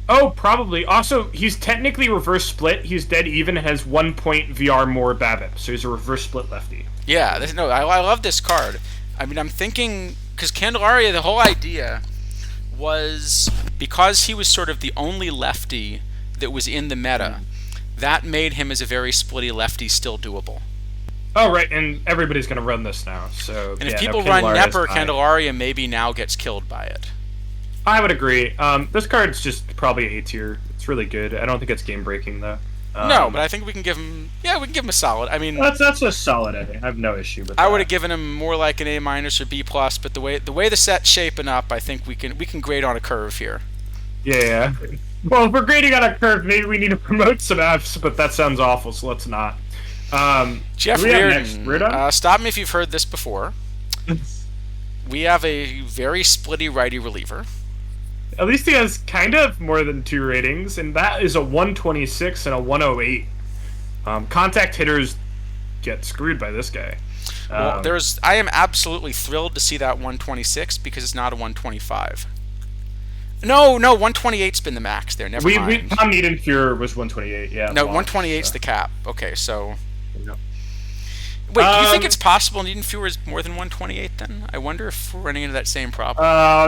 Oh, probably. Also, he's technically reverse split. He's dead even, has 1 point VR more BABIP, so he's a reverse split lefty. Yeah, I love this card. I mean, I'm thinking because Candelaria, the whole idea was because he was sort of the only lefty that was in the meta, that made him as a very splitty lefty still doable. Oh, right, and everybody's gonna run this now. So And if yeah, no, people run Candelaria's Nepper, high. Candelaria maybe now gets killed by it. I would agree. This card's just probably A tier. It's really good. I don't think it's game breaking though. No, but I think we can give him. Yeah, we can give him a solid. I mean, That's a solid A. I have no issue with I that. would have given him more like an A minus or B plus. But the way the set's shaping up, I think we can grade on a curve here. Yeah. Well, if we're grading on a curve, maybe we need to promote some Fs, but that sounds awful, so let's not. Jeff who do we have next? Reardon. Reardon? Stop me if you've heard this before. We have a very splitty righty reliever. At least he has kind of more than 2 ratings, and that is a 126 and a 108. Contact hitters get screwed by this guy. Well, I am absolutely thrilled to see that 126 because it's not a 125. No, 128's been the max there. Never mind. Tom Niedenfuhr was 128. Yeah. No, launched, 128's so. the cap. Okay, so. Yeah. Wait, do you think it's possible Niedenfuhr is more than 128 then? I wonder if we're running into that same problem.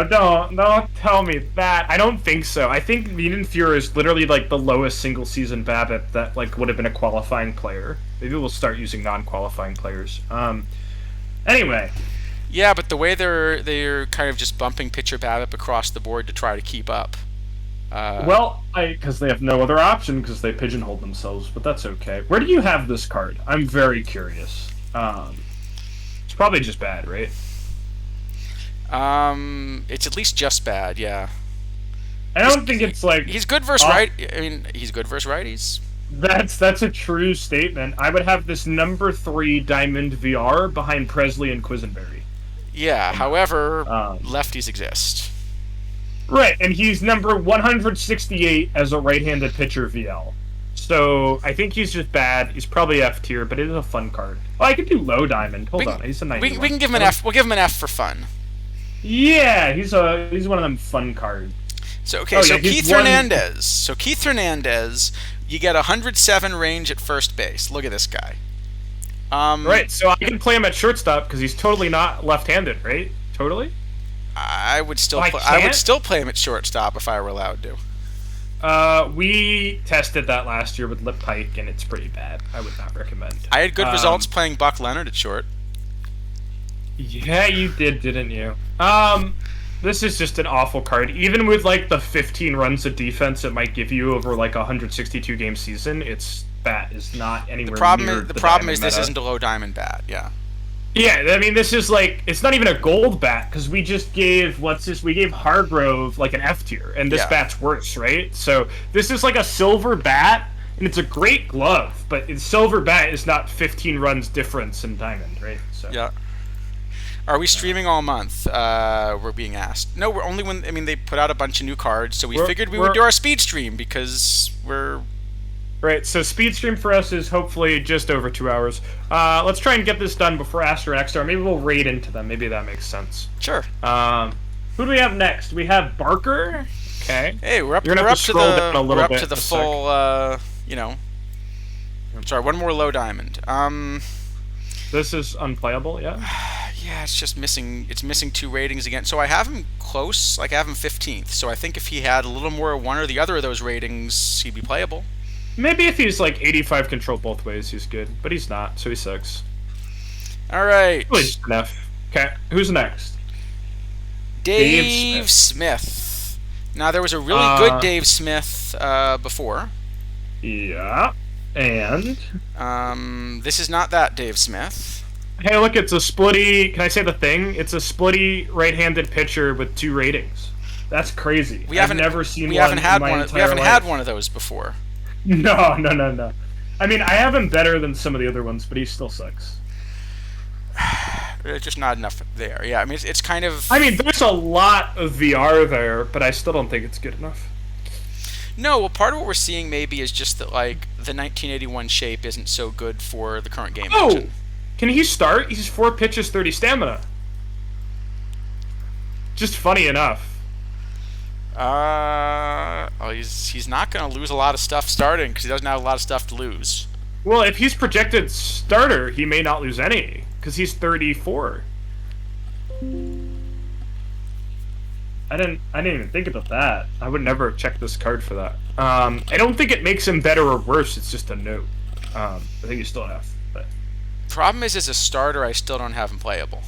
Don't tell me that. I don't think so. I think Niedenfuhr is literally like the lowest single season BABIP that like would have been a qualifying player. Maybe we'll start using non-qualifying players. Anyway. Yeah, but the way they're kind of just bumping pitcher BABIP across the board to try to keep up. Because they have no other option because they pigeonhole themselves, but that's okay. Where do you have this card? I'm very curious. It's probably just bad, right? It's at least just bad, yeah. I don't think it's like he's good versus right. I mean, he's good versus righties. That's a true statement. I would have this number 3 Diamond VR behind Presley and Quisenberry. Yeah. However, lefties exist. Right, and he's number 168 as a right-handed pitcher VL. So I think he's just bad. He's probably F tier, but it is a fun card. Oh, I could do low diamond. Hold on, he's a 91. We can give him an F. We'll give him an F for fun. Yeah, he's one of them fun cards. So Keith Hernandez. So Keith Hernandez, you get 107 range at first base. Look at this guy. Right, so I can play him at shortstop because he's totally not left-handed, right? Totally. I would still play him at shortstop if I were allowed to. We tested that last year with Lip Pike, and it's pretty bad. I would not recommend. I had good results playing Buck Leonard at short. Yeah, you did, didn't you? This is just an awful card. Even with like the 15 runs of defense it might give you over like a 162 game season, its bat is not anywhere near the problem is this isn't a low diamond bat. Yeah. Yeah, I mean, this is like, it's not even a gold bat, because we just gave, we gave Hargrove, like, an F tier, and this bat's worse, right? So, this is like a silver bat, and it's a great glove, but silver bat is not 15 runs difference in diamond, right? So. Yeah. Are we streaming all month? We're being asked. No, we're only when, I mean, they put out a bunch of new cards, so we figured we would do our speed stream, because we're... Right, so speed stream for us is hopefully just over 2 hours. Let's try and get this done before Astro X-Star. Maybe we'll raid into them. Maybe that makes sense. Sure. Who do we have next? We have Barker. Okay. Hey, we're up to the full, you know. Sorry, one more low diamond. This is unplayable, yeah? Yeah, it's just missing. It's missing 2 ratings again. So I have him close. Like, I have him 15th. So I think if he had a little more one or the other of those ratings, he'd be playable. Maybe if he's like 85 control both ways, he's good. But he's not, so he sucks. All right. Really just an F. Okay, who's next? Dave Smith. Now, there was a really good Dave Smith before. Yeah, and? This is not that Dave Smith. Hey, look, it's a splitty... Can I say the thing? It's a splitty right-handed pitcher with 2 ratings. That's crazy. I've never seen one in my entire life. We haven't had one of those before. No. I mean, I have him better than some of the other ones, but he still sucks. There's just not enough there. Yeah, I mean, it's kind of... I mean, there's a lot of VR there, but I still don't think it's good enough. No, well, part of what we're seeing maybe is just that, like, the 1981 shape isn't so good for the current game engine. Can he start? He's 4 pitches, 30 stamina. Just funny enough. He's not going to lose a lot of stuff starting because he doesn't have a lot of stuff to lose. Well, if he's projected starter, he may not lose any because he's 34. I didn't even think about that. I would never check this card for that. I don't think it makes him better or worse. It's just a note. I think he's still F. But Problem is, as a starter, I still don't have him playable.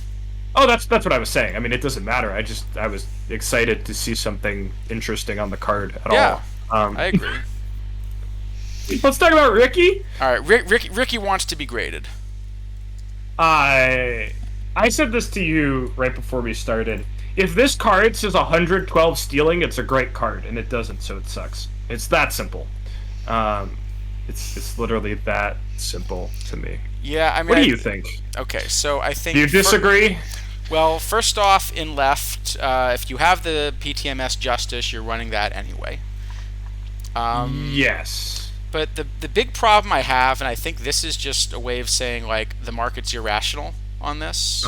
Oh, that's what I was saying. I mean, it doesn't matter. I was excited to see something interesting on the card at Yeah, all. I agree. Let's talk about Ricky. All right, Ricky wants to be graded. I said this to you right before we started. If this card says 112 stealing, it's a great card, and it doesn't, so it sucks. It's that simple. It's literally that simple to me. Yeah, I mean, what do you think? Okay, so I think. Do you disagree? Well, first off, in left, if you have the PTMS Justice, you're running that anyway. Yes. But the big problem I have, and I think this is just a way of saying like the market's irrational on this.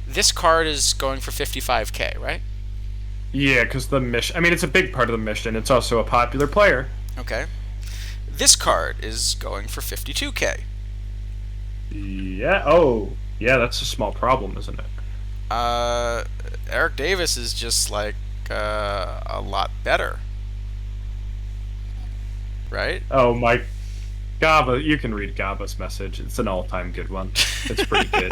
This card is going for 55K, right? Yeah, because the mission. I mean, it's a big part of the mission. It's also a popular player. Okay. This card is going for 52K. Yeah. Oh, yeah. That's a small problem, isn't it? Eric Davis is just like a lot better, right? Oh my, Gaba. You can read Gaba's message. It's an all-time good one. It's pretty good.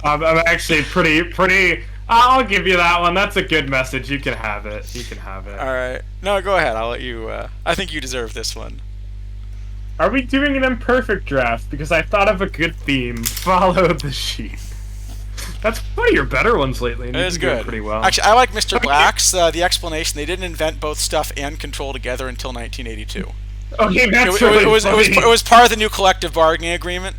I'm actually pretty. I'll give you that one. That's a good message. You can have it. You can have it. All right. No, go ahead. I'll let you. I think you deserve this one. Are we doing an imperfect draft? Because I thought of a good theme. Follow the sheet. That's one of your better ones lately. It is good. Pretty well. Actually, I like Mr. Black's. The explanation: they didn't invent both stuff and control together until 1982. Okay, that's it was part of the new collective bargaining agreement.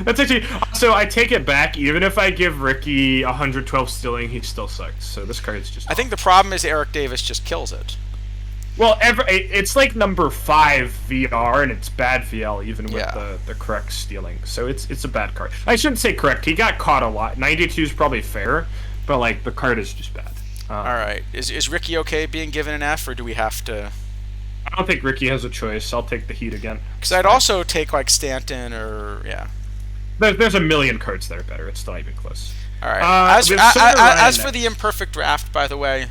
That's actually. So I take it back. Even if I give Ricky 112 stealing, he still sucks. So this card's just. I think the problem is Eric Davis just kills it. Well, it's like number 5 VR, and it's bad VL even with the correct stealing. So it's a bad card. I shouldn't say correct. He got caught a lot. 92 is probably fair, but like the card is just bad. All right, is Ricky okay being given an F, or do we have to? I don't think Ricky has a choice. I'll take the heat again. Because I'd also take like Stanton or There's a million cards that are better. It's not even close. All right. As for the imperfect draft, by the way,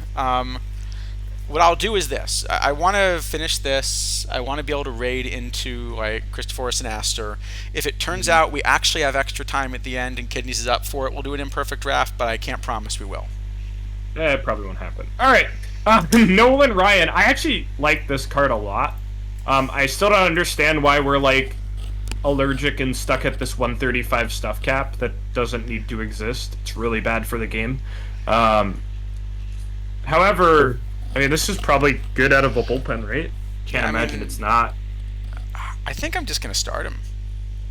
what I'll do is this. I want to finish this. I want to be able to raid into like Christophorus and Aster. If it turns out we actually have extra time at the end and Kidneys is up for it, we'll do an imperfect draft, but I can't promise we will. It probably won't happen. All right. Nolan Ryan. I actually like this card a lot. I still don't understand why we're like allergic and stuck at this 135 stuff cap that doesn't need to exist. It's really bad for the game. However, I mean, this is probably good out of a bullpen, right? Can't imagine it's not. I think I'm just going to start him.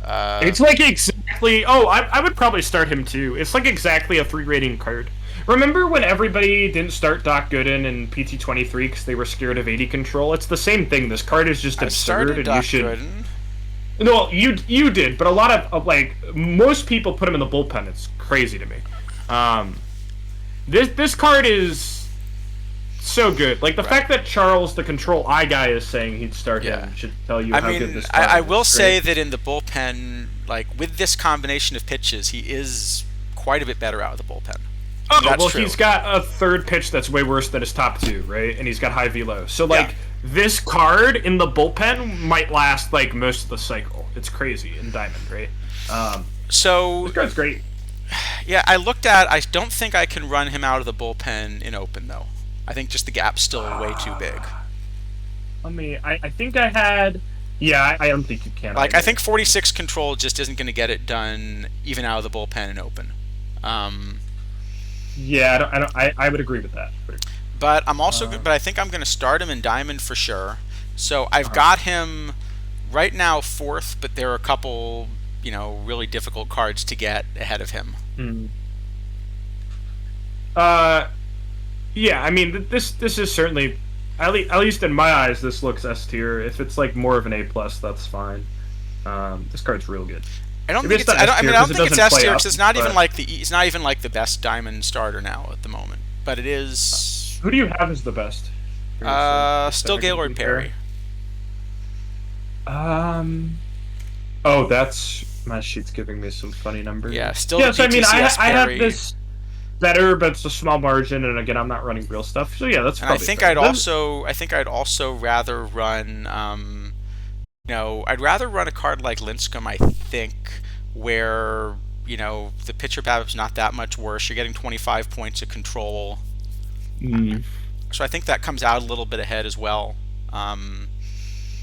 It's like exactly... Oh, I would probably start him too. It's like exactly a 3 rating card. Remember when everybody didn't start Doc Gooden in PT23 because they were scared of 80 control? It's the same thing. This card is just absurd, and Doc you should... Gooden. No, you did, but a lot of like most people put him in the bullpen. It's crazy to me. This card is so good. Like the fact that Charles, the control eye guy, is saying he'd start him should tell you how good this card is. I will say that in the bullpen, like with this combination of pitches, he is quite a bit better out of the bullpen. Oh, well, true. He's got a third pitch that's way worse than his top 2, right? And he's got high velo. So like this card in the bullpen might last like most of the cycle. It's crazy in Diamond, right? So this card's great. Yeah, I looked at. I don't think I can run him out of the bullpen in Open though. I think just the gap's still way too big. I think I had. Yeah, I don't think you can. Like I think 46 control just isn't going to get it done even out of the bullpen in Open. Yeah, I would agree with that. But I'm also but I think I'm going to start him in Diamond for sure. So I've got him right now 4th, but there are a couple, really difficult cards to get ahead of him. Yeah, I mean this is certainly at least in my eyes this looks S tier. If it's like more of an A+, that's fine. This card's real good. I don't think it's S tier because it's not even like the best Diamond starter now at the moment. But it is. Who do you have as the best? Still Gaylord Perry. Oh, that's my sheet's giving me some funny numbers. Yeah, still. Yeah, so I mean, I Perry. have this better, but it's a small margin, and again, I'm not running real stuff. So yeah, that's. And probably I think fair. I'd also rather run I'd rather run a card like Linscomb, I think, where, the pitcher BABIP's not that much worse. You're getting 25 points of control. Mm. So I think that comes out a little bit ahead as well. Um,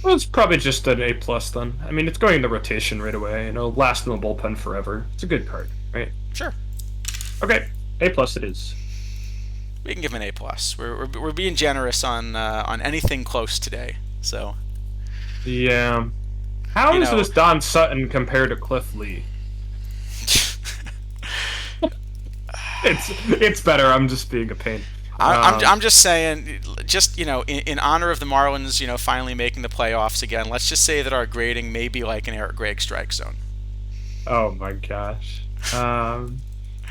Well, it's probably just an A plus then. I mean, it's going in the rotation right away, and it'll last in the bullpen forever. It's a good card, right? sure. Okay, A plus it is. We can give him an A plus. We're being generous on anything close today. So Yeah. How you is know, this Don Sutton compared to Cliff Lee? It's better. I'm just being a pain. I'm just saying, just in honor of the Marlins, finally making the playoffs again. Let's just say that our grading may be like an Eric Gregg strike zone. Oh my gosh.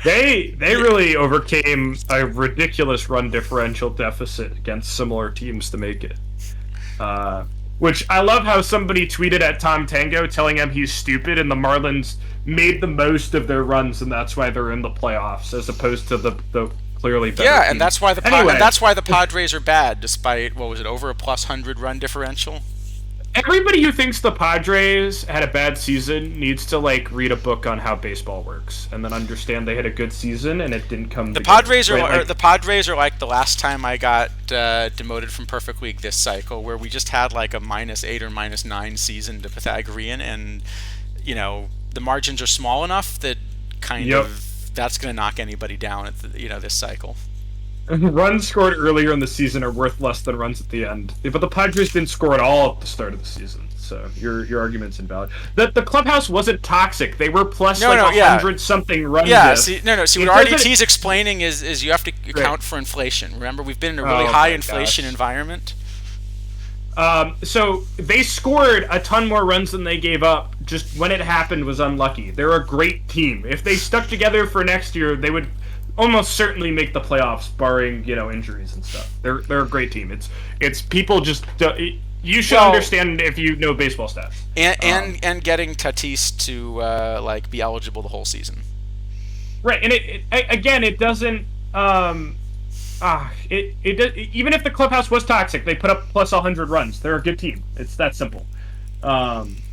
They really overcame a ridiculous run differential deficit against similar teams to make it. Which I love how somebody tweeted at Tom Tango telling him he's stupid, and the Marlins made the most of their runs, and that's why they're in the playoffs, as opposed to the clearly better Yeah, team. and that's why Anyway. that's why the Padres are bad, despite what was it, over a plus 100 run differential. Everybody who thinks the Padres had a bad season needs to read a book on how baseball works, and then understand they had a good season and it didn't come. The together, Padres are right? the Padres are like the last time I got demoted from Perfect League this cycle, where we just had like a -8 or -9 season to Pythagorean, and the margins are small enough that kind Yep. of that's going to knock anybody down at this cycle. Runs scored earlier in the season are worth less than runs at the end. But the Padres didn't score at all at the start of the season, so your argument's invalid. The clubhouse wasn't toxic. They were plus 100 something runs. Yeah, see, what RDT's doesn't- explaining is you have to account for inflation. Remember, we've been in a really high inflation environment. So they scored a ton more runs than they gave up. Just when it happened was unlucky. They're a great team. If they stuck together for next year, they would almost certainly make the playoffs, barring injuries and stuff. They're a great team. It's people just you should understand if you know baseball stats. And getting Tatis to be eligible the whole season. Right, and it doesn't. Even if the clubhouse was toxic, they put up plus 100 runs. They're a good team. It's that simple.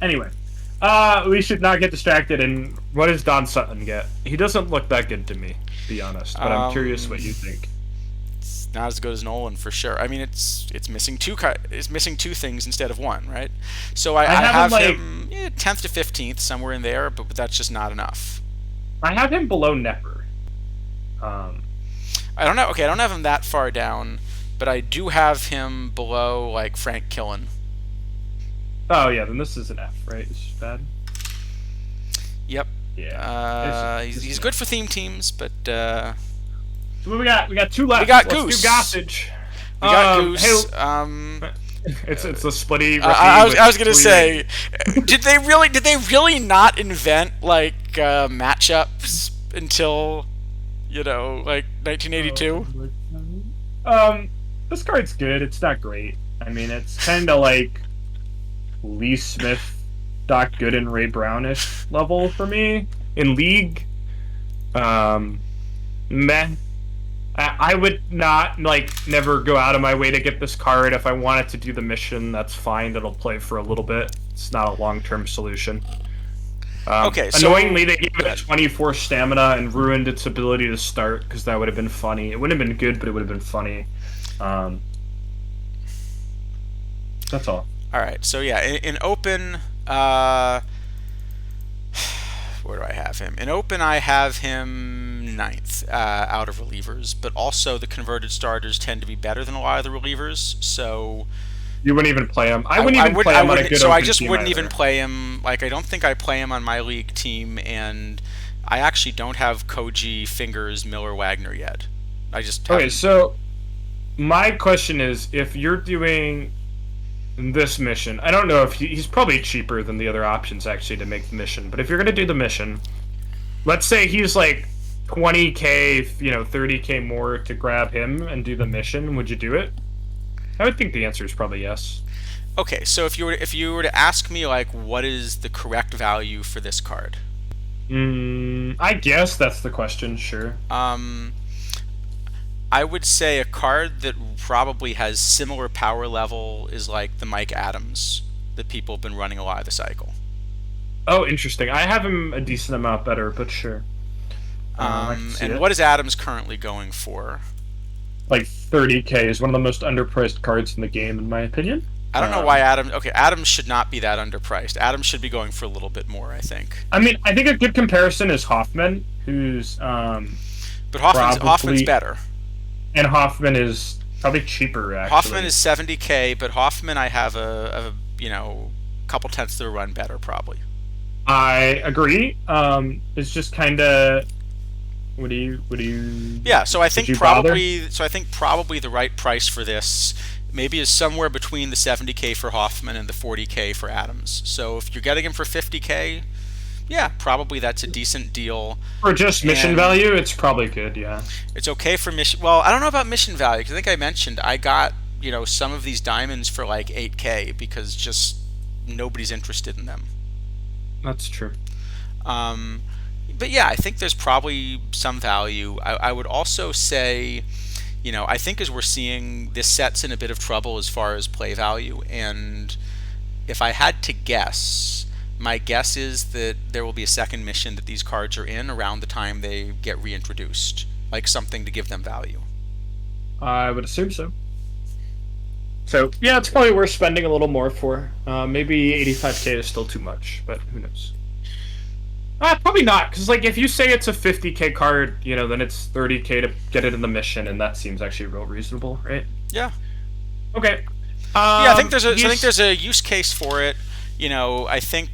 Anyway, we should not get distracted. And what does Don Sutton get? He doesn't look that good to me, to be honest. But I'm curious what you think. It's not as good as Nolan for sure. I mean, it's missing two things instead of one, right? So I have him 10th to 15th, somewhere in there, but that's just not enough. I have him below Nepper. I don't know. Okay, I don't have him that far down, but I do have him below Frank Killen. Oh yeah, then this is an F, right? It's just bad. Yep. Yeah. He's good for theme teams, but. So we got two left. We got Let's Goose. do Gossage. We got Goose. It's a splitty. I was gonna say, did they really not invent matchups until 1982? This card's good. It's not great. I mean, it's kind of like Lee Smith, Doc Gooden, Ray Brownish level for me in League. Meh. I would not never go out of my way to get this card. If I wanted to do the mission, that's fine. It'll play for a little bit. It's not a long-term solution. Okay, so annoyingly, they gave it 24 stamina and ruined its ability to start, because that would have been funny. It wouldn't have been good, but it would have been funny. That's all. All right, so yeah, in open, where do I have him? In open, I have him 9th out of relievers, but also the converted starters tend to be better than a lot of the relievers, so... You wouldn't even play him. I wouldn't even play him on a good So I open just team wouldn't either. even play him. I don't think I play him on my league team, and I actually don't have Koji, Fingers, Miller, Wagner yet. I just Okay, so my question is, if you're doing this mission, I don't know if he's probably cheaper than the other options actually to make the mission, but if you're going to do the mission, let's say he's 20k, 30k more to grab him and do the mission, would you do it? I would think the answer is probably yes. Okay, so if you were to ask me what is the correct value for this card? I guess that's the question, sure. I would say a card that probably has similar power level is the Mike Adams that people have been running a lot of the cycle. Oh, interesting. I have him a decent amount better, but sure. I can see And it. what is Adams currently going for? Like 30K is one of the most underpriced cards in the game, in my opinion. I don't know why Adams. Okay, Adams should not be that underpriced. Adams should be going for a little bit more, I think. I mean, I think a good comparison is Hoffman, who's But Hoffman's probably, better. and Hoffman is probably cheaper Hoffman actually. is 70K, but Hoffman I have a couple tenths of a run better probably. I agree. It's just kind of what do you Yeah, so I would think you bother? probably the right price for this maybe is somewhere between the 70K for Hoffman and the 40K for Adams. So if you're getting him for 50K, yeah, probably that's a decent deal. For just mission And value, it's probably good. Yeah. it's okay for mission. Well, I don't know about mission value because I think I mentioned I got some of these diamonds for like 8K because just nobody's interested in them. That's true. Um, but yeah, I think there's probably some value. I would also say, I think as we're seeing, this set's in a bit of trouble as far as play value. And if I had to guess, my guess is that there will be a second mission that these cards are in around the time they get reintroduced, like something to give them value. I would assume so. So yeah, it's probably worth spending a little more for. Maybe 85K is still too much, but who knows? Probably not, because like if you say it's a 50K card, then it's 30K to get it in the mission, and that seems actually real reasonable, right? Yeah. Okay. Yeah, I think He's there's a use case for it. I think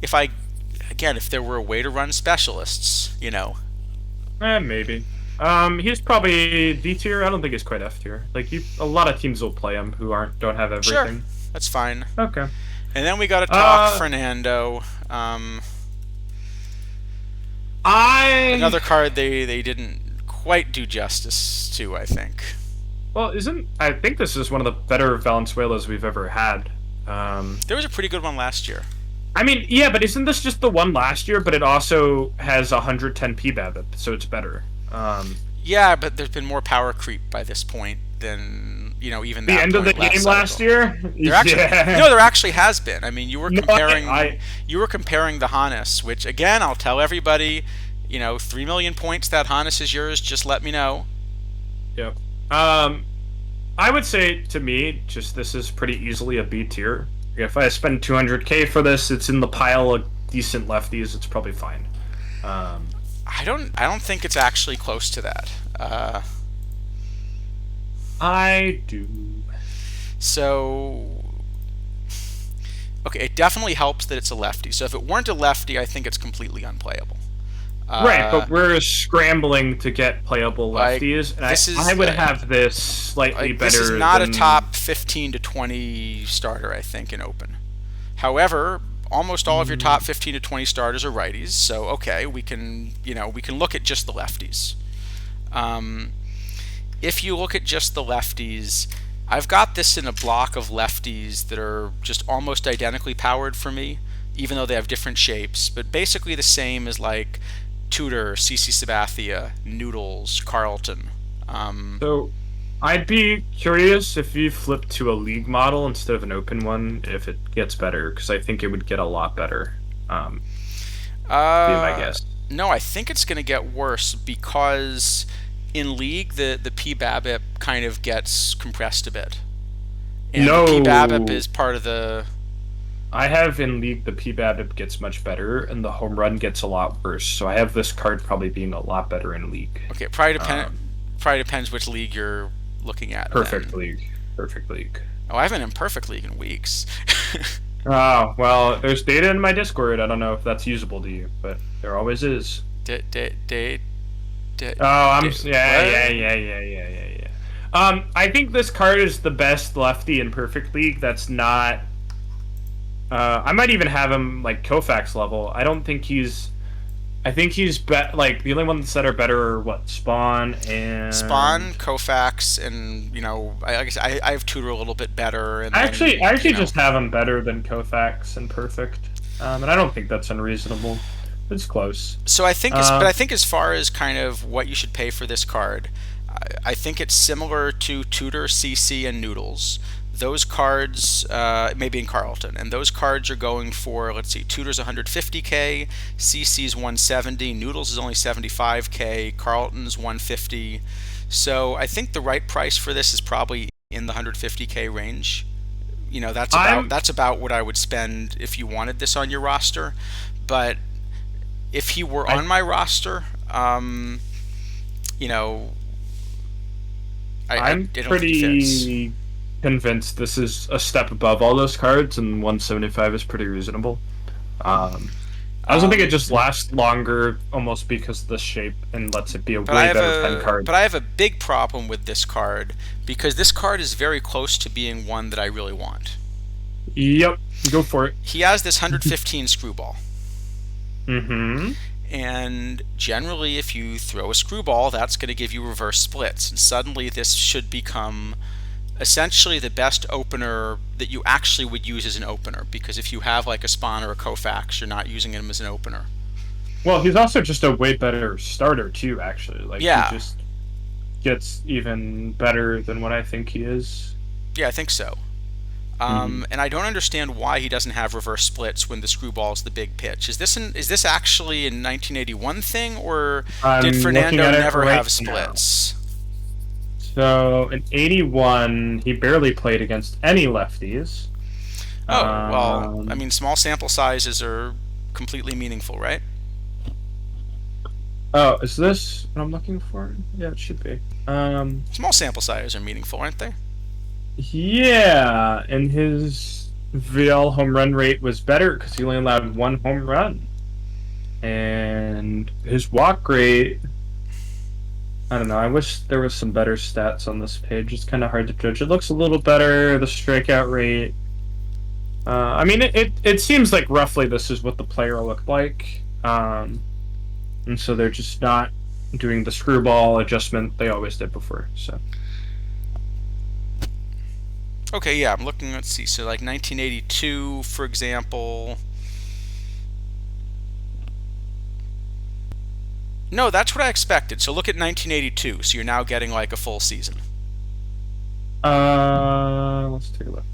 if if there were a way to run specialists. maybe. He's probably D tier. I don't think he's quite F tier. Like a lot of teams will play him who don't have Sure, everything. that's fine. Okay. And then we got to talk Uh, Fernando. I Another card they didn't quite do justice to, I think. well, isn't I think this is one of the better Valenzuelas we've ever had. There was a pretty good one last year. I mean, yeah, but isn't this just the one last year? But it also has 110 PBAB, so it's better. Yeah, but there's been more power creep by this point than even The that end of the point game last cycle. year. There actually, Yeah. no, there actually has been. I mean, No, you were comparing the Hannes, which again, I'll tell everybody, 3 million points. That Hannes is yours. Just let me know. Yep. I would say to me, just this is pretty easily a B tier. If I spend 200K for this, it's in the pile of decent lefties. It's probably fine. I don't think it's actually close to that. I do. So, okay, it definitely helps that it's a lefty. So if it weren't a lefty, I think it's completely unplayable. Right, but we're scrambling to get playable Like, lefties, and this is I would have this slightly better. this is not than... a top 15 to 20 starter, I think, in Open. However, almost all of your top 15 to 20 starters are righties, so okay, we can look at just the lefties. If you look at just the lefties, I've got this in a block of lefties that are just almost identically powered for me, even though they have different shapes, but basically the same as like Tudor, CC Sabathia, Noodles, Carlton. So, I'd be curious if you flip to a league model instead of an open one, if it gets better, because I think it would get a lot better. Be my guess. No, I think it's going to get worse because in league the PBABIP kind of gets compressed a bit, and No. the PBABIP is part of the. I have in league the PBAB gets much better, and the home run gets a lot worse. So I have this card probably being a lot better in league. Okay, probably depends which league you're looking at. Perfect then. league. Perfect league. Oh, I haven't in perfect league in weeks. Oh, well, there's data in my Discord. I don't know if that's usable to you, but there always is. Yeah. I think this card is the best lefty in perfect league. That's not. I might even have him like Koufax level. I don't think he's. I think he's like the only ones that are better are what Spawn and Koufax, and I guess I have Tudor a little bit better. And I actually just have him better than Koufax and perfect, and I don't think that's unreasonable. It's close. So I think, but I think as far as kind of what you should pay for this card, I think it's similar to Tudor, CC, and Noodles. those cards, maybe in Carlton, and those cards are going for, let's see, Tudor's 150K, CC's 170, Noodles is only 75K, Carlton's 150. So I think the right price for this is probably in the 150K range. You know, that's about what I would spend if you wanted this on your roster. But if he were on my roster, you know, I I'm don't think he fits. pretty convinced this is a step above all those cards, and 175 is pretty reasonable. I also think it just lasts longer, almost because of the shape, and lets it be a way better pen card. But I have a big problem with this card because this card is very close to being one that I really want. Yep, go for it. He has this 115 screwball. Mm-hmm. And generally, if you throw a screwball, that's going to give you reverse splits. And suddenly, this should become essentially the best opener that you actually would use as an opener. Because if you have like a Spawn or a Koufax, you're not using him as an opener. Well, he's also just a way better starter, too, actually. Like, yeah. He just gets even better than what I think he is. Yeah, I think so. And I don't understand why he doesn't have reverse splits when the screwball is the big pitch. Is this actually a 1981 thing, or did Fernando never have splits? So in 81, he barely played against any lefties. Oh, well, I mean, small sample sizes are completely meaningful, right? Oh, is this what I'm looking for? Yeah, it should be. Small sample sizes are meaningful, aren't they? Yeah, and his VL home run rate was better because he only allowed one home run. And his walk rate, I don't know, I wish there was some better stats on this page. It's kind of hard to judge. It looks a little better, the strikeout rate. I mean, it seems like roughly this is what the player looked like. And so they're just not doing the screwball adjustment they always did before, so... Okay, yeah, I'm looking, let's see, so like 1982, for example. No, that's what I expected. So look at 1982, so you're now getting like a full season. Let's take a look.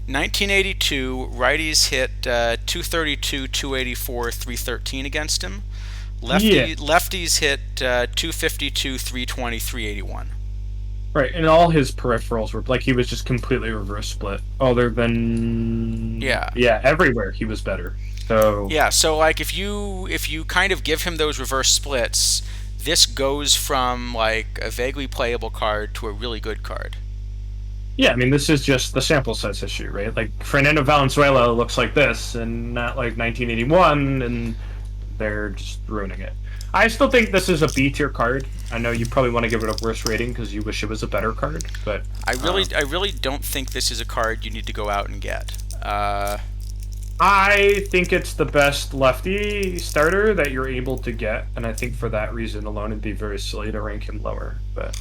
1982, righties hit 232, 284, 313 against him. Lefties hit 252, 320, 381. Right, and all his peripherals were like he was just completely reverse split. Other than everywhere he was better. So so like if you kind of give him those reverse splits, this goes from like a vaguely playable card to a really good card. Yeah, I mean this is just the sample size issue, right? Like Fernando Valenzuela looks like this, and not like 1981, and they're just ruining it. I still think this is a B tier card. I know you probably want to give it a worse rating because you wish it was a better card, but I really don't think this is a card you need to go out and get. I think it's the best lefty starter that you're able to get, and I think for that reason alone it'd be very silly to rank him lower. But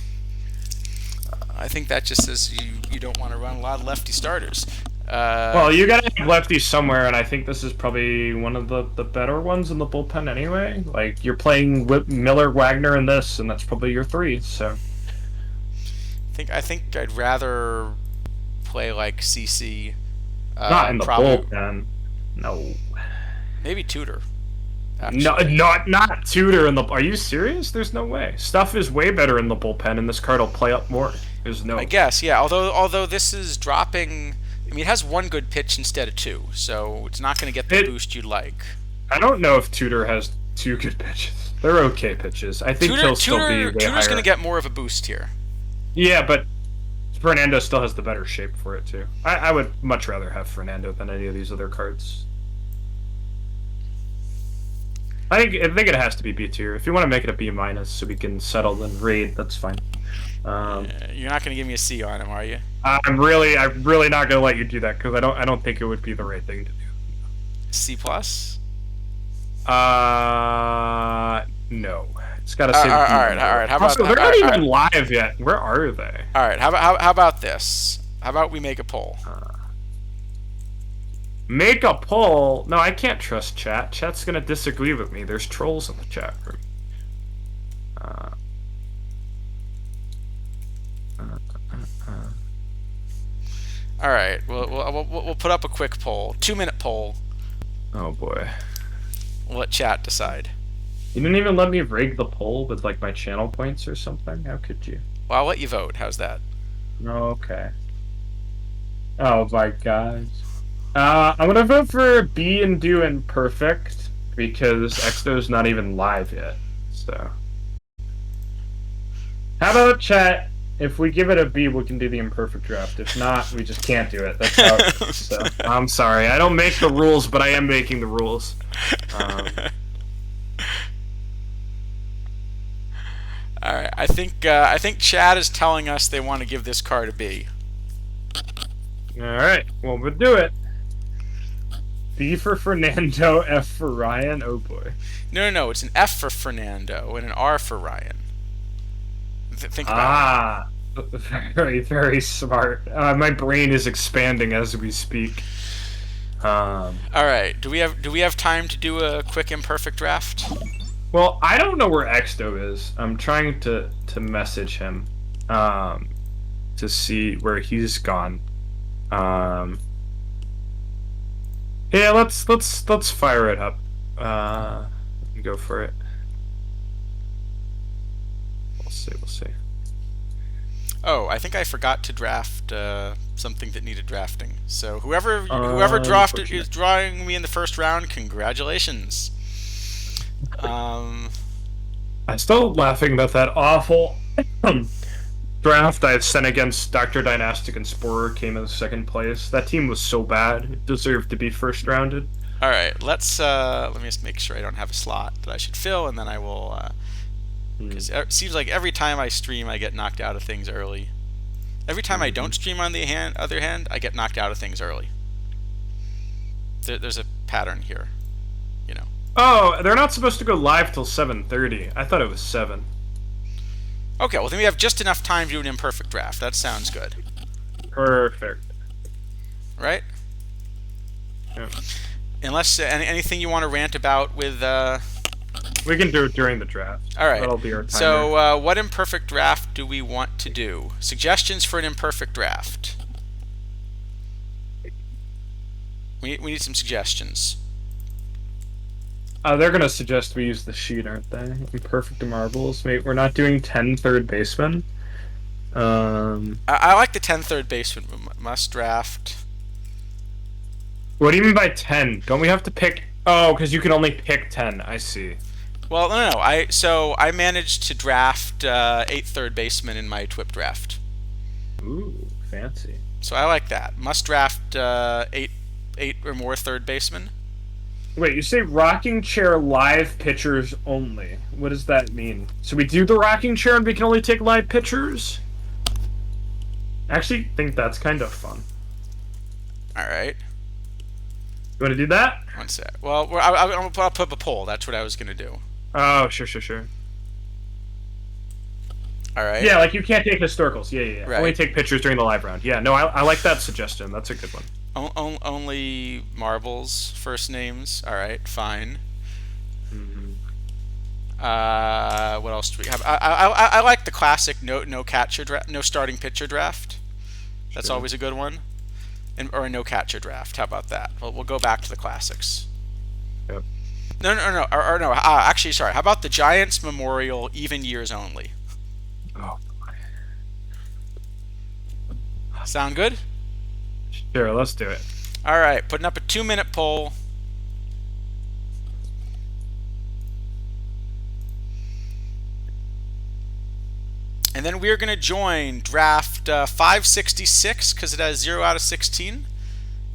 I think that just says you don't want to run a lot of lefty starters. Well, you gotta have lefties somewhere, and I think this is probably one of the better ones in the bullpen anyway. Like, you're playing Miller, Wagner, and this, and that's probably your three, so... I think I'd rather play, like, CC. Not in the bullpen. No. Maybe Tudor. Actually. No, not Tudor in the... Are you serious? There's no way. Stuff is way better in the bullpen, and this card will play up more. There's no... I guess, yeah. Although this is dropping... I mean, it has one good pitch instead of two, so it's not going to get the boost you'd like. I don't know if Tudor has two good pitches. They're okay pitches. I think he'll still be way higher. Tudor's going to get more of a boost here. Yeah, but Fernando still has the better shape for it, too. I would much rather have Fernando than any of these other cards. I think it has to be B tier. If you want to make it a B minus so we can settle and raid, that's fine. You're not going to give me a C on him, are you? I'm really not going to let you do that because I don't think it would be the right thing to do. C plus? No. It's got to say. All right. How about they're not even live yet. Where are they? All right. How about this? How about we make a poll? Make a poll? No, I can't trust chat. Chat's going to disagree with me. There's trolls in the chat room. All right, we'll put up a quick poll, 2 minute poll. Oh boy. We'll let chat decide. You didn't even let me rig the poll with like my channel points or something. How could you? Well, I'll let you vote. How's that? Okay. Oh my God. I'm gonna vote for B and do imperfect because Exo's not even live yet. So, how about chat? If we give it a B, we can do the imperfect draft. If not, we just can't do it. That's how it goes. So, I'm sorry. I don't make the rules, but I am making the rules. All right, I think Chad is telling us they want to give this card a B. All right. Well, we'll do it. B for Fernando, F for Ryan. Oh boy. No. It's an F for Fernando and an R for Ryan. Think about Ah, very, very smart. My brain is expanding as we speak. it. All right. Do we have time to do a quick imperfect draft? Well, I don't know where Exto is. I'm trying to message him, um, to see where he's gone. Um, yeah, let's fire it up. Go for it. We'll see. We'll see. Oh, I think I forgot to draft something that needed drafting. So whoever drafted is drawing me in the first round. Congratulations. I'm still laughing about that awful draft I sent against Dr. Dynastic and Sporer came in second place. That team was so bad. It deserved to be first rounded. All right, let me just make sure I don't have a slot that I should fill, and then I will. Because it seems like every time I stream, I get knocked out of things early. Every time I don't stream, on the other hand, I get knocked out of things early. There's a pattern here, you know. Oh, they're not supposed to go live till 7:30. I thought it was 7. Okay, well then we have just enough time to do an imperfect draft. That sounds good. Perfect. Right? Yeah. Unless anything you want to rant about with. We can do it during the draft. All right. That'll be our timer. So, what imperfect draft do we want to do? Suggestions for an imperfect draft. We need some suggestions. They're gonna suggest we use the sheet, aren't they? Imperfect marbles. Mate, we're not doing 10 third basemen. I like the 10 third baseman must draft. What do you mean by 10? Don't we have to pick? Oh, because you can only pick 10. I see. Well, no. I managed to draft 8 third basemen in my TWIP draft. Ooh, fancy. So I like that. Must draft 8 or more third basemen. Wait, you say rocking chair live pitchers only. What does that mean? So we do the rocking chair and we can only take live pitchers? I actually think that's kind of fun. All right. You want to do that? One sec. Well, I'll put up a poll. That's what I was going to do. Oh, sure. All right. Yeah, like you can't take historicals. Yeah. Right. Only take pictures during the live round. Yeah, no, I like that suggestion. That's a good one. Only marbles, first names. All right, fine. Mm-hmm. What else do we have? I like the classic no catcher draft, no starting pitcher draft. That's Sure. always a good one. Or a no catcher draft. How about that? We'll go back to the classics. Yep. No. Or no. Actually, sorry. How about the Giants Memorial even years only? Oh. Sound good? Sure, let's do it. All right, putting up a 2-minute poll. And then we are going to join draft 566 because it has 0 out of 16.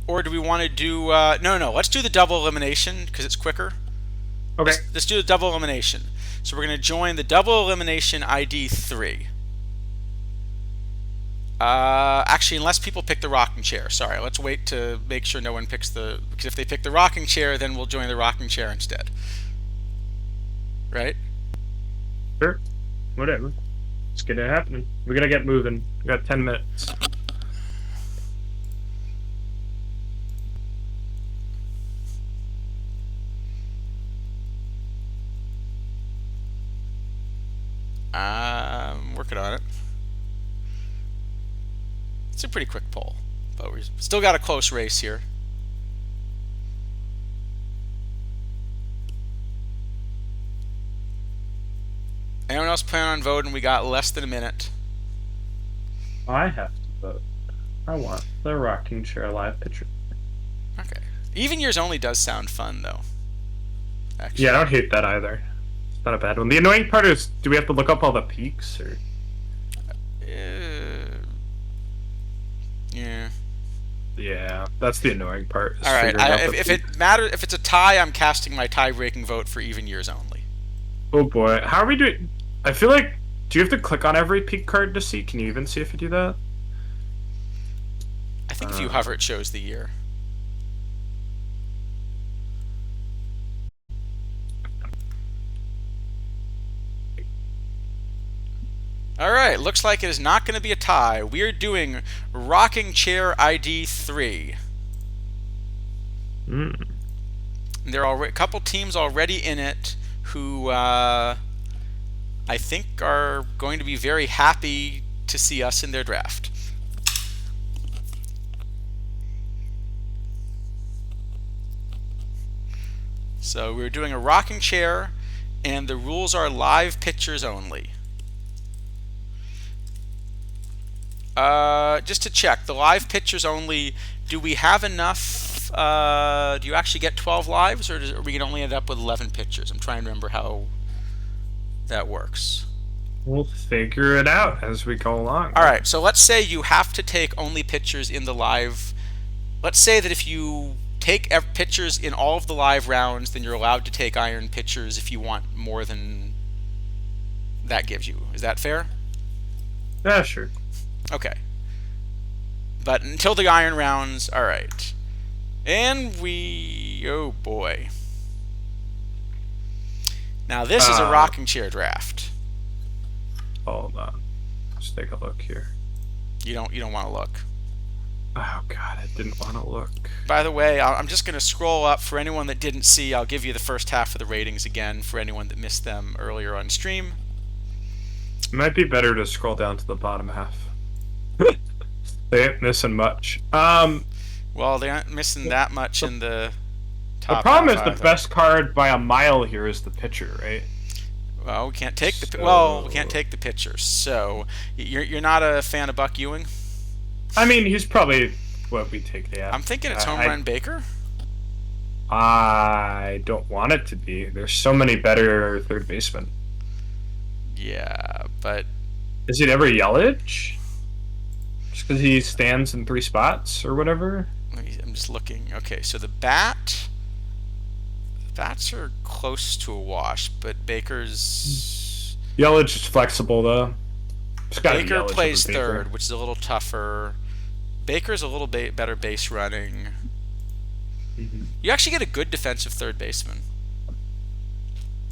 Or do we want to do... No. Let's do the double elimination because it's quicker. Okay. Let's do the double elimination. So we're going to join the double elimination ID 3. Actually, unless people pick the rocking chair. Sorry, let's wait to make sure no one picks the... Because if they pick the rocking chair, then we'll join the rocking chair instead. Right? Sure. Whatever. Let's get it happening. We're gonna get moving. We got 10 minutes. I'm working on it. It's a pretty quick poll. but we still got a close race here. Anyone else plan on voting? We got less than a minute. I have to vote. I want the rocking chair live picture. Okay. Even years only does sound fun, though. Actually. Yeah, I don't hate that either. It's not a bad one. The annoying part is, do we have to look up all the peaks or? Yeah. Yeah, that's the annoying part. All right. If it matters, if it's a tie, I'm casting my tie-breaking vote for even years only. Oh boy, how are we doing? I feel like, do you have to click on every peak card to see? Can you even see if you do that? I think if you hover, it shows the year. All right, looks like it is not going to be a tie. We are doing Rocking Chair ID 3. There are a couple teams already in it who I think are going to be very happy to see us in their draft. So we're doing a rocking chair, and the rules are live pictures only. Just to check, the live pictures only, do we have enough, do you actually get 12 lives, or are we going to only end up with 11 pictures? I'm trying to remember how that works. We'll figure it out as we go along. All right, so let's say you have to take only pictures in the live. Let's say that if you take pictures in all of the live rounds, then you're allowed to take iron pictures if you want more than that gives you. Is that fair? Yeah, sure. Okay. But until the iron rounds, all right. And oh boy. Now this is a rocking chair draft. Hold on. Let's take a look here. You don't want to look. Oh god, I didn't want to look. By the way, I'm just going to scroll up for anyone that didn't see. I'll give you the first half of the ratings again for anyone that missed them earlier on stream. It might be better to scroll down to the bottom half. They ain't missing much. Well, they aren't missing that much in the top. The problem is half the best card by a mile here is the pitcher, right? Well, we can't take we can't take the pitcher. So you're not a fan of Buck Ewing? I mean, he's probably what we take. Yeah. I'm thinking it's home run Baker. I don't want it to be. There's so many better third basemen. Yeah, but is it ever Yelich? Just because he stands in 3 spots or whatever? I'm just looking. Okay, so the bats are close to a wash, but Baker's... Yelich is flexible, though. Baker plays third, which is a little tougher. Baker's a little better base running. You actually get a good defensive third baseman.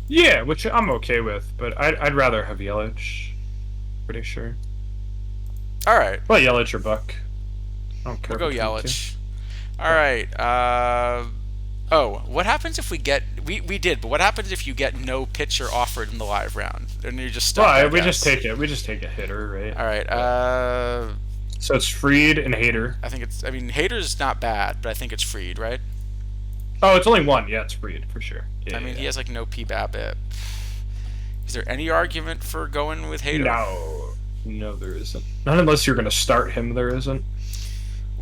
Yeah, which I'm okay with, but I'd rather have Yelich. Pretty sure. All right. Well, Yelich or Buck. I don't care. We'll go Yelich. All right. What happens if we get... We did, but what happens if you get no pitcher offered in the live round? And you're just stuck, well, we just take it. We just take a hitter, right? All right. So it's Fried and Hader. I mean, Hader's not bad, but I think it's Fried, right? Oh, it's only one. Yeah, it's Fried, for sure. Yeah, I mean, he has, like, no P-BABIP. Is there any argument for going with Hader? No, there isn't. Not unless you're going to start him, there isn't.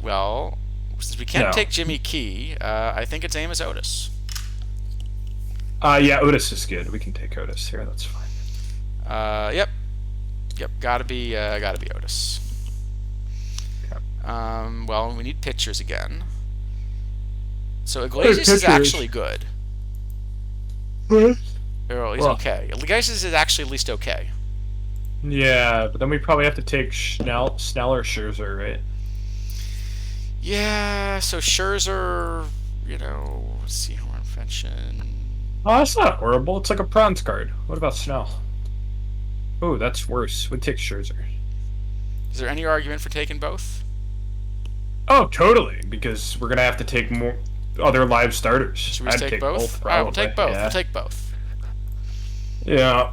Well, since we can't take Jimmy Key, I think it's Amos Otis. Yeah, Otis is good. We can take Otis here. That's fine. Yep. Gotta be Otis. Okay. Well, we need pitchers again. So Iglesias is actually good. He's okay. Iglesias is actually at least okay. Yeah, but then we probably have to take Snell or Scherzer, right? Yeah, so Scherzer, let's see, horn invention. Oh, that's not horrible. It's like a bronze card. What about Snell? Oh, that's worse. We'd take Scherzer. Is there any argument for taking both? Oh, totally, because we're going to have to take more other live starters. Should we take both? All right, we'll take both. Yeah. We'll take both. Yeah.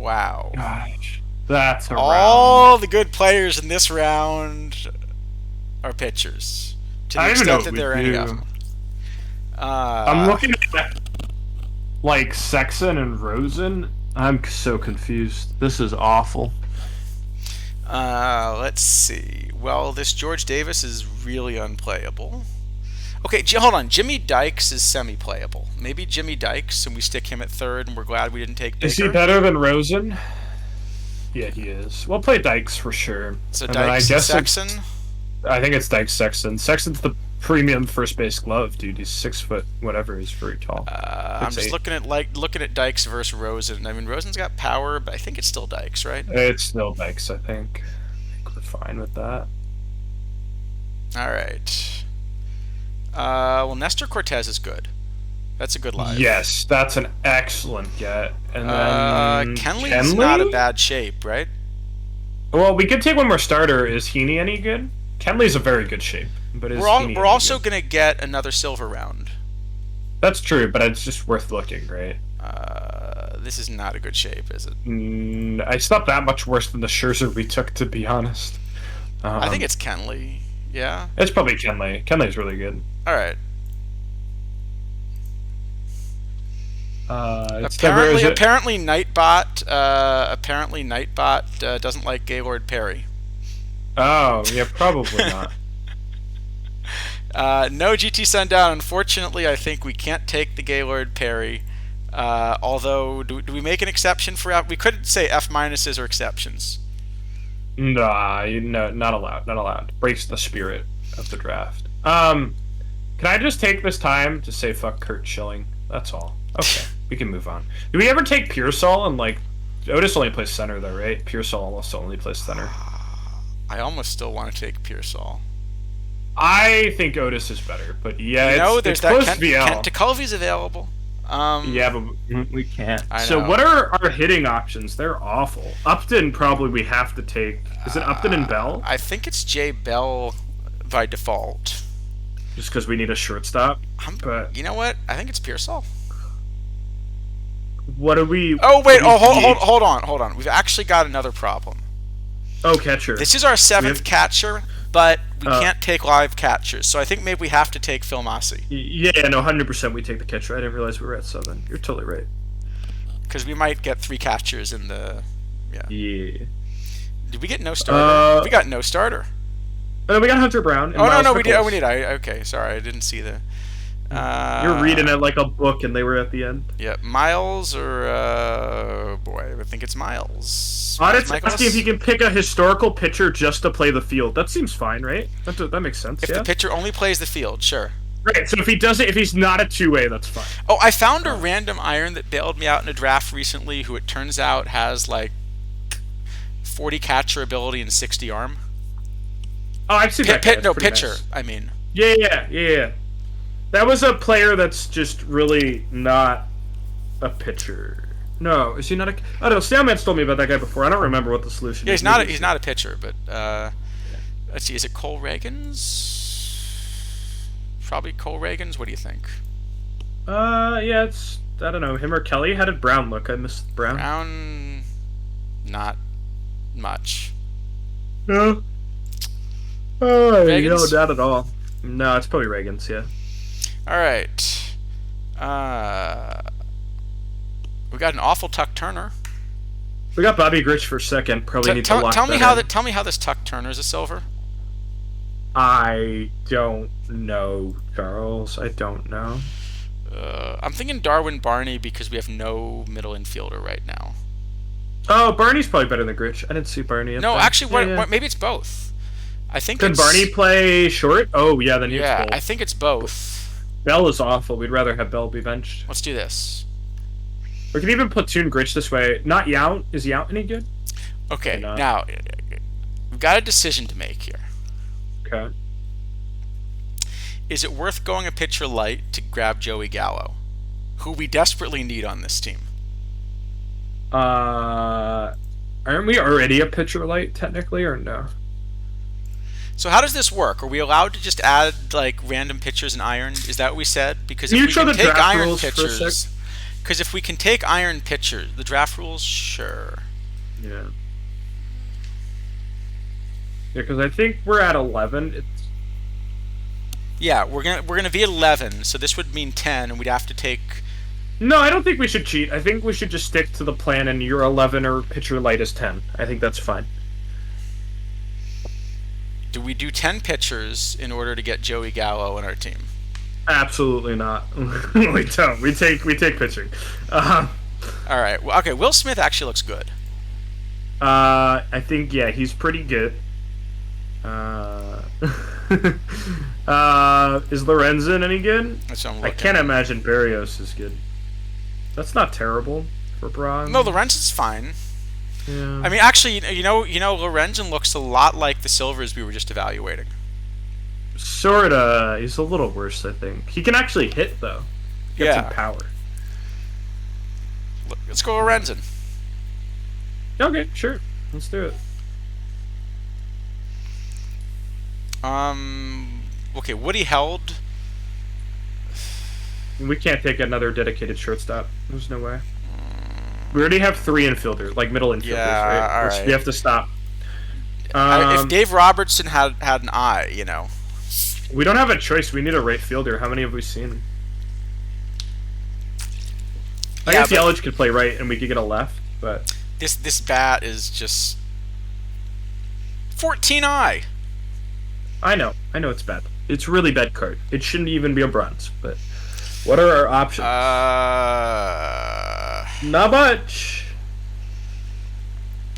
Wow. Gosh, that's a round. All the good players in this round are pitchers, to the I don't even know extent what that we there are any of do. them. I'm looking at like Sexton and Rosen. I'm so confused. This is awful. Let's see. Well, this George Davis is really unplayable. Okay, hold on. Jimmy Dykes is semi-playable. Maybe Jimmy Dykes, and we stick him at third, and we're glad we didn't take Baker. Is he better than Rosen? Yeah, he is. We'll play Dykes for sure. So And then Dykes and Sexton? I think it's Dykes Sexton. Sexton's the premium first base glove, dude. He's 6 foot whatever. He's very tall. I'm just looking at Dykes versus Rosen. I mean, Rosen's got power, but I think it's still Dykes, right? It's still Dykes, I think. I think we're fine with that. All right. Well, Nestor Cortez is good. That's a good live. Yes, that's an excellent get. And then Kenley's not a bad shape, right? Well, we could take one more starter. Is Heaney any good? Kenley's a very good shape, but we're also gonna get another silver round. That's true, but it's just worth looking, right? This is not a good shape, is it? It's not that much worse than the Scherzer we took, to be honest. I think it's Kenley. Yeah. It's probably Kenley. Kenley's really good. All right. Apparently Nightbot doesn't like Gaylord Perry. Oh, yeah, probably not. No GT Sundown. Unfortunately, I think we can't take the Gaylord Perry. Although, do we make an exception for? We could say F minuses or exceptions. Nah, no, not allowed. Not allowed. Breaks the spirit of the draft. Can I just take this time to say fuck Kurt Schilling? That's all. Okay, we can move on. Do we ever take Pearsall and like Otis only plays center though, right? Pearsall almost only plays center. I almost still want to take Pearsall. I think Otis is better, but yeah, there's it's that close Kent Tekulve's available. Yeah, but we can't. I know. So what are our hitting options? They're awful. Upton probably we have to take. Is it Upton and Bell? I think it's Jay Bell by default. Just because we need a shortstop. But you know what? I think it's Pearsall. What are we? Oh wait! Hold on. We've actually got another problem. Oh, catcher. This is our 7th catcher, but we can't take live catchers. So I think maybe we have to take Phil Massey. Yeah, no, 100% we take the catcher. I didn't realize we were at 7. You're totally right. Because we might get 3 catchers in the. Yeah. Did we get no starter? We got no starter. We got Hunter Brown. And no, we did. We did. Okay, sorry, I didn't see the. You're reading it like a book, and they were at the end. Yeah, Miles or boy, I think it's Miles. Audit's asking if you can pick a historical pitcher just to play the field. That seems fine, right? That makes sense. If the pitcher only plays the field, sure. Right. So if he's not a two-way, that's fine. Oh, I found a random iron that bailed me out in a draft recently. Who it turns out has like 40 catcher ability and 60 arm. Oh, I've seen that. Pitcher. Nice. I mean. Yeah. That was a player that's just really not a pitcher. No, is he not a? I don't know. Stalman's told me about that guy before. I don't remember what the solution is. He's not a pitcher, but let's see. Is it Cole Reagans? Probably Cole Reagans. What do you think? Yeah, it's I don't know him or Kelly. How did Brown look? I missed Brown. Brown, not much. No. Oh, no, not at all. No, it's probably Reagans. Yeah. All right. We got an awful Tuck Turner. We got Bobby Grich for second. Probably need to lock tell me that in. Tell me how this Tuck Turner is a silver. I don't know, Charles. I don't know. I'm thinking Darwin Barney because we have no middle infielder right now. Oh, Barney's probably better than Grich. I didn't see Barney. No, actually, maybe it's both. I think. Can Barney play short? Oh, yeah, then he's both. I think it's both. Bell is awful. We'd rather have Bell be benched. Let's do this. We can even platoon Grich this way. Not Yount. Is Yount any good? Okay, now we've got a decision to make here. Okay. Is it worth going a pitcher light to grab Joey Gallo, who we desperately need on this team? Aren't we already a pitcher light technically, or no? So how does this work? Are we allowed to just add like random pitchers and iron? Is that what we said? Because Can if you we show can the take draft iron rules for a pitchers, sec? Because if we can take iron pitchers, the draft rules, sure. Yeah. Yeah, because I think we're at 11. It's Yeah, we're gonna be at 11, so this would mean 10, and we'd have to take. No, I don't think we should cheat. I think we should just stick to the plan, and your 11 or pitcher light is 10. I think that's fine. Do we do 10 pitchers in order to get Joey Gallo in our team? Absolutely not. We don't. We take pitching. All right. Well, okay. Will Smith actually looks good. I think he's pretty good. Is Lorenzen any good? That's what I'm I looking. can't imagine Barrios is good. That's not terrible for bronze. No, Lorenzen's fine. Yeah. I mean, actually, Lorenzen looks a lot like the Silvers we were just evaluating. Sorta. He's a little worse, I think. He can actually hit though. He got some power. Let's go Lorenzen. Okay, sure. Let's do it. Okay, Woody Held. We can't take another dedicated shortstop. There's no way. We already have 3 infielders, like middle infielders, right? All right. We have to stop. If Dave Robertson had an eye, We don't have a choice. We need a right fielder. How many have we seen? I guess Yelich could play right, and we could get a left, but this bat is just 14-eye. I know it's bad. It's really bad card. It shouldn't even be a bronze. But what are our options? Not much.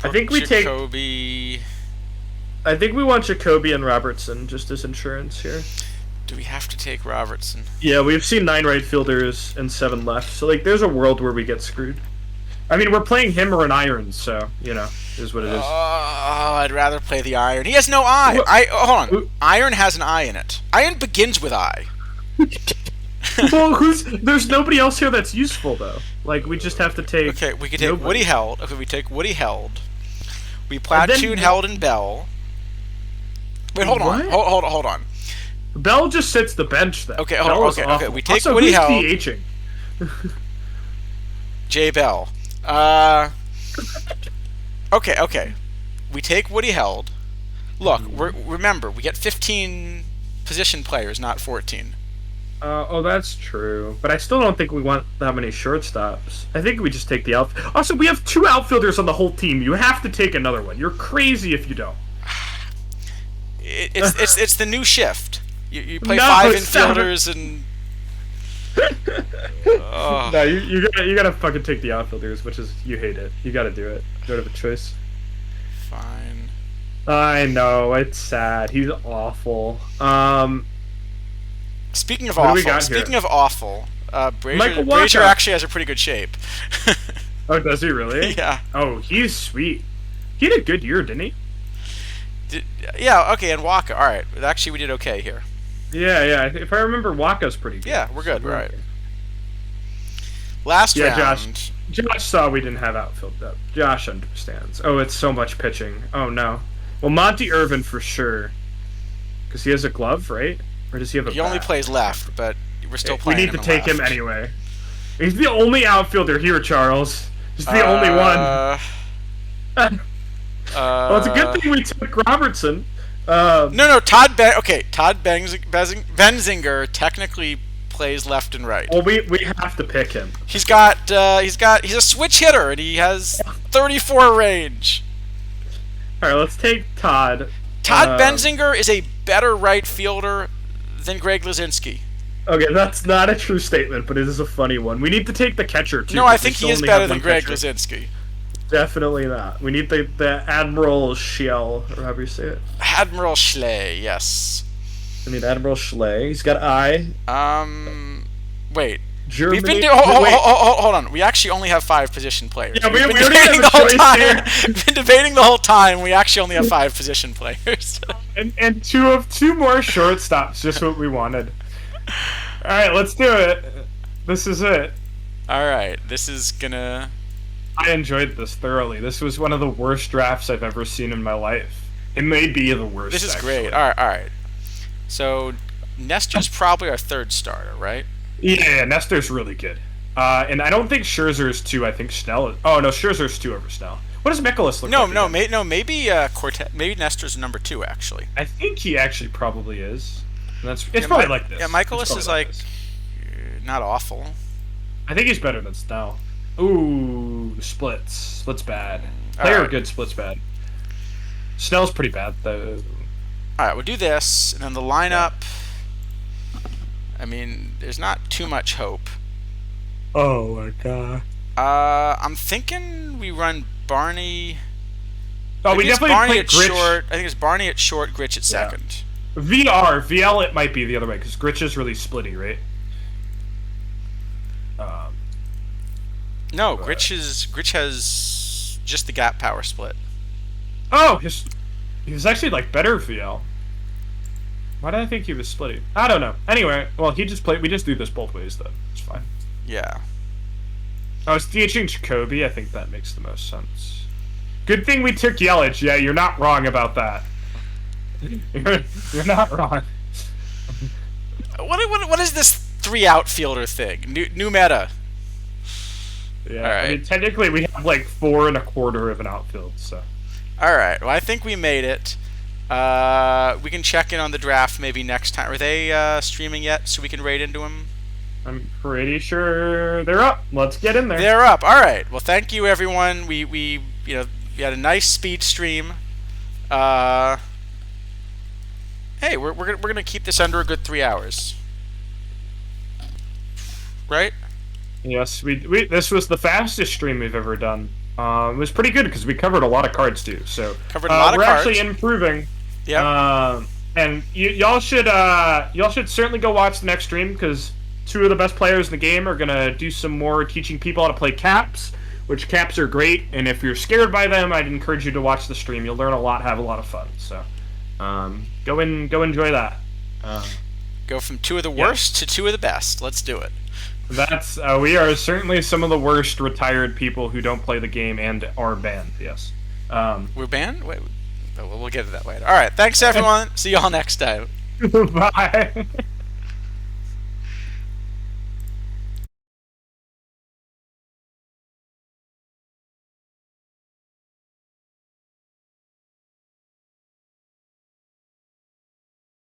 I think we take. Jacoby. I think we want Jacoby and Robertson just as insurance here. Do we have to take Robertson? Yeah, we've seen 9 right fielders and 7 left. So there's a world where we get screwed. I mean, we're playing him or an iron, so is what it is. Oh, I'd rather play the iron. He has no eye. Hold on. Iron has an eye in it. Iron begins with eye. Well, there's nobody else here that's useful though. We just have to take. Okay, we could take Woody Held. Okay, we take Woody Held. We platoon Held and Bell. Wait, hold on. Hold on. Bell just sits the bench then. Okay, hold on. Okay. We take also, Woody who's Held. DHing? Jay Bell. Okay. We take Woody Held. Look, remember, we get 15 position players, not 14. That's true. But I still don't think we want that many shortstops. I think we just take the outfield. Also, we have 2 outfielders on the whole team. You have to take another one. You're crazy if you don't. It's the new shift. You play 5 infielders and. No, you gotta fucking take the outfielders, which is you hate it. You gotta do it. You don't have a choice. Fine. I know it's sad. He's awful. Speaking of awful, Brazier actually has a pretty good shape. Oh, does he really? Yeah. Oh, he's sweet. He had a good year, didn't he? Yeah. Okay, and Waka. All right. Actually, we did okay here. Yeah. If I remember, Waka's pretty good. Yeah, we're good. All right. Last round. Josh saw we didn't have outfield depth. Josh understands. Oh, it's so much pitching. Oh no. Well, Monty Irvin for sure, because he has a glove, right? Or does he have a? He only plays left, but we're still playing. We need to take him anyway. He's the only outfielder here, Charles. He's the only one. Well, it's a good thing we took Robertson. No. Todd Benzinger technically plays left and right. Well, we have to pick him. He's a switch hitter and he has 34 range. All right, let's take Todd. Todd Benzinger is a better right fielder than Greg Luzinski. Okay, that's not a true statement, but it is a funny one. We need to take the catcher too. No, I think he is better than Greg Luzinski. Definitely not. We need the Admiral Schell, or however you say it. Admiral Schley, yes. I need Admiral Schley. He's got eye. Wait. Germany. We've been hold on. We actually only have 5 position players. Yeah, we've been debating the whole time. We've been debating the whole time. We actually only have 5 position players. and two more shortstops, just what we wanted. All right, let's do it. This is it. All right, this is gonna. I enjoyed this thoroughly. This was one of the worst drafts I've ever seen in my life. It may be the worst. This is actually. Great. All right. So Nestor's probably our 3rd starter, right? Yeah, Nestor's really good. And I don't think Scherzer's 2. I think Snell is... Oh, no, Scherzer's 2 over Snell. What does Mikolas look like? Maybe Cortez. Maybe Nestor's number 2 actually. I think he actually probably is. And it's probably like this. Yeah, Mikolas is like not awful. I think he's better than Snell. Ooh, splits. Splits bad. Player right. good, splits bad. Snell's pretty bad though. All right, we'll do this, and then the lineup. I mean, there's not too much hope. Oh my god. I'm thinking we run Barney. Oh, we definitely Barney play at Gritch. short. I think it's Barney at short, Gritch at second. VL it might be the other way because Gritch is really splitty, right? No, Gritch has just the gap power split. Oh, he was actually like better VL. Why did I think he was splitty? I don't know. Anyway, well, we just do this both ways though. It's fine. Yeah. I was DHing Jacoby. I think that makes the most sense. Good thing we took Yelich. Yeah, you're not wrong about that. You're not wrong. What is this 3 outfielder thing? New meta. Yeah, all right. I mean, technically we have like 4 1/4 of an outfield, so. All right. Well, I think we made it. We can check in on the draft maybe next time. Are they streaming yet so we can raid into them? I'm pretty sure they're up. Let's get in there. They're up. All right. Well, thank you everyone. We had a nice speed stream. Hey, we're gonna keep this under a good 3 hours, right? Yes, we this was the fastest stream we've ever done. It was pretty good because we covered a lot of cards too. So covered a lot of cards. We're actually improving. Yeah. And y'all should certainly go watch the next stream because 2 of the best players in the game are gonna do some more teaching people how to play caps, which caps are great. And if you're scared by them, I'd encourage you to watch the stream. You'll learn a lot, have a lot of fun. So go enjoy that. Go from 2 of the worst to 2 of the best. Let's do it. That's we are certainly some of the worst retired people who don't play the game and are banned. Yes. We're banned? Wait, we'll get to that later. All right. Thanks, everyone. See y'all next time. Bye.